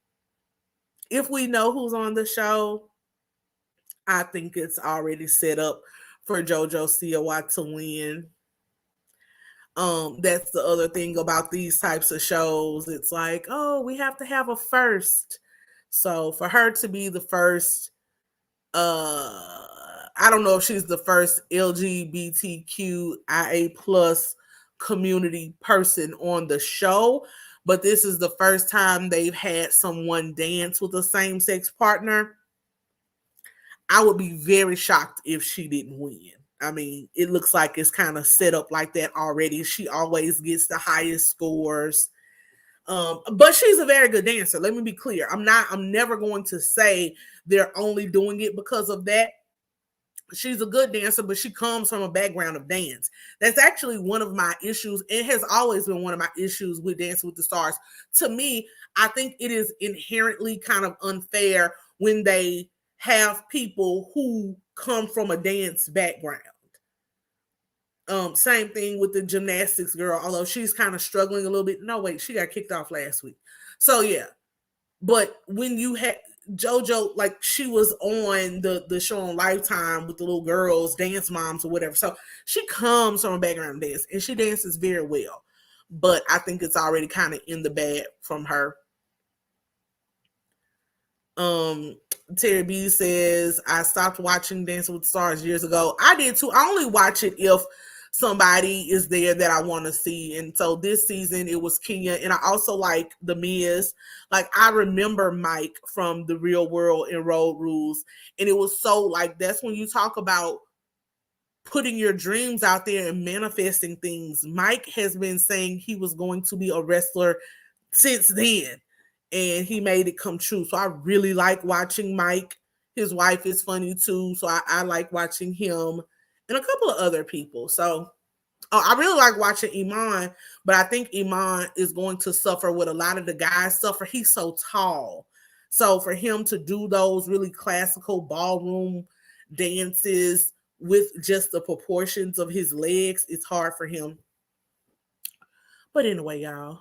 if we know who's on the show, I think it's already set up for JoJo Siwa to win. That's the other thing about these types of shows. It's like, oh, we have to have a first. So for her to be the first, I don't know if she's the first LGBTQIA plus community person on the show, but this is the first time they've had someone dance with a same-sex partner. I would be very shocked if she didn't win. I mean, it looks like it's kind of set up like that already. She always gets the highest scores. But she's a very good dancer. Let me be clear. I'm never going to say they're only doing it because of that. She's a good dancer, but she comes from a background of dance. That's actually one of my issues. It has always been one of my issues with Dancing with the Stars. To me, I think it is inherently kind of unfair when they have people who come from a dance background. Same thing with the gymnastics girl, although she's kind of struggling a little bit. No, wait, she got kicked off last week. So yeah. But when you had JoJo, like she was on the show on Lifetime with the little girls, dance moms or whatever. So she comes from a background of dance and she dances very well. But I think it's already kind of in the bag from her. Terry B says, I stopped watching Dancing with the Stars years ago. I did too. I only watch it if somebody is there that I want to see. And so this season it was Kenya. And I also like The Miz. Like I remember Mike from The Real World and Road Rules. And it was so like, that's when you talk about putting your dreams out there and manifesting things. Mike has been saying he was going to be a wrestler since then. And he made it come true. So I really like watching Mike. His wife is funny too. So I like watching him and a couple of other people. So I really like watching Iman, but I think Iman is going to suffer what a lot of the guys suffer. He's so tall. So for him to do those really classical ballroom dances with just the proportions of his legs, it's hard for him. But anyway, y'all,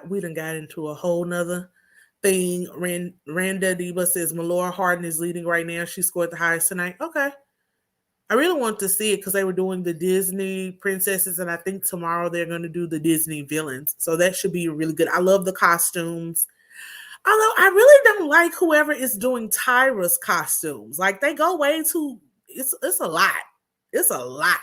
we done got into a whole nother thing. Randa Diva says Melora Hardin is leading right now. She scored the highest tonight. Okay. I really want to see it because they were doing the Disney princesses, and I think tomorrow they're going to do the Disney villains. So that should be really good. I love the costumes. Although I really don't like whoever is doing Tyra's costumes. Like they go way too. It's a lot. It's a lot.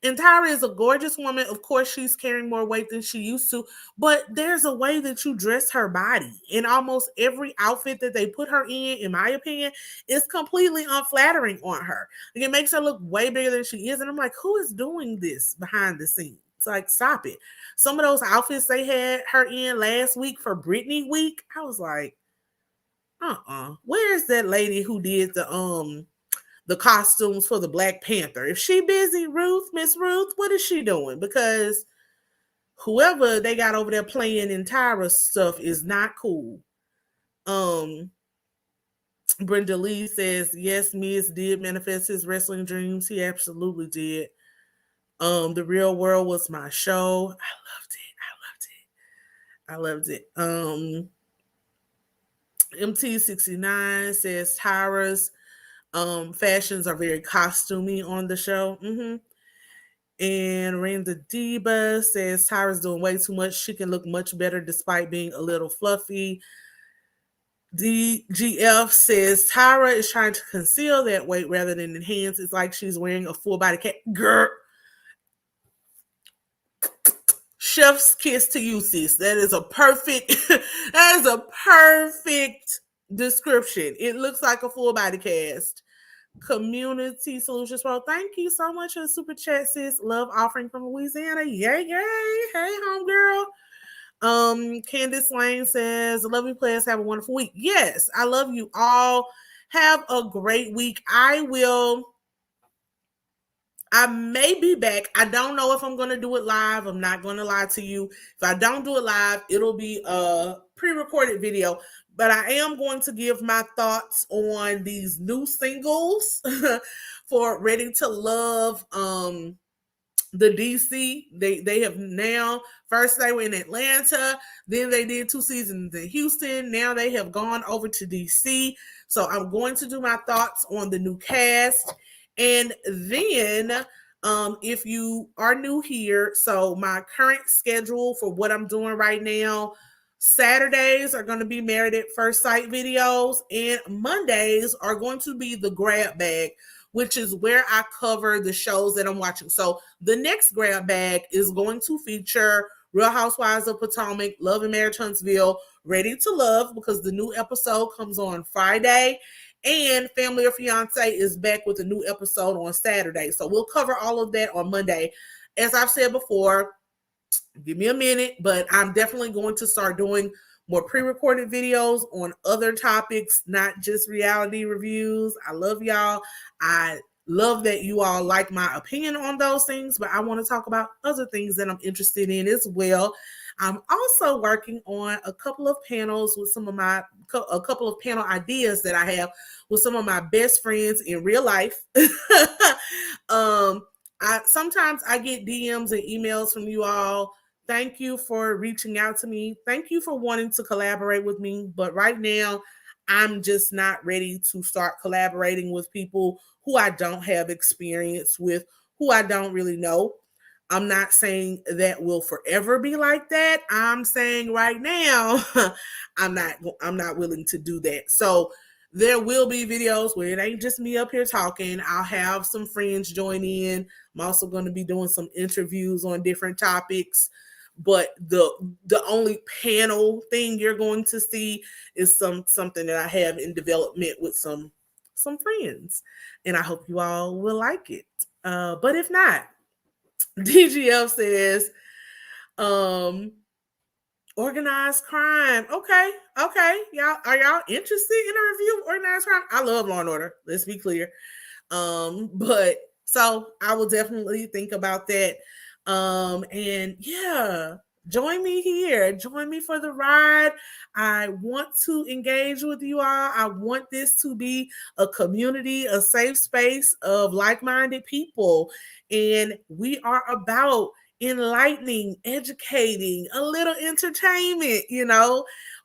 And Tyra is a gorgeous woman. Of course, she's carrying more weight than she used to, but there's a way that you dress her body. In almost every outfit that they put her in my opinion, is completely unflattering on her. Like, it makes her look way bigger than she is. And I'm like, who is doing this behind the scenes? It's like, stop it. Some of those outfits they had her in last week for Britney week, I was like, where's that lady who did the costumes for the Black Panther? If she busy, Miss Ruth, what is she doing? Because whoever they got over there playing in Tyra's stuff is not cool. Brenda Lee says, yes, Miz did manifest his wrestling dreams. He absolutely did. The Real World was my show. I loved it. MT69 says Tyra's fashions are very costumey on the show. And Randa Diva says Tyra's doing way too much. She can look much better despite being a little fluffy. DGF says Tyra is trying to conceal that weight rather than enhance. It's like she's wearing a full body cap. Girl. Chef's kiss to you, sis. That is a perfect description. It looks like a full body cast. Community Solutions Pro, thank you so much for the super chat, sis. Love offering from Louisiana. Yay, yay. Hey, homegirl. Candace Lane says, love you, Plez. Have a wonderful week. Yes, I love you all. Have a great week. I may be back. I don't know if I'm going to do it live. I'm not going to lie to you. If I don't do it live, it'll be a pre-recorded video. But I am going to give my thoughts on these new singles for Ready to Love. The DC, they have now, first they were in Atlanta, then they did 2 seasons in Houston, now they have gone over to DC. So I'm going to do my thoughts on the new cast. And then if you are new here, so my current schedule for what I'm doing right now, Saturdays are going to be Married at First Sight videos, and Mondays are going to be the grab bag, which is where I cover the shows that I'm watching. So the next grab bag is going to feature Real Housewives of Potomac, Love and Marriage Huntsville, Ready to Love, because the new episode comes on Friday, and Family or Fiance is back with a new episode on Saturday. So we'll cover all of that on Monday. As I've said before, give me a minute, but I'm definitely going to start doing more pre-recorded videos on other topics, not just reality reviews. I love y'all. I love that you all like my opinion on those things, but I want to talk about other things that I'm interested in as well. I'm also working on a couple of panels with a couple of panel ideas that I have with some of my best friends in real life. Sometimes I get DMs and emails from you all. Thank you for reaching out to me. Thank you for wanting to collaborate with me. But right now, I'm just not ready to start collaborating with people who I don't have experience with, who I don't really know. I'm not saying that will forever be like that. I'm saying right now, I'm not willing to do that. So there will be videos where it ain't just me up here talking. I'll have some friends join in. I'm also going to be doing some interviews on different topics. But the only panel thing you're going to see is something that I have in development with some friends, and I hope you all will like it. But if not, DGF says, organized crime. Okay. Y'all, are y'all interested in a review of organized crime? I love Law and Order. Let's be clear. But so I will definitely think about that. And yeah, join me here. Join me for the ride. I want to engage with you all. I want this to be a community, a safe space of like-minded people. And we are about enlightening, educating, a little entertainment,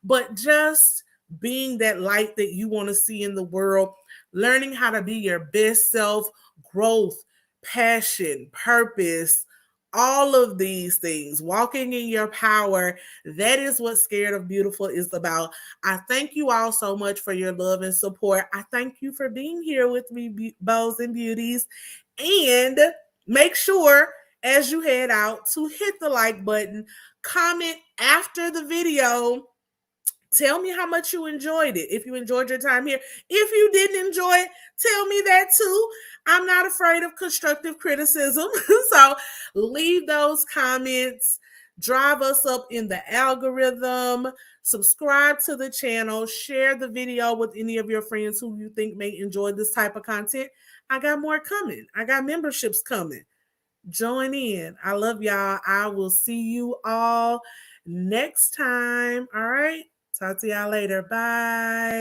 but just being that light that you want to see in the world, learning how to be your best self, growth, passion, purpose, all of these things, walking in your power. That is what Scared of Beautiful is about. I thank you all so much for your love and support. I thank you for being here with me, Bows and Beauties. And make sure as you head out to hit the like button, comment after the video. Tell me how much you enjoyed it. If you enjoyed your time here. If you didn't enjoy it, tell me that too. I'm not afraid of constructive criticism. So leave those comments. Drive us up in the algorithm. Subscribe to the channel. Share the video with any of your friends who you think may enjoy this type of content. I got more coming. I got memberships coming. Join in. I love y'all. I will see you all next time. All right. Talk to y'all later. Bye.